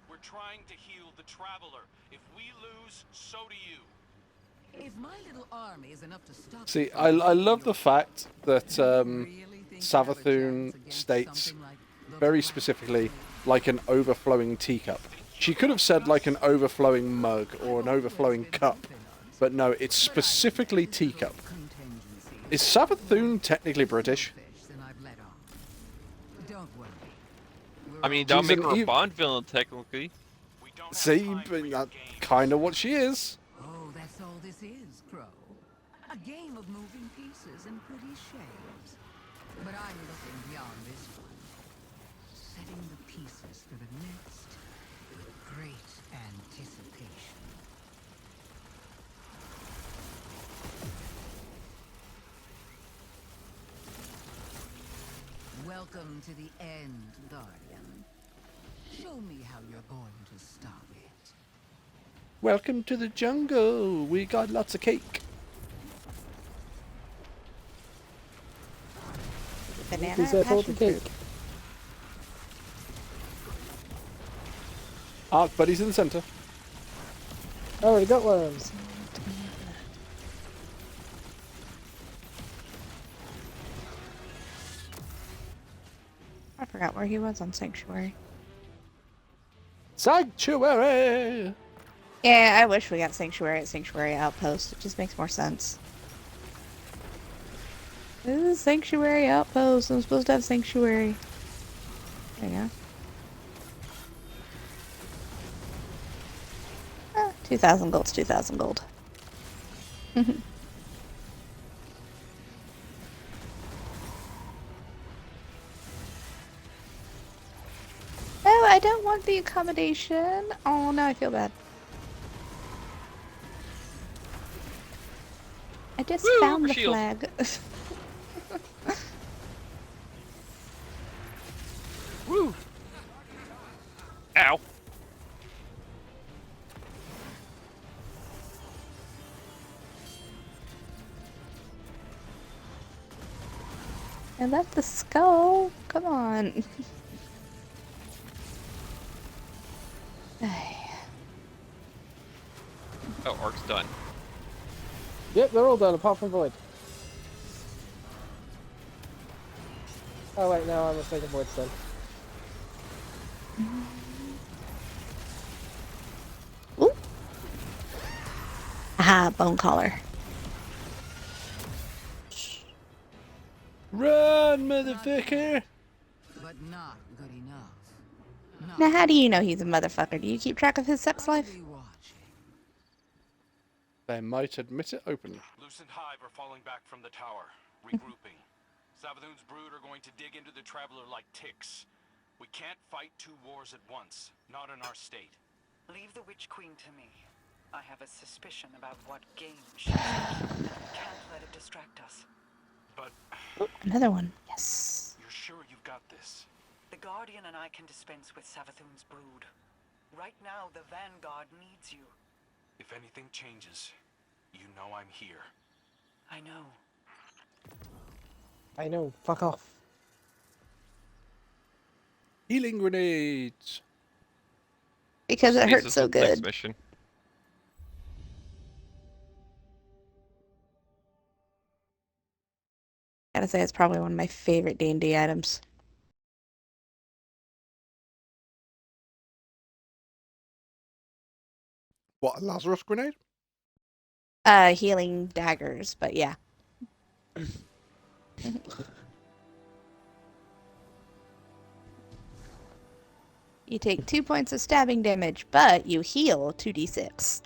We're trying to heal the Traveler. If we lose, so do you. If my little army is enough to stop See, you from I invading love your the fact that really think you have a Savathun chance against states something like the very Black specifically Plague? like an overflowing teacup. She could have said like an overflowing mug or an overflowing cup, but no, it's specifically teacup. Is Savathun technically British? Don't worry. I mean, that'll She's make an her a ev- Bond villain, technically. We don't have See, time for but your that's games. kind of what she is. Oh, that's all this is, Crow. A game of moving pieces and pretty shapes. But I'm looking beyond this one. Setting the pieces for the next with great anticipation. Welcome to the end, Guardian. Show me how you're going to stop it. Welcome to the jungle. We got lots of cake. Banana Who's or that for passion the cake? fruit? Arc Buddy's in the centre. I already got worms. I forgot where he was on Sanctuary. Sanctuary! Yeah, I wish we got Sanctuary at Sanctuary Outpost. It just makes more sense. This is Sanctuary Outpost. I'm supposed to have Sanctuary. There you go. Ah, 2,000 gold's 2,000 gold. Oh, I don't want the accommodation. Oh, now I feel bad. I just Woo, found the shield. flag. Woo! Ow. I left the skull. Come on. Oh, Arc's done. Yep, they're all done apart from Void. Oh wait, no, I'm mistaken. Void's done. Ooh. Aha, bone collar. Run, motherfucker! But not good enough. Now, how do you know he's a motherfucker? Do you keep track of his sex life? They might admit it openly. Lucent Hive are falling back from the tower, regrouping. Savathun's brood are going to dig into the Traveler like ticks. We can't fight two wars at once, not in our state. Leave the Witch Queen to me. I have a suspicion about what game she's in. Can't let it distract us. But Another one. Yes. you're sure you've got this? The Guardian and I can dispense with Savathun's brood. Right now, the Vanguard needs you. If anything changes, you know I'm here. I know. I know. Fuck off. Healing grenades! Because it Takes hurts us so to the next good. mission. Gotta say, it's probably one of my favorite D&D items. What, a Lazarus grenade? Healing daggers, but yeah. You take 2 points of stabbing damage, but you heal 2d6.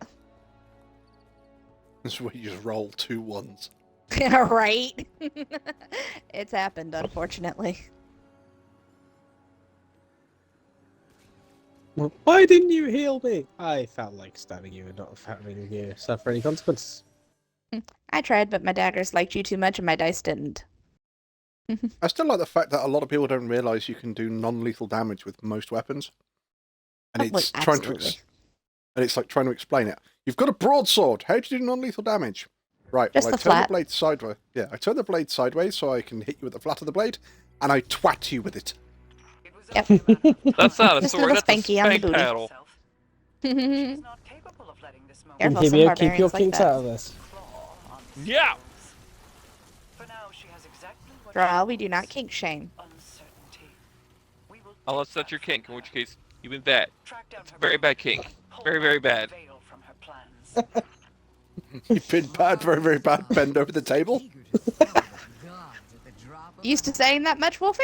This is where you just roll 2 ones. Right? It's happened, unfortunately. Why didn't you heal me? I felt like stabbing you and not having you suffer any consequences. I tried, but my daggers liked you too much and my dice didn't. I still like the fact that a lot of people don't realise you can do non-lethal damage with most weapons. And Oh, it's wait, trying to absolutely. and it's like trying to explain it. You've got a broadsword. How do you do non-lethal damage? Right, Just well, the I turn the flat. blade sideways. Yeah, I turn the blade sideways so I can hit you with the flat of the blade, and I twat you with it. Yep. That's not a Just a sword. little That's a spanky on the spank booty. paddle. Careful, some Hibio, keep your barbarians like kinks out that. of this. Yeah. Draw, we do not kink shame. Unless that's your kink, in which case you've been bad. It's a very bad kink. Very, very bad. You've been bad, very, very bad. Bend over the table. Used to saying that much, Wolfie?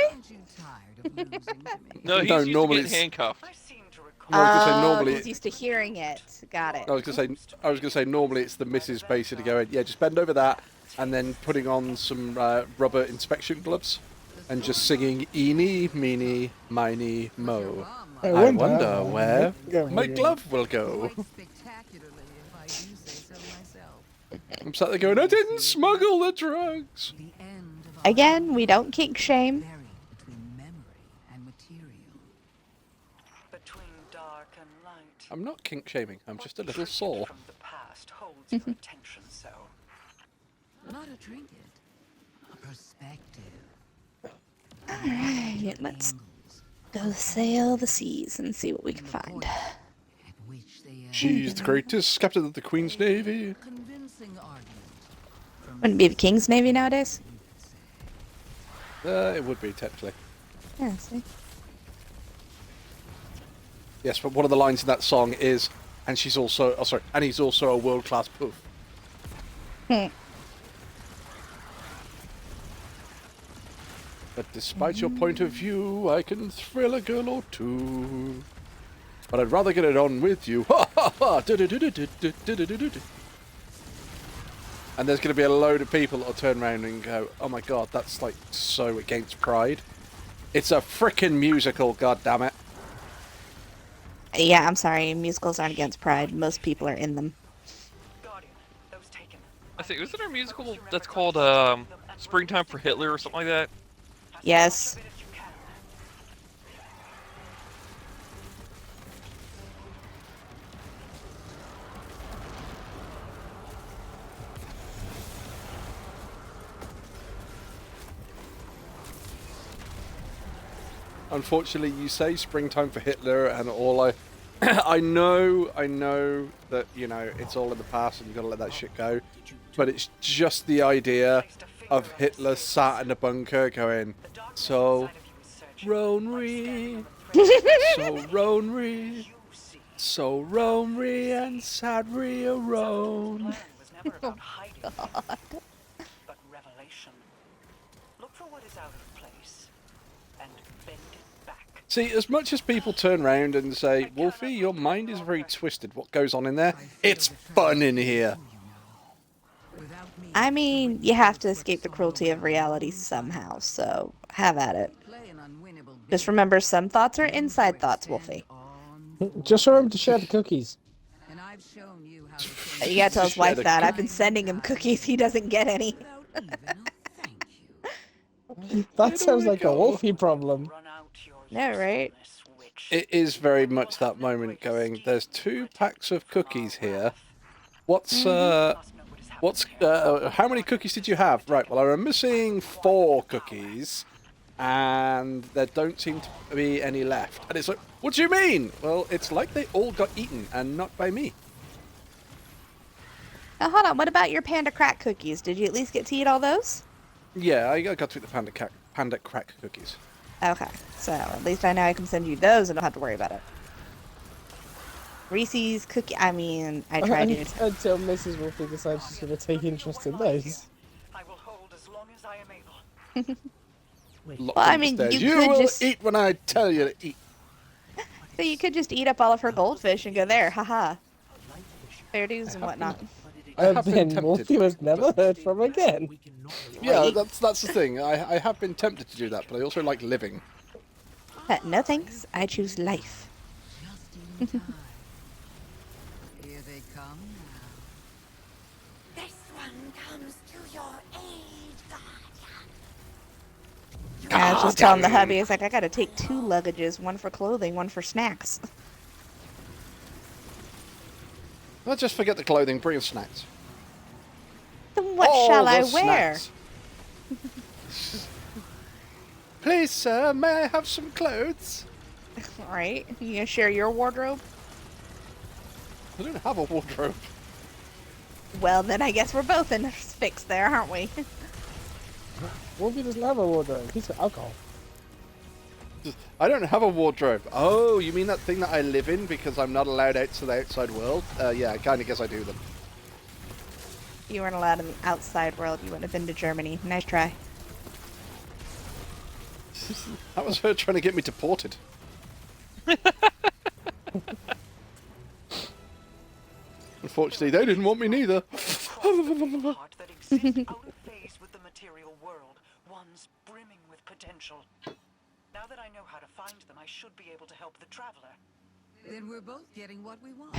No, he's No, used to normally getting it's- handcuffed. No, I was gonna say Oh, normally. he's used to hearing it. Got it. I was gonna say normally it's the missus basically going, yeah, just bend over that, and then putting on some rubber inspection gloves, and just singing "Eeny, meeny, miny, mo." I wonder where my glove will go. I'm sat there going, I didn't smuggle the drugs. Again, we don't kink shame. I'm not kink shaming. I'm just a little sore. Not a trinket, a perspective. Alright, let's go sail the seas and see what we can find. She's the greatest captain of the Queen's Navy. Wouldn't it be the King's Navy nowadays? It would be, technically. Yeah, see? Yes, but one of the lines in that song is, and she's also, oh sorry, and he's also a world-class poof. But despite your point of view, I can thrill a girl or two. But I'd rather get it on with you. Ha ha ha! And there's going to be a load of people that'll turn around and go, oh my god, that's like so against pride. It's a frickin' musical, goddammit. Yeah, I'm sorry. Musicals aren't against pride. Most people are in them. I think, isn't there a musical that's called Springtime for Hitler or something like that? Yes. Unfortunately, you say springtime for Hitler, and all I, I know that you know it's all in the past, and you've got to let that shit go. But it's just the idea of Hitler sat in a bunker going, so Ronry, so Ronry, so Ronry and Sadri Roan. Oh, God. See, as much as people turn around and say, Wolfie, your mind is very twisted. What goes on in there? It's fun in here. I mean, you have to escape the cruelty of reality somehow, so have at it. Just remember, some thoughts are inside thoughts, Wolfie. Just remember to share the cookies. You gotta tell his wife that. I've been sending him cookies. He doesn't get any. That sounds like a Wolfie problem. No, right? It is very much that moment going, there's 2 packs of cookies here. How many cookies did you have? Right, well, I'm missing 4 cookies, and there don't seem to be any left. And it's like, what do you mean? Well, it's like they all got eaten, and not by me. Now, hold on. What about your panda crack cookies? Did you at least get to eat all those? Yeah, I got to eat the panda crack cookies. Okay, so at least I know I can send you those and don't have to worry about it. Reese's cookie. I mean, I tried to. Until Mrs. Wolfie decides she's going to take interest in those. Well, I mean, you could will just eat when I tell you to eat. So you could just eat up all of her goldfish and go there, haha. Fair dues and whatnot. And then Wolfie was never heard from again. Yeah, that's the thing. I have been tempted to do that, but I also like living. No thanks. I choose life. Here they come now. This one comes to your aid, Guardian. I was just telling the hubby, it's like, I gotta take 2 luggages, one for clothing, one for snacks. Let's just forget the clothing, bring us snacks. Don't What Oh, shall I the wear? snacks. Please, sir, may I have some clothes? Right? You gonna share your wardrobe? I don't have a wardrobe. Well, then I guess we're both in a fix there, aren't we? Wolfie doesn't have a wardrobe. He's got alcohol. I don't have a wardrobe. Oh, you mean that thing that I live in because I'm not allowed out to the outside world? Yeah, I kind of guess I do then. If you weren't allowed in the outside world, you wouldn't have been to Germany. Nice try. That was her trying to get me deported. Unfortunately, they didn't want me neither. Heart that exists out of phase with the material world, ones brimming with potential. Now that I know how to find them, I should be able to help the traveler. Then we're both getting what we want.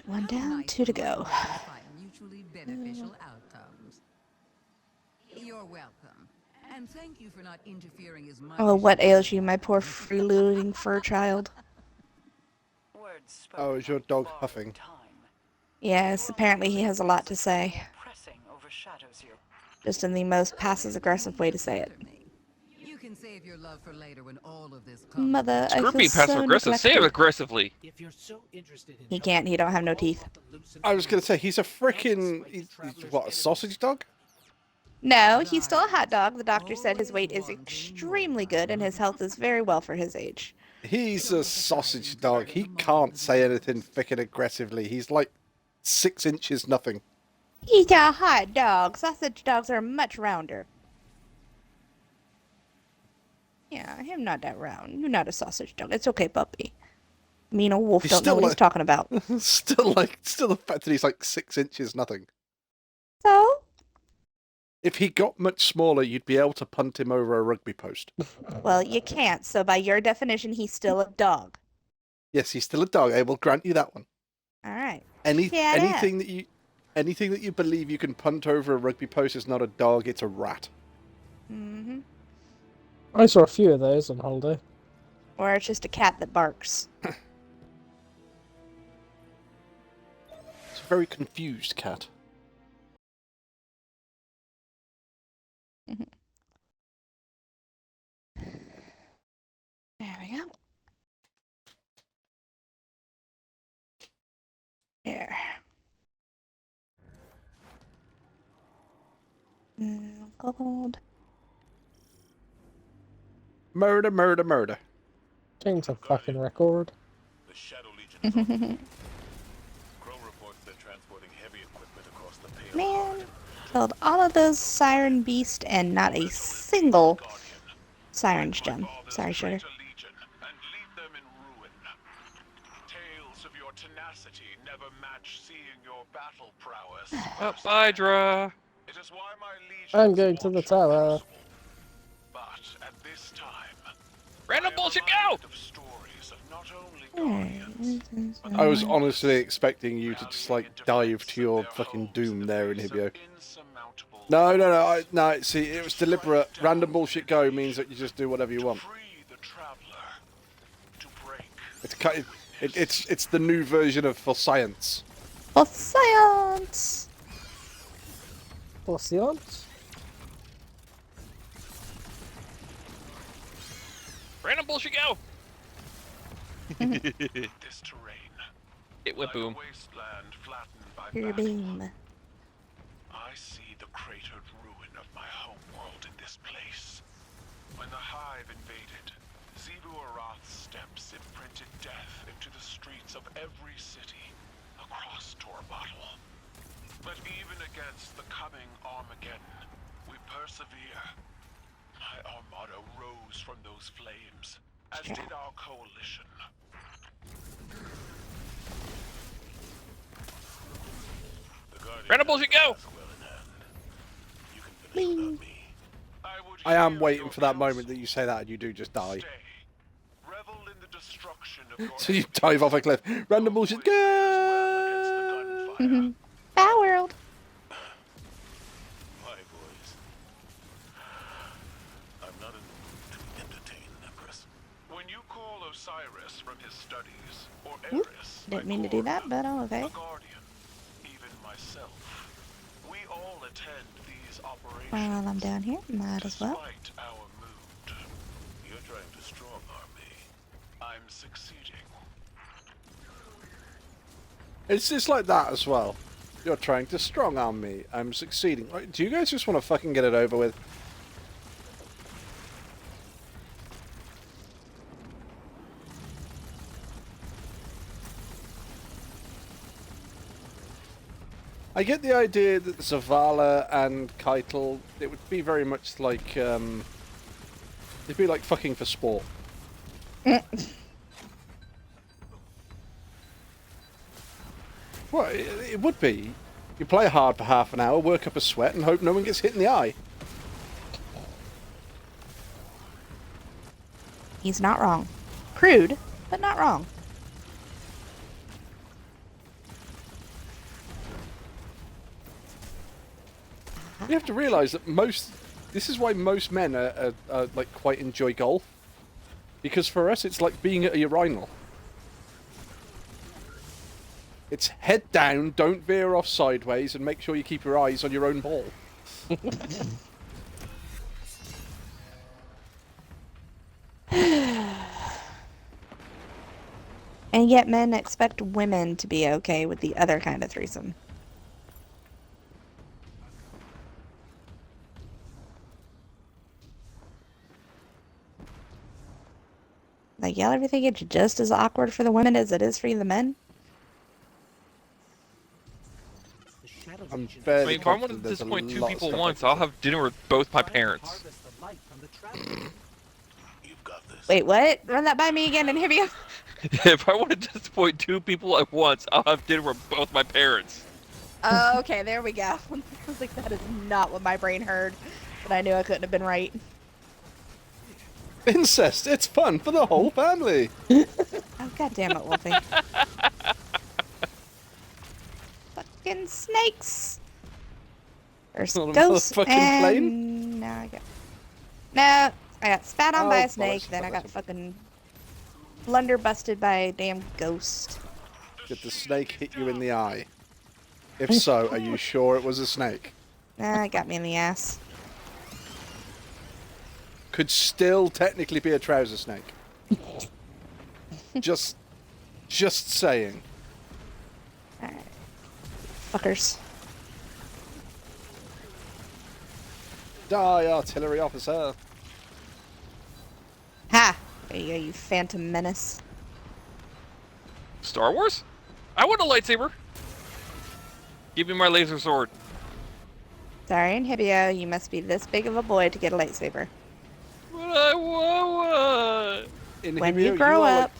One How down, nice 2 to for go. us to find mutually beneficial outcomes. You're welcome. And thank you for not interfering as much. Oh, as what you ails did. you, my poor freeloading fur child? Words spoken Oh, is your on dog borrowed huffing? time. Yes, apparently he has a lot to say. Pressing overshadows you. Just in the most passive-aggressive way to say it. You can save your love for later when all of this comes. Mother, I Screw feel being passive so aggressive. Say it neglected. aggressively. If you're so interested in He can't, he don't have no teeth. I was going to say, he's a freaking... He's, what, a sausage dog? No, he's still a hot dog. The doctor said his weight is extremely good and his health is very well for his age. He's a sausage dog. He can't say anything freaking aggressively. He's like 6 inches nothing. He's a hot dog. Sausage dogs are much rounder. Yeah, him not that round. You're not a sausage dog. It's okay, puppy. Me and a wolf He's don't know still what he's like- talking about. Still the fact that he's like 6 inches nothing. So? If he got much smaller, you'd be able to punt him over a rugby post. Well, you can't. So by your definition, he's still a dog. Yes, he's still a dog. I will grant you that one. All right. Anything that you believe you can punt over a rugby post is not a dog, it's a rat. Mm-hmm. I saw a few of those on holiday. Or it's just a cat that barks. It's a very confused cat. There we go. There. Gold. Murder, murder, murder. Change the fucking record. The Shadow Legion is on the move. Crow reports they're transporting heavy equipment across the Pale Man, Heart. killed all of those siren beasts and not a single siren's gem. Sorry, sugar. Legion and leave them in ruin. Tales of your tenacity never match seeing your battle prowess. Up, Hydra. It is why my legions I'm going to the watch your tower. crucible. But at this time, Random I am bullshit, reminded go! of stories of not only guardians, but I was honestly expecting you to just like dive to your fucking doom there in Hibio. insurmountable No, see, it was deliberate. Random bullshit go means that you just do whatever you want. free the traveler, to break. It's the new version of For Science. For science! For science? Random bullshit, go! This terrain, It went like a boom. wasteland flattened by Your battle. beam. I see the cratered ruin of my homeworld in this place. When the Hive invaded, Zebu Arath's steps imprinted death into the streets of every city across Torbottle. But even against the coming Armageddon, we persevere. My armada rose from those flames, as did our coalition. The Guardian Random bullshit, go! has well in hand. You can finish without me. I am waiting for that moment that you say that and you do just die. Stay. Revel in the destruction of your So you dive off a cliff. Random bullshit go! gunfire. Bow World. My boys. I'm not in the mood to entertain Empress. When you call Osiris from his studies, or Eris, Didn't mean to do that, but oh, okay. a guardian, even myself, we all attend operation. While I'm down here, might as well. Despite our mood, you're trying to strong-arm me. I'm succeeding. It's just like that as well. You're trying to strong-arm me. I'm succeeding. Like, do you guys just want to fucking get it over with? I get the idea that Zavala and Keitel, it would be very much like, it'd be like fucking for sport. Well, it would be. You play hard for half an hour, work up a sweat, and hope no one gets hit in the eye. He's not wrong. Crude, but not wrong. You have to realise that this is why most men are like quite enjoy golf. Because for us, it's like being at a urinal. It's head down, don't veer off sideways, and make sure you keep your eyes on your own ball. And yet men expect women to be okay with the other kind of threesome. Like, y'all ever think it's just as awkward for the women as it is for the men? I'm I fairly mean, if I want to confident there's a disappoint two lot of people stuff once, I I'll can have dinner with both my parents. You've got this. Wait, what? Run that by me again and hit me up. If I want to disappoint two people at once, I'll have dinner with both my parents. Oh, okay, there we go. I was like, that is not what my brain heard, but I knew I couldn't have been right. Incest, it's fun for the whole family. Oh, god damn it, Wolfie. Fucking snakes. There's Not a ghosts motherfucking and... plane? No, I got spat on by a Oh, snake, bollocks, then I got bollocks. fucking blunder busted by a damn ghost. Did the snake hit you in the eye? If so, are you sure it was a snake? Nah, it got me in the ass. Could still technically be a trouser snake. just saying. Alright. Fuckers. Die, artillery officer. Ha! There you go, you phantom menace. Star Wars? I want a lightsaber. Give me my laser sword. Sorry, Inhibio, you must be this big of a boy to get a lightsaber. But I want one. When Inhibio, you grow are up...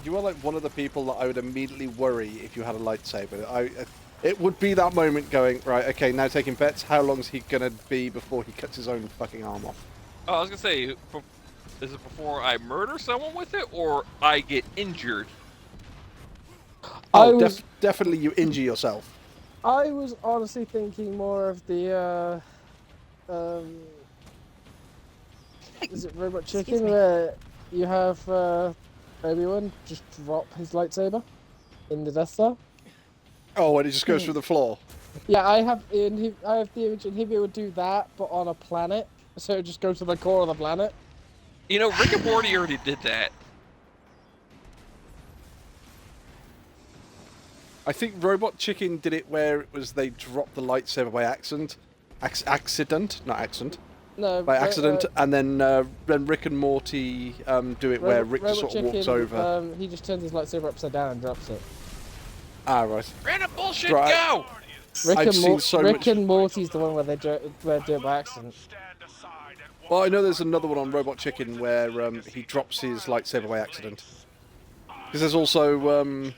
you are like one of the people that I would immediately worry if you had a lightsaber. It would be that moment going, right, okay, now taking bets, how long's he gonna be before he cuts his own fucking arm off? Oh, I was gonna say, is it before I murder someone with it, or I get injured? Oh, definitely you injure yourself. I was honestly thinking more of the, is it Robot Chicken, where you have, Obi-Wan just drop his lightsaber in the Death Star? Oh, and it just goes through the floor. Yeah, I have the image Inhibio would do that, but on a planet, so it just goes to the core of the planet. You know, Rick and Morty already did that. I think Robot Chicken did it where it was they dropped the lightsaber by accident. Not accident. No, By accident, and then Rick and Morty do it where Rick just Robot sort of walks Chicken, over. he just turns his lightsaber upside down and drops it. Ah, right. Random bullshit, Right. go! I've seen so Rick much- and Morty's the one where they do it by accident. Well, I know there's another one on Robot Chicken where he drops his lightsaber by accident. Because there's also one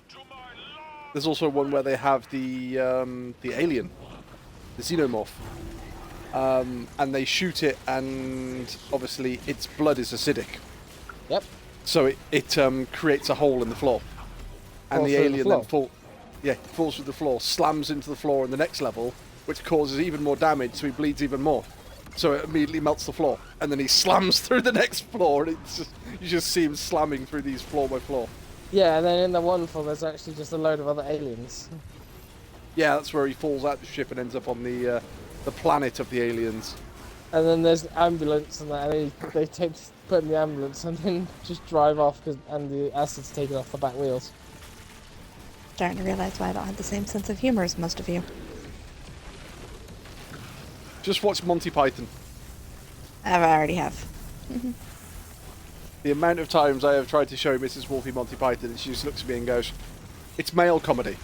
where they have the alien, the xenomorph, and they shoot it, and obviously its blood is acidic. Yep. So it creates a hole in the floor, and Falls the through the alien then floor. falls through the floor, slams into the floor in the next level, which causes even more damage, so he bleeds even more. So it immediately melts the floor, and then he slams through the next floor, and you just see him slamming through these floor by floor. Yeah, and then in the one floor there's actually just a load of other aliens. Yeah, that's where he falls out the ship and ends up on the the planet of the aliens. And then there's an ambulance and that, and they put in the ambulance and then just drive off and the acid's taken off the back wheels. Starting to realize why I don't have the same sense of humor as most of you. Just watch Monty Python. I already have. The amount of times I have tried to show Mrs. Wolfie Monty Python and she just looks at me and goes, "It's male comedy.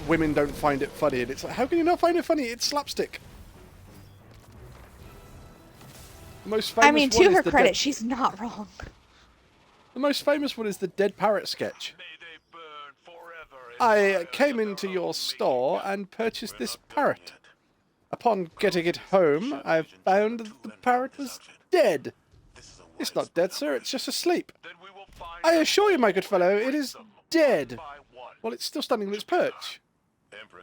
Women don't find it funny." And it's like, how can you not find it funny? It's slapstick. The most famous I mean, one to is her the credit, she's not wrong. The most famous one is the Dead Parrot sketch. I came into your store and purchased this parrot. Upon getting it home, I found that the parrot was dead. It's not dead, sir, it's just asleep. I assure you, my good fellow, it is dead. Well, it's still standing on its perch.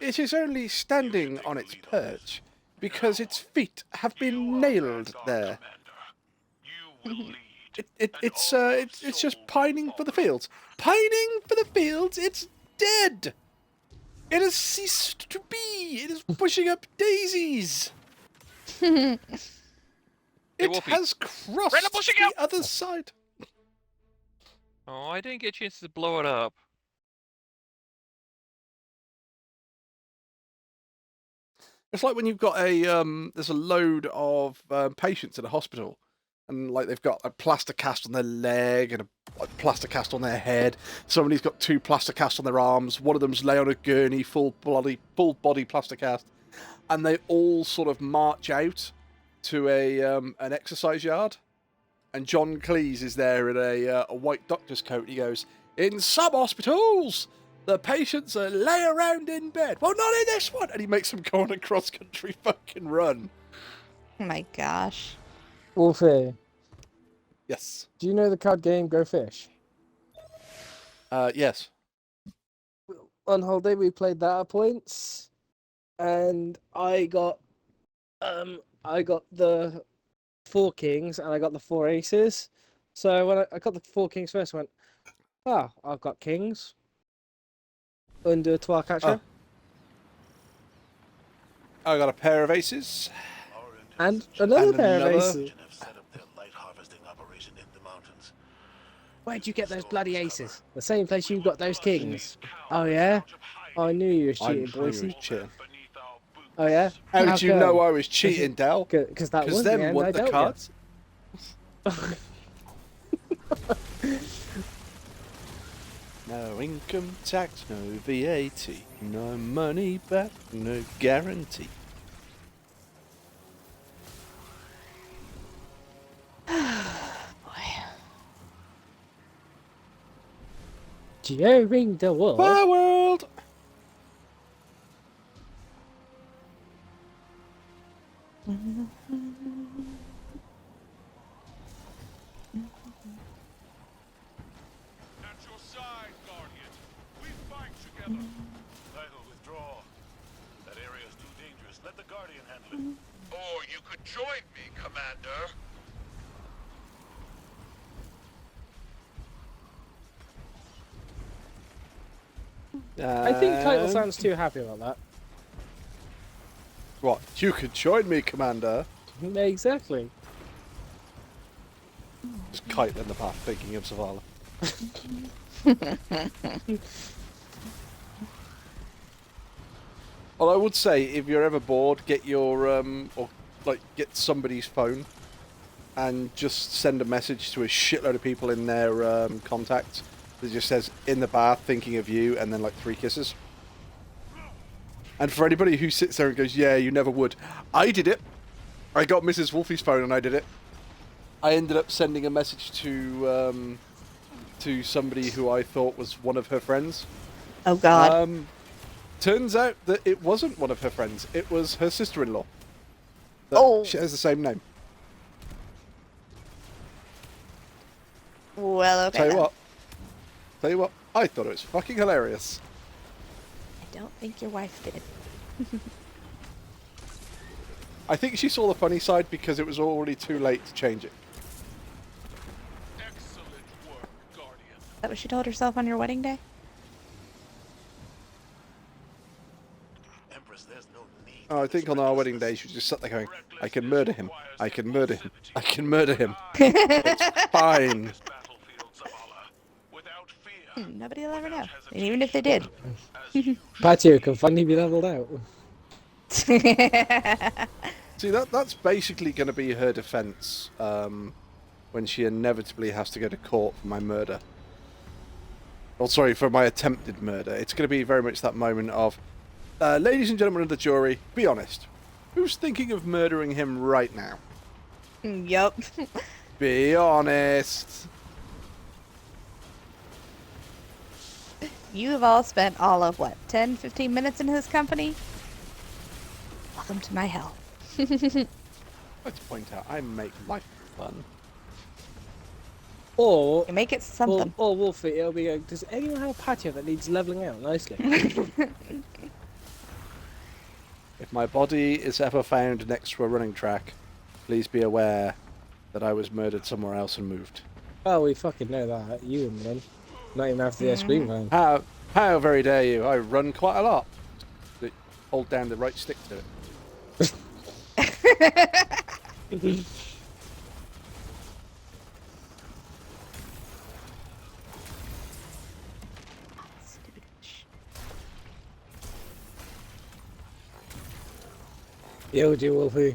It is only standing on its perch because its feet have been nailed there. It's just pining for the fields. Pining for the fields, it's dead! It has ceased to be! It is pushing up daisies! It has crossed the other side. Oh, I didn't get a chance to blow it up. It's like when you've got there's a load of patients in a hospital, and like they've got a plaster cast on their leg and a plaster cast on their head. Somebody's got 2 plaster casts on their arms. One of them's lay on a gurney, full body plaster cast, and they all sort of march out to an exercise yard. And John Cleese is there in a white doctor's coat. He goes, "In some hospitals, the patients are lay around in bed. Well, not in this one." And he makes them go on a cross-country fucking run. Oh my gosh. Wolfie. Yes. Do you know the card game Go Fish? Yes. On holiday we played that at points, and I got the 4 kings and I got the 4 aces. So when I got the 4 kings first, I went, "Oh, I've got kings." Under 12 catcher. I got a pair of aces. And another pair another. of aces. Where'd you get those bloody aces? The same place you got those kings. Oh yeah? Oh, I knew you were cheating, Boise. Oh yeah? How did you know I was cheating, Dal? Because that was them the end want I the dealt cards. No income tax, no VAT, no money back, no guarantee. During the war. Fire world! At your side, Guardian. We fight together. Title, withdraw. That area is too dangerous. Let the Guardian handle it. Or you could join me, Commander. I think Title sounds too happy about that. What? You could join me, Commander. Exactly. Just kite in the path, thinking of Zavala. Well, I would say if you're ever bored, get your or like get somebody's phone and just send a message to a shitload of people in their contacts that just says "in the bath, thinking of you," and then like 3 kisses. And for anybody who sits there and goes, "Yeah, you never would," I did it. I got Mrs. Wolfie's phone and I did it. I ended up sending a message to somebody who I thought was one of her friends. Oh God. Turns out that it wasn't one of her friends. It was her sister-in-law. Oh. She has the same name. Well, okay. Tell you then. what. Tell you what. I thought it was fucking hilarious. I don't think your wife did. I think she saw the funny side because it was already too late to change it. Excellent work, Guardian. Is that what she told herself on your wedding day? Empress, there's no need Oh, I think on our wedding day she just sat there going, I can murder him. I can murder him. I can murder him. It's fine. Nobody will ever know. And even if they did. Patio can finally be leveled out. See, that's basically going to be her defense when she inevitably has to go to court for my murder. Oh, sorry, for my attempted murder. It's going to be very much that moment of, ladies and gentlemen of the jury, be honest. Who's thinking of murdering him right now? Yup. Be honest. You have all spent all of, what, 10, 15 minutes in his company? Welcome to my hell. Let's point out, I make life fun. Or You make it something. Or Wolfie, it'll be like, does anyone have a patio that needs leveling out nicely? If my body is ever found next to a running track, please be aware that I was murdered somewhere else and moved. Oh, we fucking know that. You and then. Not even after the screen van. How very dare you? I run quite a lot. Hold down the right stick to it. Yo, G Wolfie.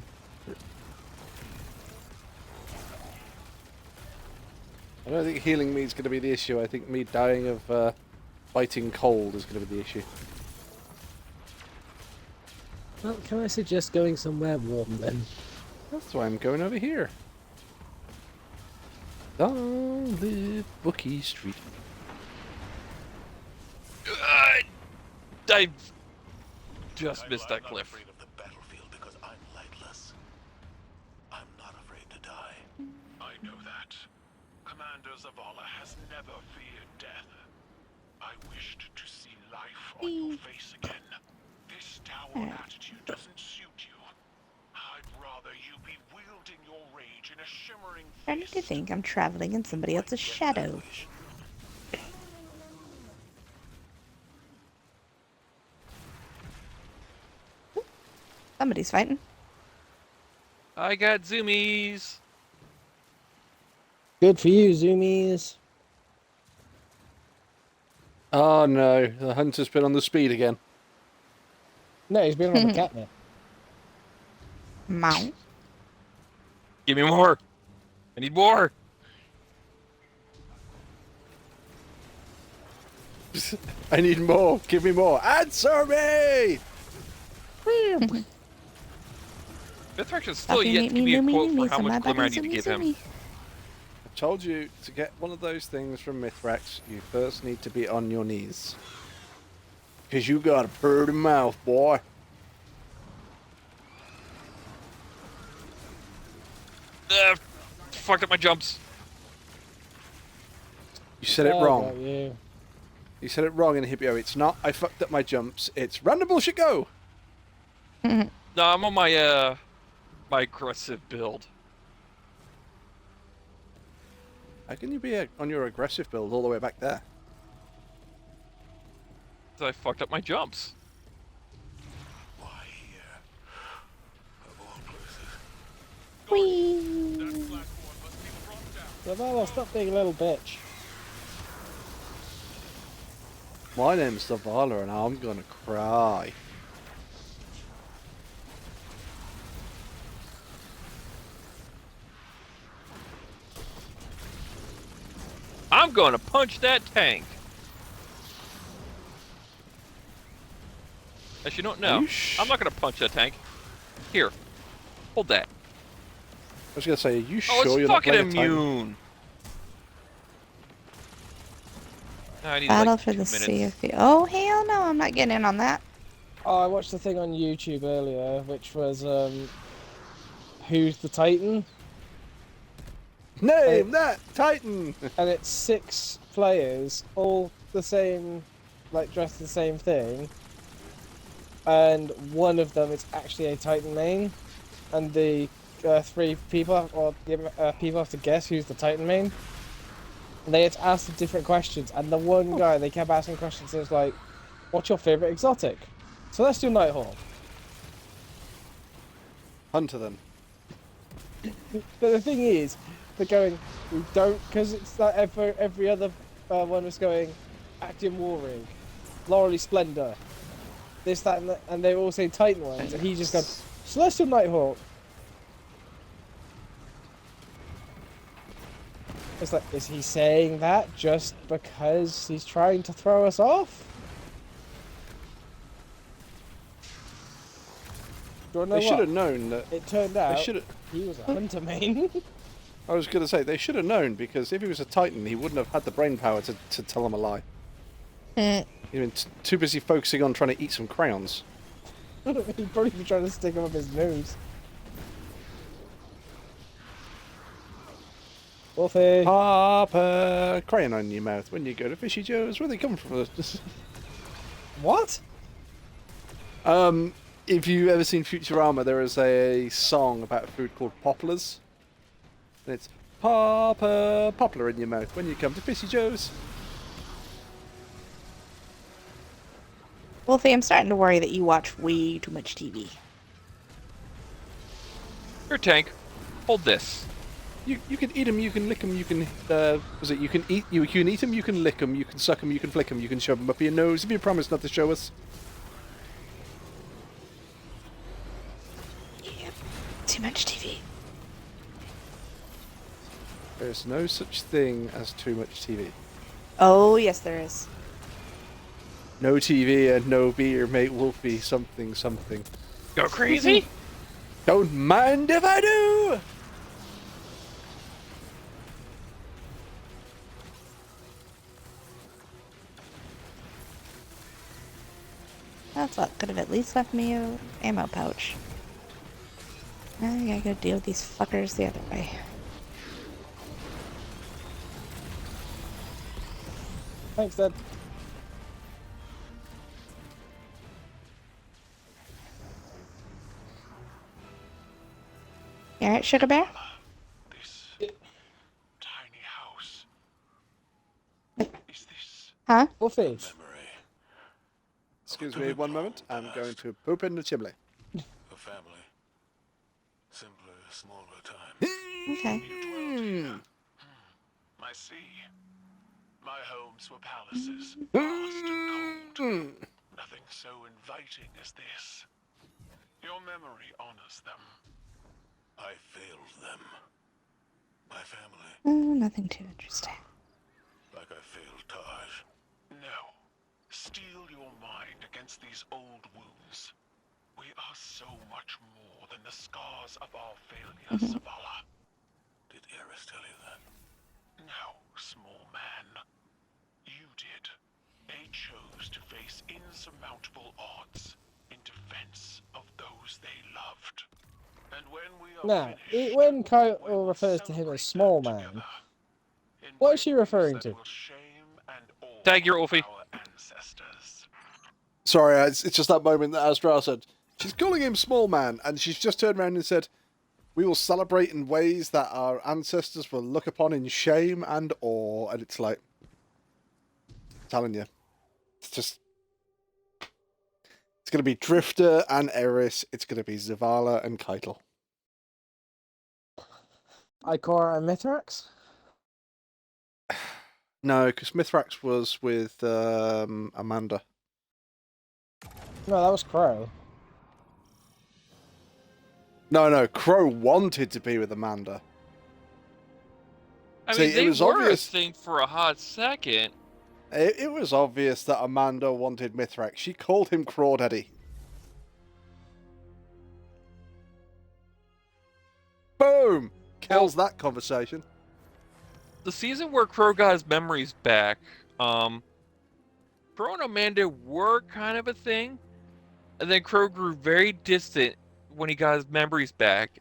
I don't think healing me is going to be the issue. I think me dying of biting cold is going to be the issue. Well, can I suggest going somewhere warm then? That's why I'm going over here. Long live Bookie Street. I just missed that cliff. Zavala has never feared death. I wished to see life on your face again. This tower attitude doesn't suit you. I'd rather you be wielding your rage in a shimmering Starting to think I'm traveling in somebody else's shadow. Somebody's fighting. I got zoomies. Good for you, zoomies. Oh no, the hunter's been on the speed again. No, he's been on the catnip. Mount. Give me more. I need more. I need more. Give me more. Answer me! Mithrax is still yet to give me a quote for how much glimmer I need to give him. I told you, to get one of those things from Mithrax, you first need to be on your knees. Because you got a pretty mouth, boy. Fucked up my jumps. You said it wrong. Yeah. You said it wrong in Hibio. It's not, I fucked up my jumps. It's random bullshit go. No, I'm on my, my aggressive build. How can you be on your aggressive build all the way back there? I fucked up my jumps. Why here? Of all places. Whee! Zavala, stop being a little bitch. My name's Zavala and I'm gonna cry. I'm gonna punch that tank. As you don't know, I'm not gonna punch that tank. Here, hold that. I was gonna say, are you Oh, sure it's you're not fucking playing a Titan? immune. I need Battle like for 2 the minutes. Sea of Thieves. Oh, hell no, I'm not getting in on that. Oh, I watched the thing on YouTube earlier, which was, Who's the Titan? Name that Titan! And it's 6 players, all the same, like dressed the same thing. And one of them is actually a Titan main. And the 3 people, or the people have to guess who's the Titan main. And they had to ask them different questions. And the one guy, they kept asking questions, it was like, what's your favourite exotic? So let's do Nighthawk. Hunter then. But the thing is, they're going, we don't, because it's like every other one was going, Acting War Ring, Laurel Splendor, this, that, and they were all saying Titan ones, and he just got Celestial Nighthawk. It's like, is he saying that just because he's trying to throw us off? Do you know They should what? have known that. It turned out he was a hunter main. I was going to say, they should have known, because if he was a Titan, he wouldn't have had the brain power to tell them a lie. He'd been too busy focusing on trying to eat some crayons. He'd probably be trying to stick them up his nose. Wolfie! Pop a crayon on your mouth when you go to Fishy Joe's. Where they come from? What? If you've ever seen Futurama, there is a song about a food called poplars. And it's pop a poplar in your mouth when you come to Fishy Joe's. Wolfie, I'm starting to worry that you watch way too much TV. Here, Tank. Hold this. You can eat them, you can lick them, you can you can eat them, you can lick them, you can suck them, you can flick them, you can shove them up your nose if you promise not to show us. Yeah, too much TV. There's no such thing as too much TV. Oh, yes, there is. No TV and no beer make Wolfie something something. Go crazy? Don't mind if I do! That's what could have at least left me a ammo pouch. Now I gotta go deal with these fuckers the other way. Thanks, Dad. You alright, Sugar Bear? This tiny house. Is this Huh? Wolfie. memory? Excuse me one moment, I'm going to poop in the chimney. A family. Simpler, smaller time. Okay. I see. My homes were palaces, vast and cold. Nothing so inviting as this. Your memory honors them. I failed them. My family. Nothing too interesting. Like I failed Taj. No. Steel your mind against these old wounds. We are so much more than the scars of our failure, Zavala. Did Eris tell you that? No, small man. You did. They chose to face insurmountable odds in defense of those they loved. And when we are Now, finished, when Kyle refers to him as small man, what is she referring to? Tag your Wolfie. Sorry, it's just that moment that Astral said, she's calling him small man, and she's just turned around and said, we will celebrate in ways that our ancestors will look upon in shame and awe. And it's like, I'm telling you, it's just, it's going to be Drifter and Eris, it's going to be Zavala and Keitel. Ikora and Mithrax? No, because Mithrax was with Amanda. No, that was Crow. No, Crow wanted to be with Amanda. I See, mean, it they was were obvious- a thing for a hot second. It was obvious that Amanda wanted Mithrax. She called him Crawdaddy. Boom! Kills that conversation. The season where Crow got his memories back, Crow and Amanda were kind of a thing, and then Crow grew very distant when he got his memories back,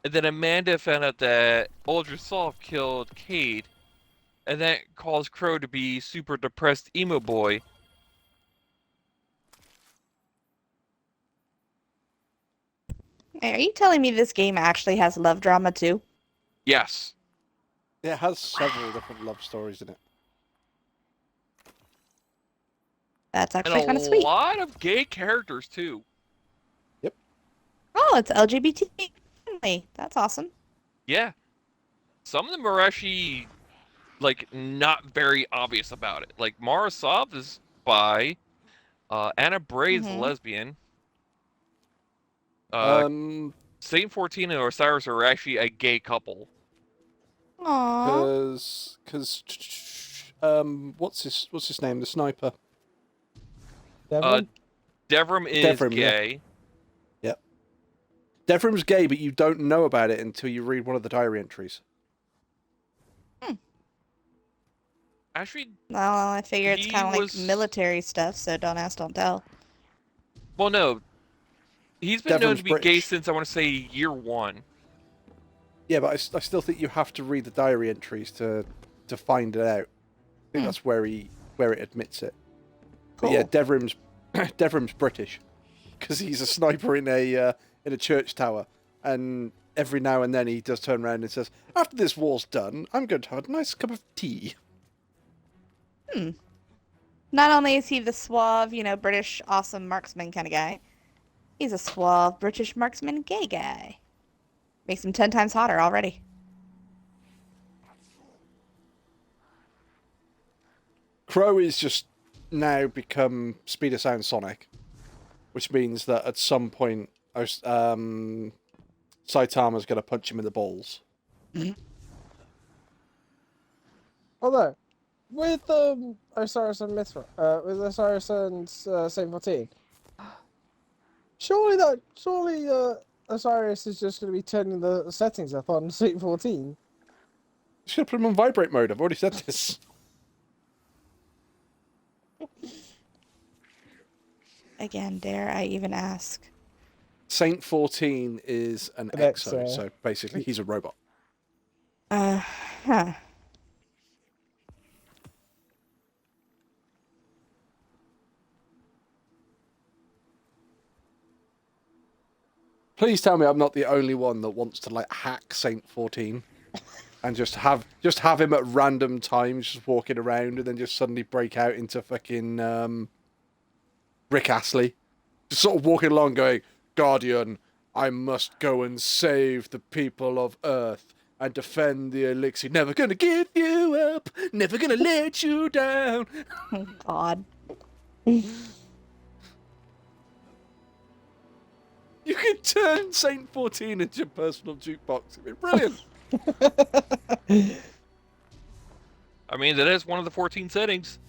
and then Amanda found out that Uldra Soph killed Cade, and that caused Crow to be super depressed emo boy. Hey, are you telling me this game actually has love drama too? Yes. It has several different love stories in it. That's And actually kind of a sweet. lot of gay characters too. Oh, Oh, it's LGBT friendly. That's awesome. Yeah. Some of them are actually, like, not very obvious about it. Like, Mara Sov is bi. Anna Bray is a lesbian. Saint 14 and Osiris are actually a gay couple. Because what's his name? The sniper. Devon? Devrim is Devrim, gay. Yeah. Yep. Devrim's gay, but you don't know about it until you read one of the diary entries. Actually, well, I figure it's he kind of like was- military stuff, so don't ask, don't tell. Well, no. He's been known Devrim's to be gay British. since, I want to say, year 1. Yeah, but I still think you have to read the diary entries to find it out. I think that's where it admits it. But yeah, Devrim's British because he's a sniper in a church tower, and every now and then he does turn around and says, "After this war's done, I'm going to have a nice cup of tea." Not only is he the suave, British awesome marksman kind of guy, he's a suave British marksman gay guy. Makes him 10 times hotter already. Crow is just now become speed of sound Sonic, which means that at some point Saitama's going to punch him in the balls. Although, with Osiris and Mithra, with Osiris and Saint 14, surely Osiris is just going to be turning the settings up on Saint 14. Should have put him on vibrate mode. I've already said this. Again, dare I even ask? Saint 14 is an exo, so basically he's a robot. Huh. Please tell me I'm not the only one that wants to like hack Saint 14 and just have him at random times just walking around and then just suddenly break out into fucking Rick Astley. Just sort of walking along going, "Guardian, I must go and save the people of Earth and defend the elixir. Never gonna give you up, never gonna let you down." Oh, God. You can turn Saint 14 into your personal jukebox. It'd be brilliant. I mean, that is one of the 14 settings.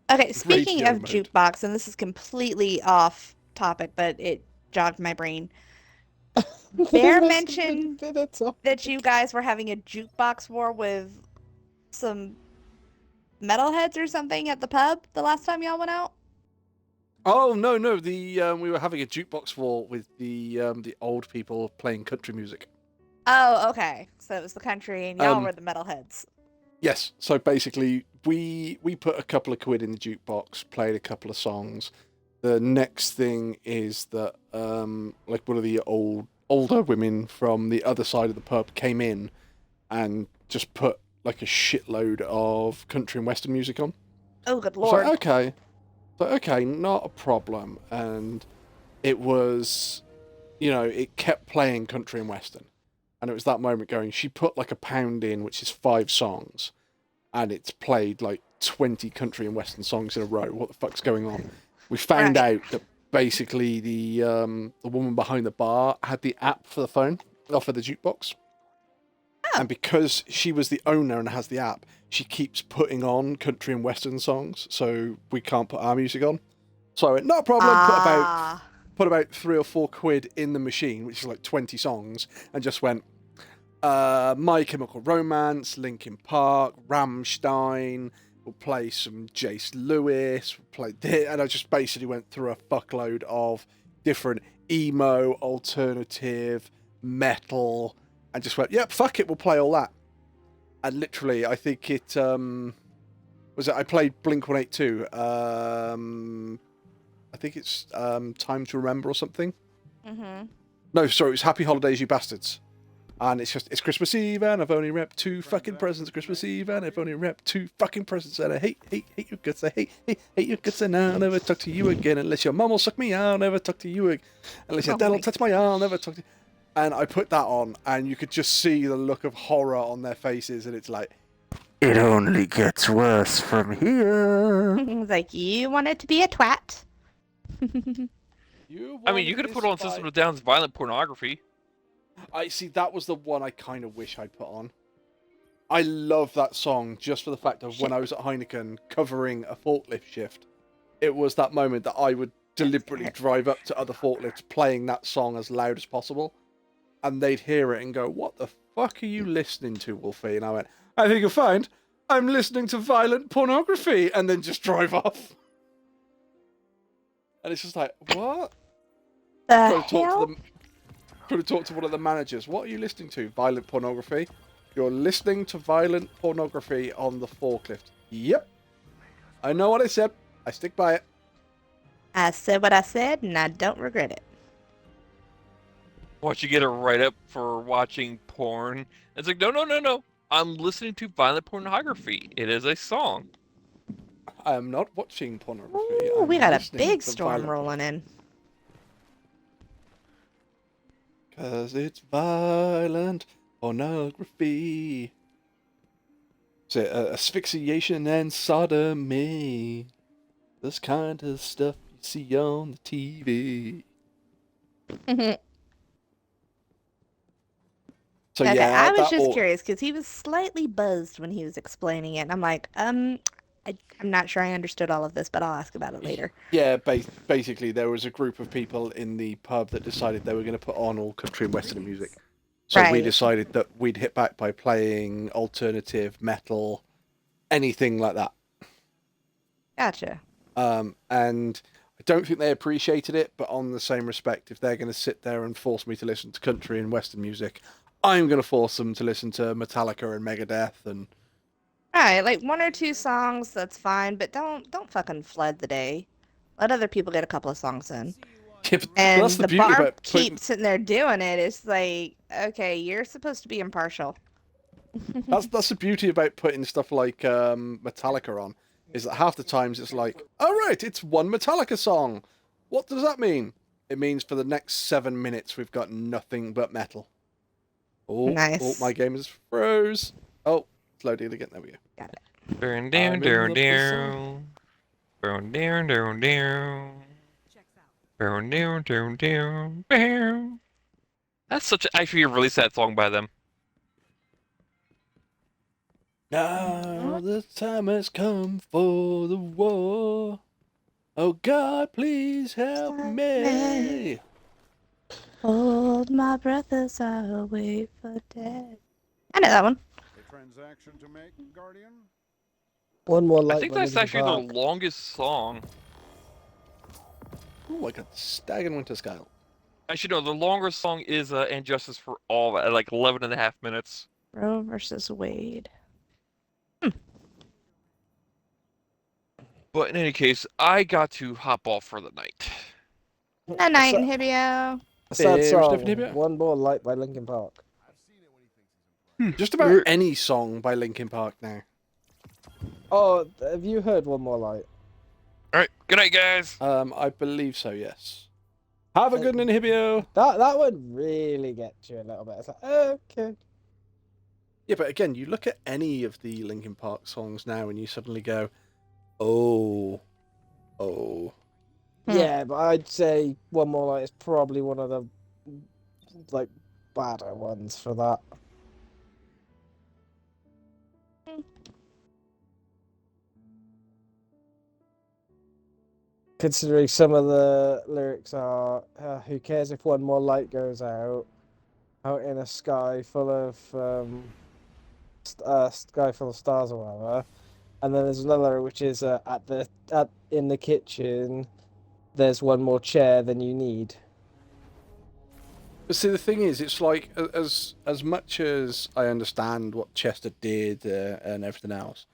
Okay, speaking Radio of mode. jukebox, and this is completely off topic, but it jogged my brain. Bear mentioned that you guys were having a jukebox war with some metalheads or something at the pub the last time y'all went out. Oh no! We were having a jukebox war with the old people playing country music. Oh, okay. So it was the country, and y'all were the metalheads. Yes. So basically, we put a couple of quid in the jukebox, played a couple of songs. The next thing is that like one of the older women from the other side of the pub came in and just put like a shitload of country and western music on. Oh, good So lord. okay, not a problem. And it was, it kept playing country and western. And it was that moment going, she put like a pound in, which is 5 songs, and it's played like 20 country and western songs in a row. What the fuck's going on? We found out that basically the woman behind the bar had the app for the phone, for the jukebox. Oh. And because she was the owner and has the app, she keeps putting on country and western songs, so we can't put our music on. So I went, no problem, put about 3 or 4 quid in the machine, which is like 20 songs, and just went, My Chemical Romance, Linkin Park, Rammstein, we'll play some Jace Lewis, we'll play this, and I just basically went through a fuckload of different emo, alternative, metal, and just went, yep, fuck it, we'll play all that. And literally, I think it, I played Blink-182, I think it's Time to Remember or something. Mm-hmm. No, sorry, it was Happy Holidays, You Bastards. And it's Christmas Eve and I've only wrapped 2 fucking presents. Christmas Eve and I've only wrapped 2 fucking presents. And I hate your guts. I hate your guts. And I'll never talk to you again unless your mum will suck me. I'll never talk to you again unless your dad will touch my arm. I'll never talk to you. And I put that on, and you could just see the look of horror on their faces, and it's like, it only gets worse from here. It's like, you want it to be a twat? I mean, you could have put on System of a Down's violent pornography. I see, that was the one I kind of wish I'd put on. I love that song just for the fact of when I was at Heineken covering a forklift shift. It was that moment that I would deliberately drive up to other forklifts playing that song as loud as possible. And they'd hear it and go, what the fuck are you listening to, Wolfie? And I went, I think you'll find I'm listening to violent pornography. And then just drive off. And it's just like, what? The hell? Could have talked to one of the managers. What are you listening to? Violent pornography? You're listening to violent pornography on the forklift. Yep. I know what I said. I stick by it. I said what I said, and I don't regret it. What, you get a write-up for watching porn? It's like, no. I'm listening to violent pornography. It is a song. I am not watching pornography. Ooh, we got a big storm rolling in. Because it's violent pornography. It's asphyxiation and sodomy. This kind of stuff you see on the TV. So okay, yeah, I was just curious because he was slightly buzzed when he was explaining it. And I'm like, I'm not sure I understood all of this, but I'll ask about it later. Yeah, basically there was a group of people in the pub that decided they were going to put on all country and western music. So we decided that we'd hit back by playing alternative, metal, anything like that. Gotcha. And I don't think they appreciated it, but on the same respect, if they're going to sit there and force me to listen to country and western music, I'm going to force them to listen to Metallica and Megadeth and... Alright, like 1 or 2 songs, that's fine, but don't fucking flood the day. Let other people get a couple of songs in. Yeah, and that's the beauty bar about keeps sitting there doing it. It's like, okay, you're supposed to be impartial. That's the beauty about putting stuff like Metallica on, is that half the times it's like, all right, it's one Metallica song. What does that mean? It means for the next 7 minutes we've got nothing but metal. Oh, nice. Oh, my game is froze. Oh, it's loading again. There we go. Got it. Down, down, down, down. Down, down, down, down. Down, down, down, down, down. That's such a, actually a really sad song by them. Now the time has come for the war. Oh God, please help me. Hold my breath as I wait for death. I know that one. A transaction to make, Guardian? One more light. I think that's actually the longest song. Oh, like a Stag and Winter Scale. Actually, no, the longest song is And Justice for All at like 11.5 minutes. Roe versus Wade. But in any case, I got to hop off for the night. Good night, Hibio. Sad song. One More Light by Linkin Park. Just about any song by Linkin Park now. Oh, have you heard One More Light? Alright, good night, guys. I believe so, yes. Have a good Inhibio. That one really gets you a little bit. It's like, okay. Yeah, but again, you look at any of the Linkin Park songs now and you suddenly go, oh. Yeah, but I'd say One More Light is probably one of the like badder ones for that. Considering some of the lyrics are, who cares if one more light goes out in a sky full of stars or whatever. And then there's another which is in the kitchen, there's one more chair than you need. But see, the thing is, it's like, as much as I understand what Chester did and everything else,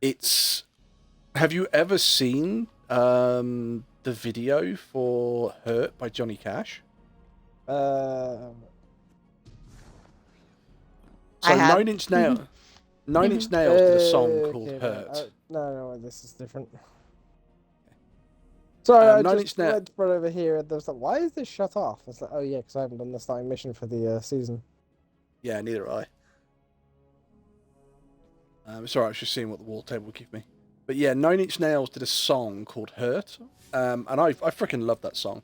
it's... Have you ever seen the video for Hurt by Johnny Cash? So have. Nine Inch Nails did a song called Okay, "Hurt." no, this is different. Sorry, I Nine just Inch Nails. went right over here and there's like, why is this shut off? It's like, oh yeah, because I haven't done the starting mission for the season. Yeah, neither have I. Sorry, I was just seeing what the wall table would give me. But yeah, Nine Inch Nails did a song called "Hurt," and I freaking love that song.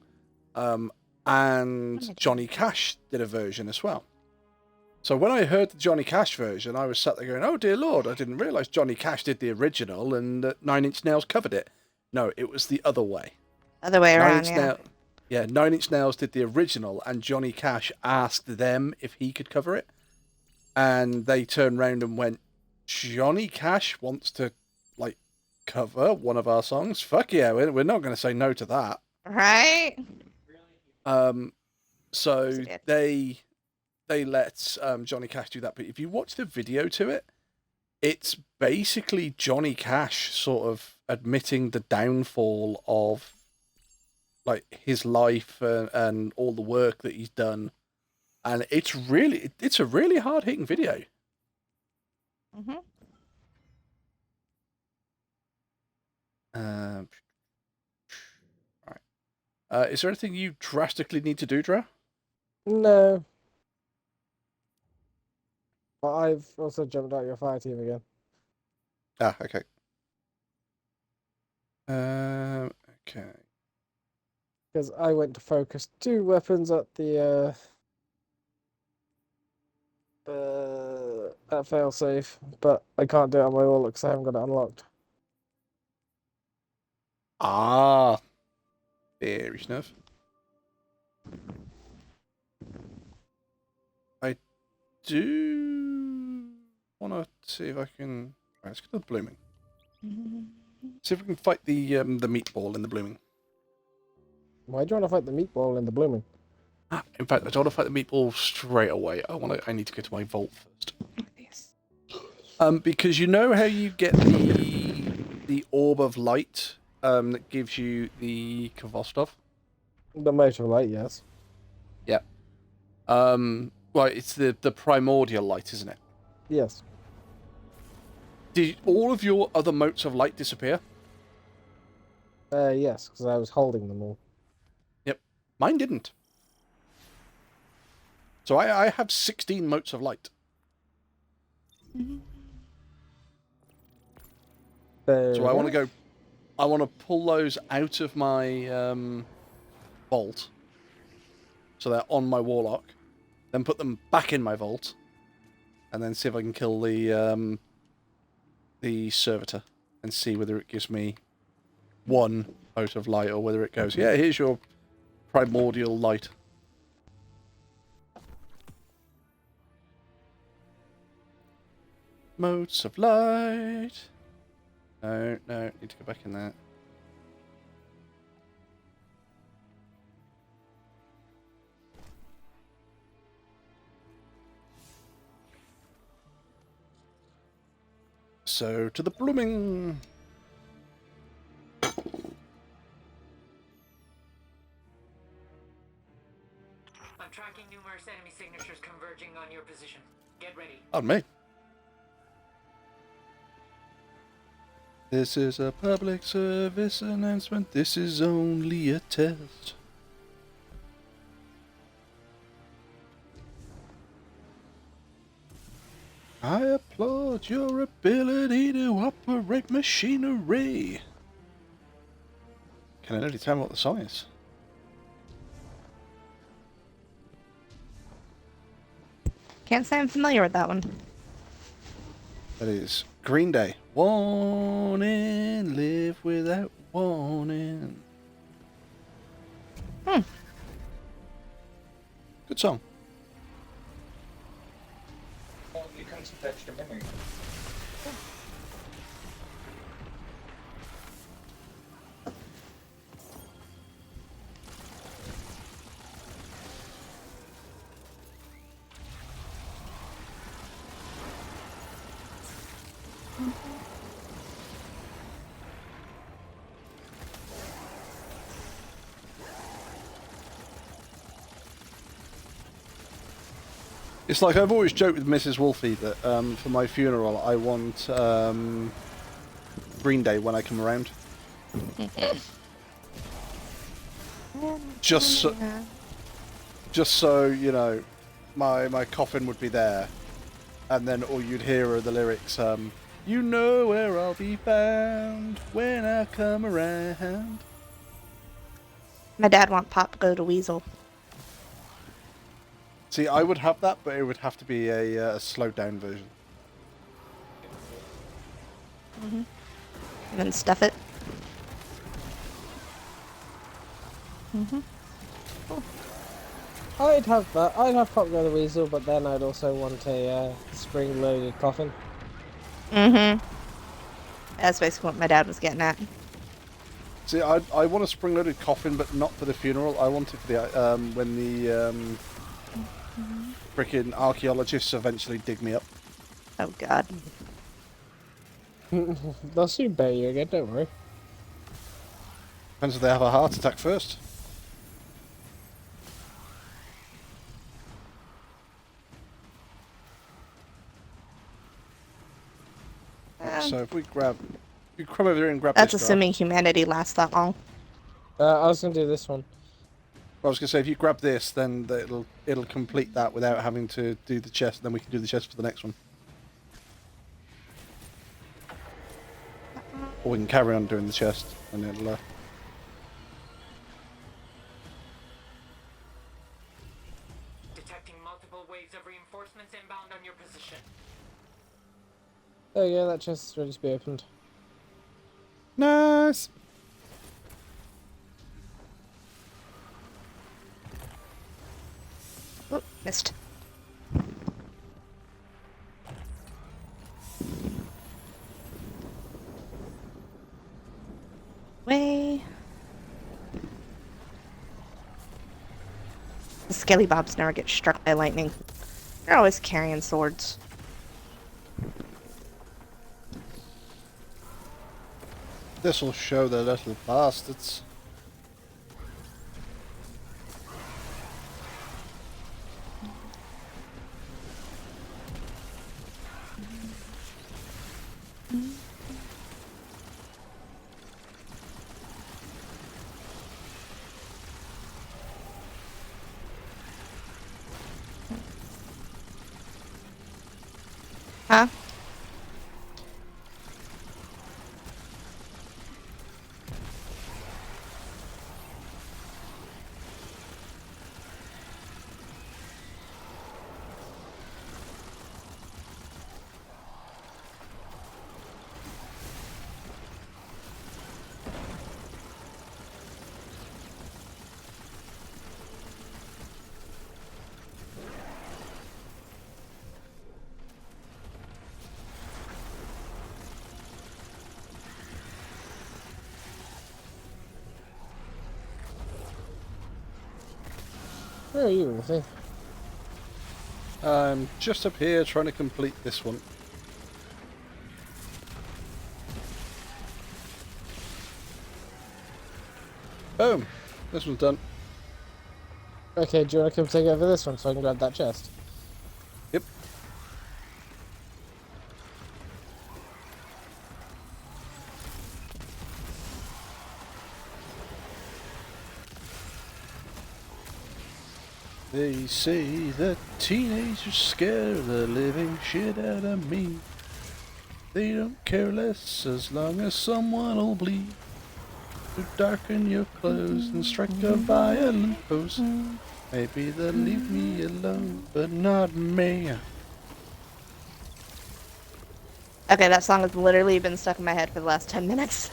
And Johnny Cash did a version as well. So when I heard the Johnny Cash version, I was sat there going, "Oh dear Lord, I didn't realise Johnny Cash did the original and Nine Inch Nails covered it." No, it was the other way. Other way around, yeah. Nine Inch Nails did the original, and Johnny Cash asked them if he could cover it, and they turned round and went, "Johnny Cash wants to cover one of our songs? Fuck yeah, we're not going to say no to that." Right? So they let Johnny Cash do that. But if you watch the video to it, it's basically Johnny Cash sort of admitting the downfall of his life and all the work that he's done, and it's a really hard hitting video. Mhm. Right. Is there anything you drastically need to do, Dra? No. But I've also jumped out your fire team again. Ah, okay. Okay. Because I went to focus 2 weapons at the at failsafe, but I can't do it on my wall because I haven't got it unlocked. Ah, fair enough. I do want to see if I can. Right, let's go to the blooming. See if we can fight the meatball in the blooming. Why do you want to fight the meatball in the blooming? In fact, I don't want to fight the meatball straight away. I need to go to my vault first. Because you know how you get the orb of light that gives you the Kvostov? The motor light, yes. Yeah. Well, it's the primordial light, isn't it? Yes. Did all of your other motes of light disappear? Yes, because I was holding them all. Yep. Mine didn't. So I have 16 motes of light. So I want to pull those out of my vault. So they're on my warlock. Then put them back in my vault. And then see if I can kill the servitor. And see whether it gives me 1 mote of light or whether it goes, yeah, here's your primordial light. Motes of light. No, need to go back in there. So, to the blooming. I'm tracking numerous enemy signatures converging on your position. Get ready. On me. This is a public service announcement. This is only a test. I applaud your ability to operate machinery. Can anybody tell me what the song is? Can't say I'm familiar with that one. That is Green Day. Warning, live without warning. Good song. Oh, you can touch the memory. It's like I've always joked with Mrs. Wolfie that for my funeral I want Green Day when I come around. just so you know, my coffin would be there, and then all you'd hear are the lyrics. You know where I'll be found when I come around. My dad want Pop Go to Weasel. See, I would have that, but it would have to be a slowed down version. And then stuff it. Cool. I'd have that. I'd have Pop Go the Weasel, but then I'd also want a spring-loaded coffin. That's basically what my dad was getting at. See, I want a spring-loaded coffin, but not for the funeral. I want it for the when the freaking archaeologists eventually dig me up. Oh God. They'll soon bury you again. Don't worry. Depends if they have a heart attack first. So if we grab, you come over here and grab That's this. assuming humanity lasts that long. I was gonna do this one. I was gonna say if you grab this, then it'll complete that without having to do the chest. Then we can do the chest for the next one. Or we can carry on doing the chest, and it'll. Detecting multiple waves of reinforcements inbound on your position. Oh yeah, that chest is ready to be opened. Nice. Oh, missed. Way. The skelly bobs never get struck by lightning. They're always carrying swords. This'll show the little bastards. Huh? Where are you, Wolfie? I'm just up here trying to complete this one. Boom! This one's done. Okay, do you want to come take over this one so I can grab that chest? Yep. They say that teenagers scare the living shit out of me. They don't care less as long as someone will bleed. To darken your clothes and strike a violent pose. Maybe they'll leave me alone, but not me. Okay, that song has literally been stuck in my head for the last 10 minutes.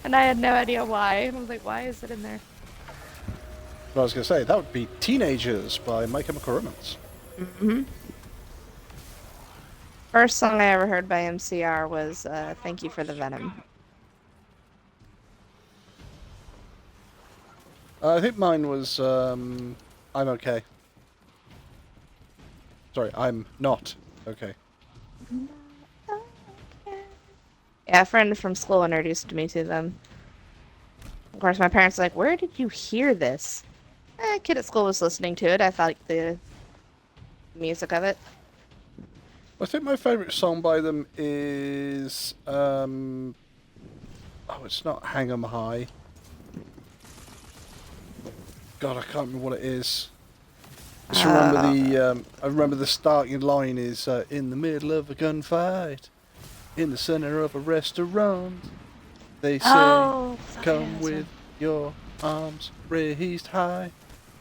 And I had no idea why. I was like, why is it in there? I was going to say, that would be Teenagers by My Chemical Romance. First song I ever heard by MCR was Thank You for the Venom. I think mine was I'm okay. Sorry, I'm not okay. Yeah, a friend from school introduced me to them. Of course, my parents were like, where did you hear this? A kid at school was listening to it. I thought the music of it. I think my favourite song by them is oh, it's not Hang 'Em High. God, I can't remember what it is. Just remember I remember the starting line is in the middle of a gunfight, in the center of a restaurant. They say, Oh, come with your arms raised high,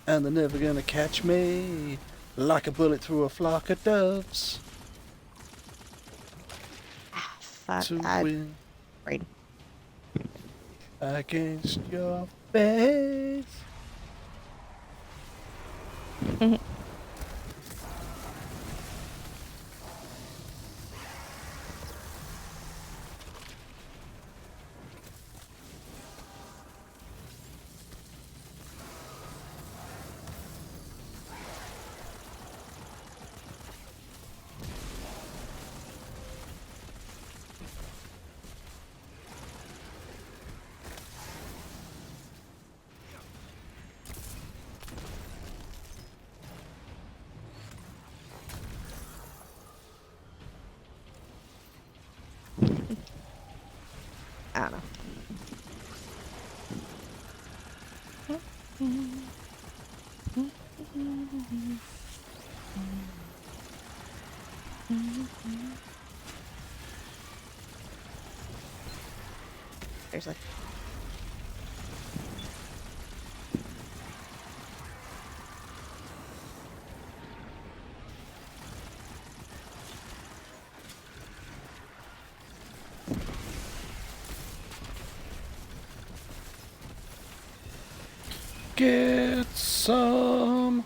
and they're never gonna catch me like a bullet through a flock of doves. Fuck, To I win right. against your face. I don't know. Seriously. Get some.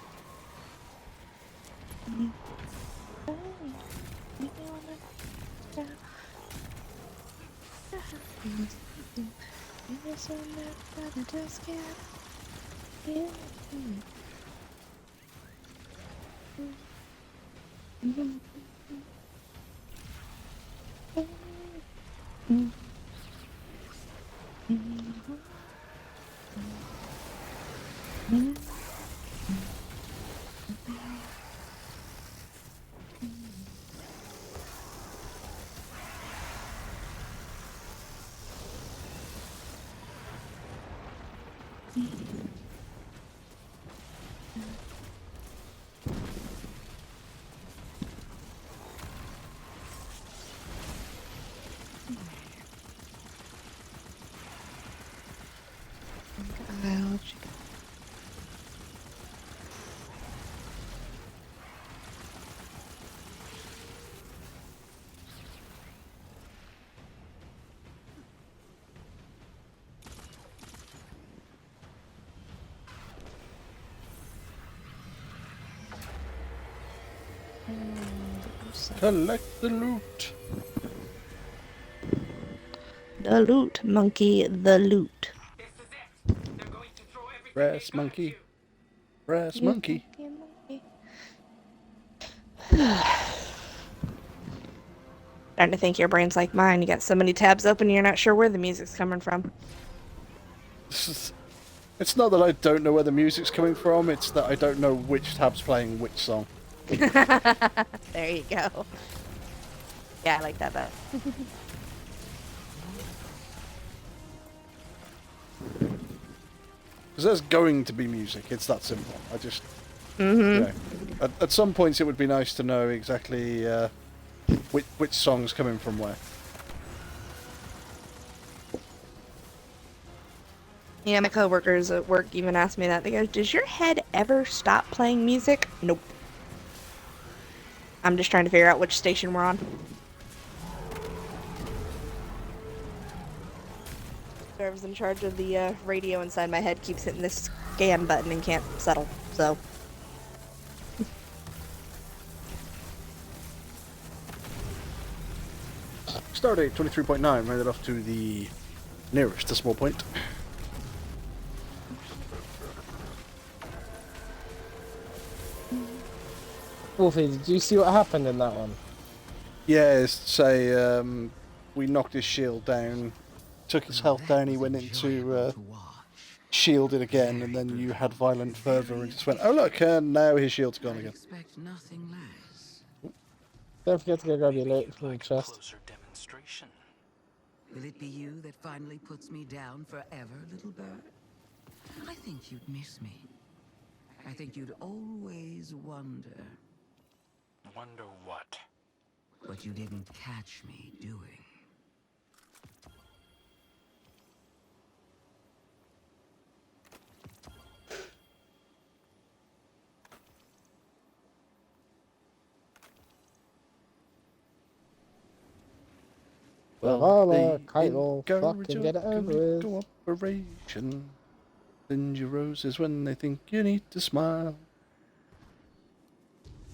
Collect the loot. The loot, monkey, the loot. Brass monkey. Brass monkey. Starting to think your brain's like mine. You got so many tabs open, you're not sure where the music's coming from. It's not that I don't know where the music's coming from, it's that I don't know which tab's playing which song. There you go. Yeah, I like that better. Because there's going to be music, it's that simple. I just... Mm-hmm. You know, at some points it would be nice to know exactly which song's coming from where. Yeah, my coworkers at work even asked me that. They go, does your head ever stop playing music? Nope. I'm just trying to figure out which station we're on. Whoever's in charge of the radio inside my head keeps hitting this scan button and can't settle, so... Stardate 23.9, rounded off to the nearest decimal point. Wolfie, did you see what happened in that one? Yeah, say we knocked his shield down, took his health down, he went into shielded again, and then you had violent fervor and just went, oh look, and now his shield's gone again. Expect nothing less. Don't forget to go grab your loot from the chest. Demonstration. Will it be you that finally puts me down forever, little bird? I think you'd miss me. I think you'd always wonder. Wonder what? What you didn't catch me doing. Well, Kyle, fucking get it over with. Cooperation. Send you roses when they think you need to smile.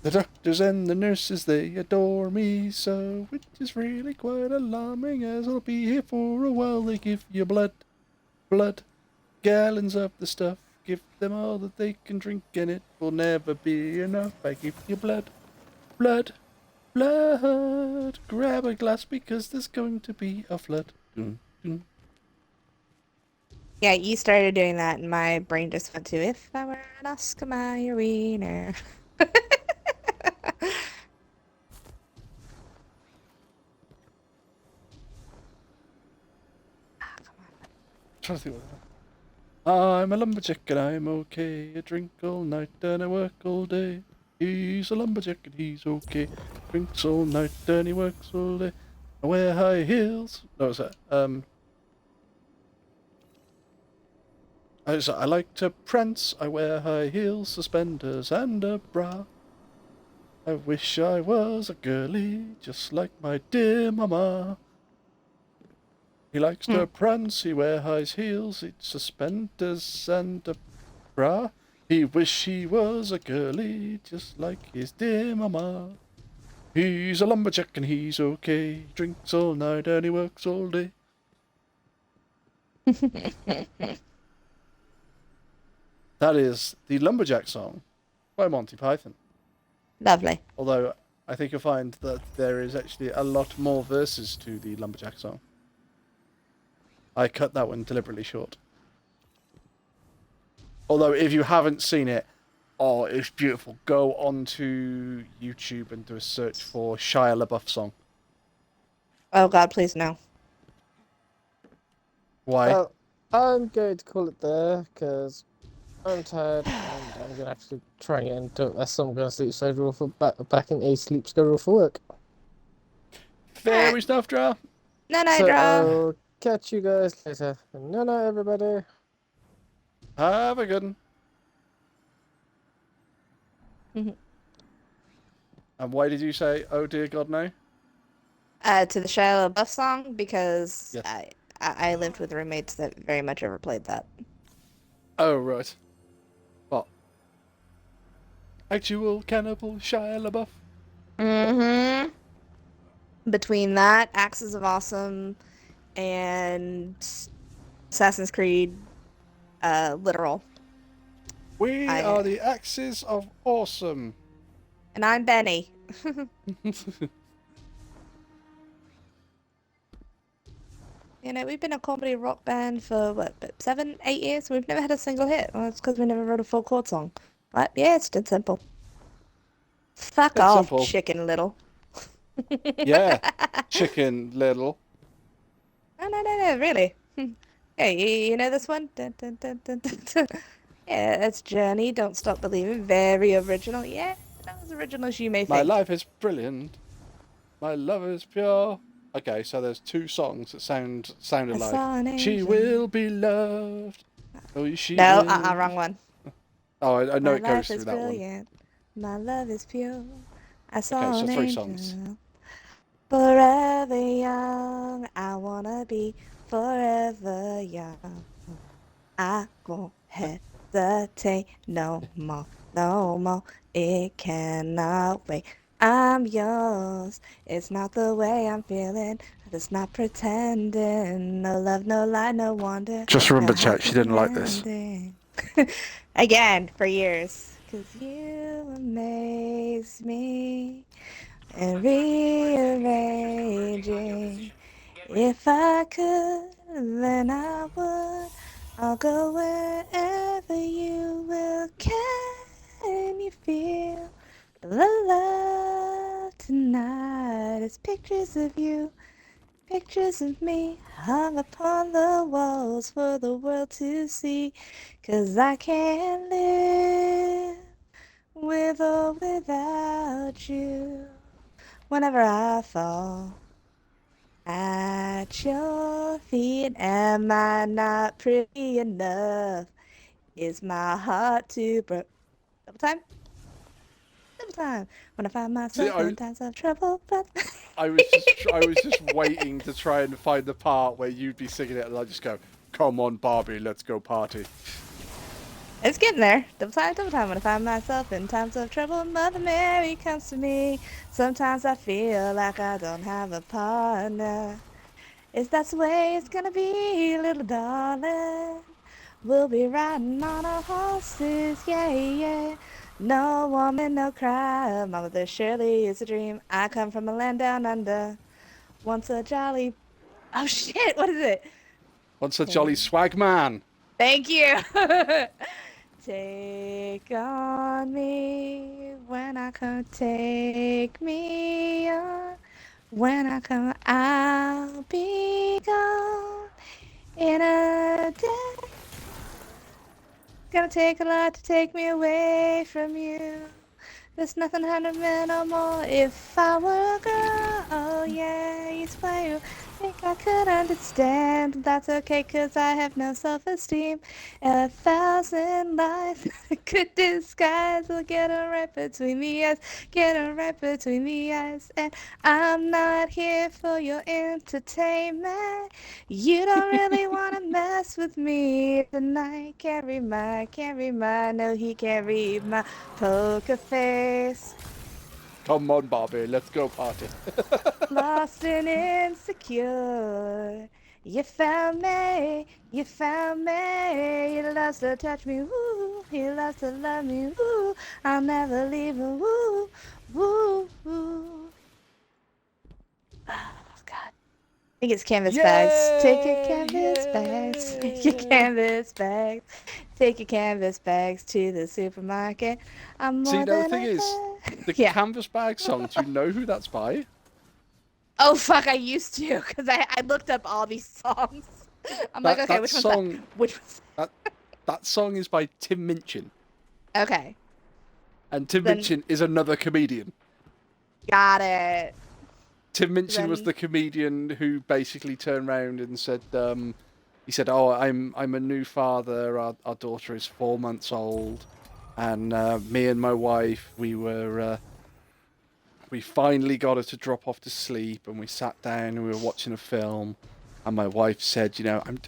The doctors and the nurses, they adore me so, which is really quite alarming, as I'll be here for a while. They give you blood, gallons of the stuff. Give them all that they can drink, and it will never be enough. I give you blood. Grab a glass because there's going to be a flood. Dun, dun. Yeah, you started doing that, and my brain just went to "If I Were an Oscar Mayer wiener." Trying to think what I'm a lumberjack and I'm okay. I drink all night and I work all day. He's a lumberjack and he's okay. Drinks all night and he works all day. I wear high heels. No, what's that? I like to prance. I wear high heels, suspenders, and a bra. I wish I was a girly, just like my dear mama. He likes to prance, he wear high heels, suspenders, and a bra. He wish he was a girly, just like his dear mama. He's a lumberjack and he's okay. He drinks all night and he works all day. That is the Lumberjack song by Monty Python. Lovely. Although I think you'll find that there is actually a lot more verses to the Lumberjack song. I cut that one deliberately short. Although if you haven't seen it, oh, it's beautiful. Go onto YouTube and do a search for Shia LaBeouf song. Oh God, please no. Why? Well, I'm going to call it there, because I'm tired, and I'm going to actually try and get into it. That's I'm going to sleep schedule for back in a sleep schedule for work. Fair enough, Dra. No, So Dra. I'll catch you guys later. No, everybody. Have a good one. And why did you say, oh dear God, no? To the Shia LaBeouf song, because Yes. I lived with roommates that very much overplayed that. Oh, right. What? Actual cannibal Shia LaBeouf? Mm-hmm. Between that, Axis of Awesome, and Assassin's Creed, literal. We are the Axis of Awesome. And I'm Benny. You know, we've been a comedy rock band for, what, 7, 8 years? We've never had a single hit. Well, it's because we never wrote a full chord song. What? Yeah, it's dead simple. Fuck It's off, simple. Chicken Little. Yeah, Chicken Little. No, really. Hey, you know this one? Dun, dun, dun, dun, dun, dun. Yeah, it's Journey, Don't Stop Believing. Very original. Yeah, not as original as you may My think. life is brilliant. My love is pure. Okay, so there's two songs that sounded I saw an like She angel. Will Be Loved. Oh, she No, will. wrong one. Oh, I know My it goes life through is that one. brilliant. My love is pure. I saw Okay, so an 3 angel. songs. Forever young. I wanna be forever young. I won't hesitate no more, no more. It cannot wait. I'm yours. It's not the way I'm feeling. It's not pretending. No love, no lie, no wonder. Just remember, No chat, she happy didn't like this. ending. Again, for years. 'Cause you amaze me. And rearranging. If I could, then I would I'll go wherever you will. Can you feel the love tonight? It's pictures of you, pictures of me, hung upon the walls for the world to see. 'Cause I can't live with or without you. Whenever I fall at your feet, am I not pretty enough? Is my heart too broke? Double time? Double time. When I find See, myself in times of trouble, but I was just waiting to try and find the part where you'd be singing it, and I'd just go, "Come on, Barbie, let's go party." it's getting there. Double time. When I find myself in times of trouble, Mother Mary comes to me. Sometimes I feel like I don't have a partner. Is that the way it's gonna be, little darling? We'll be riding on our horses, yeah, yeah. No woman, no cry. Mama, there surely is a dream. I come from a land down under. Once a jolly. Oh shit! What is it? Once a jolly swag man. Thank you. Take on me when I come. Take me on when I come. I'll be gone in a day. Gonna take a lot to take me away from you. There's nothing 100 men or more if I were a girl. Oh yeah, it's why you think I could understand. That's okay, 'cause I have no self-esteem. 1,000 lies could disguise will get her right between the eyes. Get her right between the eyes. And I'm not here for your entertainment. You don't really wanna mess with me tonight. Can't read my, no, he can't read my poker face. Come on, Barbie, let's go party. Lost and insecure. You found me, you found me. He loves to touch me, woo. He loves to love me, woo. I'll never leave him, woo, woo, woo. Oh, God. Take his canvas bags. Take your canvas bags. Take your canvas bags. Take your canvas bags to the supermarket. I'm more See, now the than thing a is, the yeah. Canvas Bag song, do you know who that's by? Oh fuck! I used to, because I looked up all these songs. I'm like, okay, which one's that? Which one's that song is by Tim Minchin. Okay. And Tim Then- Minchin is another comedian. Got it. Tim Minchin was the comedian who basically turned around and said, he said, "Oh, I'm a new father. Our daughter is 4 months old, and me and my wife, we finally got her to drop off to sleep, and we sat down and we were watching a film, and my wife said,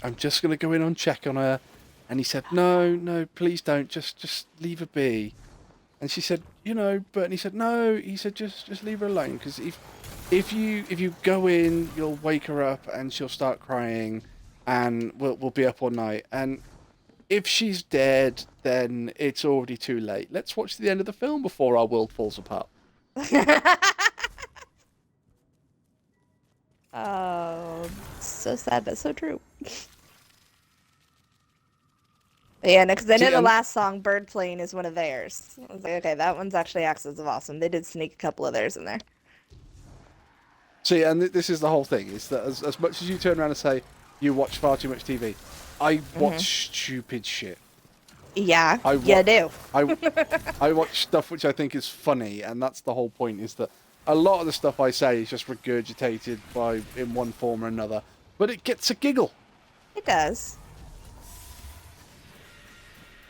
I'm just gonna go in and check on her," and he said, "No, please don't. Just leave her be." And she said, but, and he said, "No," he said, just leave her alone, because if you go in, you'll wake her up and she'll start crying, and we'll be up all night. And if she's dead, then it's already too late. Let's watch the end of the film before our world falls apart. Oh, so sad but so true. Yeah, no, because I know the last song, "Bird Plane," is one of theirs. I was like, okay, that one's actually Axis of Awesome. They did sneak a couple of theirs in there. See, and this is the whole thing, is that as much as you turn around and say, you watch far too much TV, I watch stupid shit. Yeah, you do. I watch stuff which I think is funny, and that's the whole point, is that a lot of the stuff I say is just regurgitated in one form or another, but it gets a giggle. It does.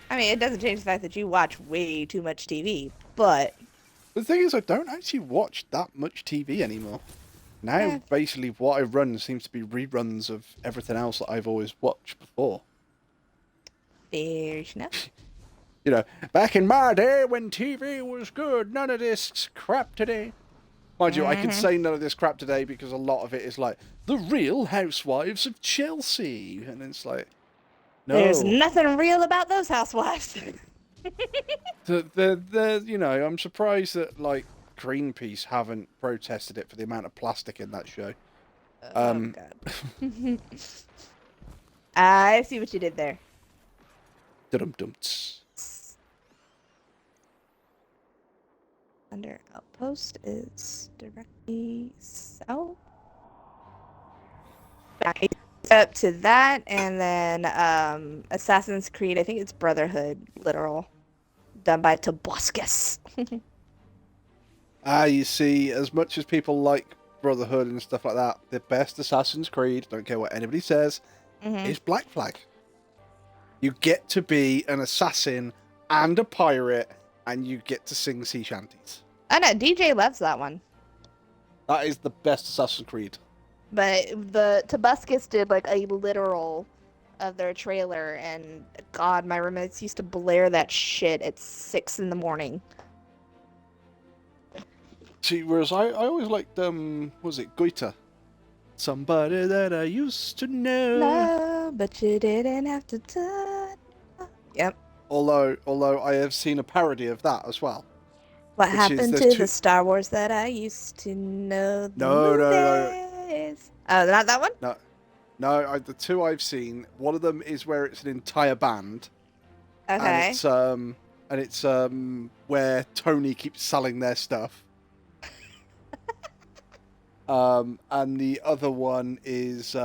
I mean, it doesn't change the fact that you watch way too much TV, but... The thing is, I don't actually watch that much TV anymore. Now, basically, what I run seems to be reruns of everything else that I've always watched before. Fair enough. Back in my day when TV was good, none of this crap today. Mind you, I can say none of this crap today because a lot of it is like, The Real Housewives of Chelsea. And it's like, no. There's nothing real about those housewives. I'm surprised that, like, Greenpeace haven't protested it for the amount of plastic in that show. Oh, God. I see what you did there. Dum-dum-ts. Under Outpost is directly south. Back up to that, and then Assassin's Creed, I think it's Brotherhood, literal. Done by Tobuscus. You see, as much as people like Brotherhood and stuff like that, the best Assassin's Creed, don't care what anybody says, is Black Flag. You get to be an assassin and a pirate, and you get to sing sea shanties. I know, DJ loves that one. That is the best Assassin's Creed. But the Tobuscus did like a literal of their trailer, and God, my roommates used to blare that shit at 6 in the morning. See, whereas I always liked, was it Goita? Somebody that I used to know. No, but you didn't have to touch. Yep. Although I have seen a parody of that as well. What happened to the Star Wars that I used to know? No. Oh, not that one? No, the two I've seen, one of them is where it's an entire band. Okay. And it's where Tony keeps selling their stuff. And the other one is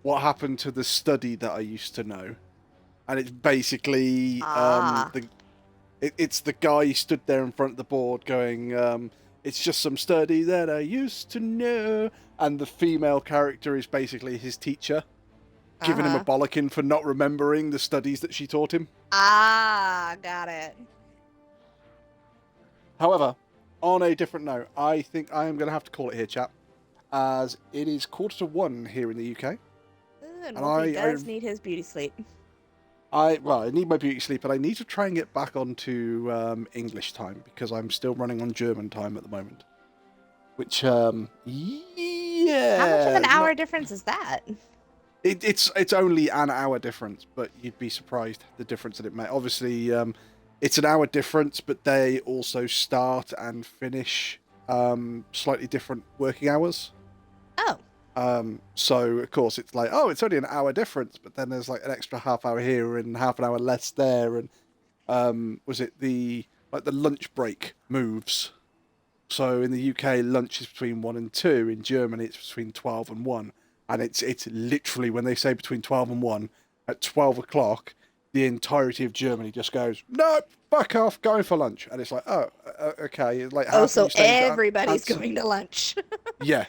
what happened to the study that I used to know. And it's basically it's the guy who stood there in front of the board going, it's just some study that I used to know. And the female character is basically his teacher, giving him a bollocking for not remembering the studies that she taught him. Got it. However, on a different note, I think I am going to have to call it here, chap, as it is 1:45 here in the UK. And Wolfie does need his beauty sleep. I need my beauty sleep, but I need to try and get back onto English time because I'm still running on German time at the moment. Which, yeah. How much of an hour difference is that? It's only an hour difference, but you'd be surprised the difference that it makes. Obviously, it's an hour difference, but they also start and finish slightly different working hours. Oh. So of course it's like, oh, it's only an hour difference, but then there's like an extra half hour here and half an hour less there, and was it the lunch break moves? So in the UK, lunch is between 1 and 2. In Germany, it's between 12 and 1. And it's literally, when they say between 12 and 1, at 12 o'clock, the entirety of Germany just goes, no, fuck off, going for lunch. And it's like, oh, okay. Like, so everybody's going to lunch. Yeah.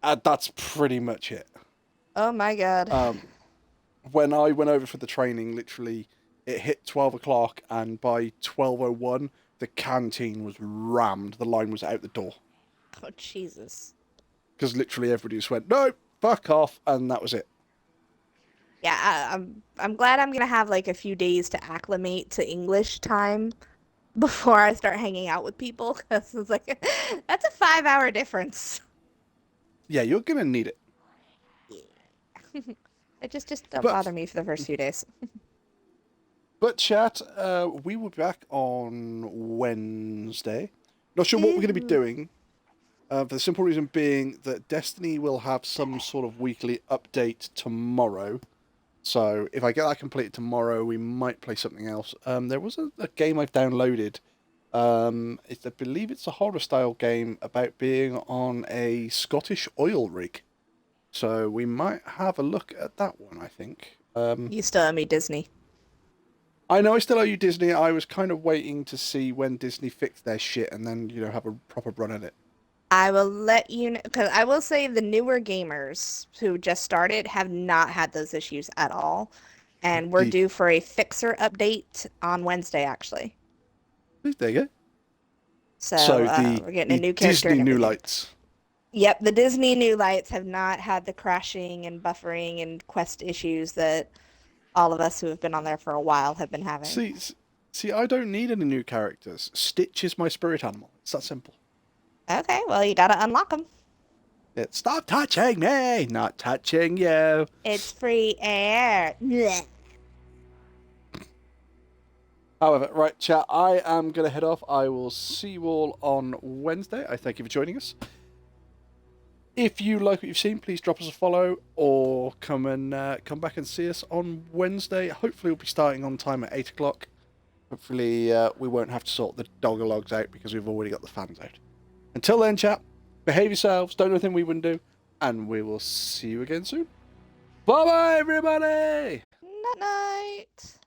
That's pretty much it. Oh my God. When I went over for the training, literally, it hit 12 o'clock, and by 12:01, the canteen was rammed. The line was out the door. Oh, Jesus. Because literally everybody just went, no, fuck off, and that was it. Yeah, I'm glad I'm going to have like a few days to acclimate to English time before I start hanging out with people, because it's like, that's a 5-hour difference. Yeah, you're going to need it. It just don't bother me for the first few days. But chat, we will be back on Wednesday. Not sure what we're going to be doing. For the simple reason being that Destiny will have some sort of weekly update tomorrow. So if I get that completed tomorrow, we might play something else. There was a game I've downloaded. I believe it's a horror style game about being on a Scottish oil rig. So we might have a look at that one, I think. You still owe me Disney. I know I still owe you Disney. I was kind of waiting to see when Disney fixed their shit and then, have a proper run at it. I will let you know, because I will say the newer gamers who just started have not had those issues at all. And we're due for a fixer update on Wednesday, actually. There you go. So we're getting a new character. Disney new lights. Yep, the Disney new lights have not had the crashing and buffering and quest issues that all of us who have been on there for a while have been having. See, I don't need any new characters. Stitch is my spirit animal. It's that simple. Okay, well, you gotta unlock them. Stop touching me! Not touching you. It's free air. Blech. However, right, chat, I am going to head off. I will see you all on Wednesday. I thank you for joining us. If you like what you've seen, please drop us a follow or come back and see us on Wednesday. Hopefully, we'll be starting on time at 8 o'clock. Hopefully, we won't have to sort the dogalogs out because we've already got the fans out. Until then, chat, behave yourselves, don't do anything we wouldn't do, and we will see you again soon. Bye-bye, everybody! Night night.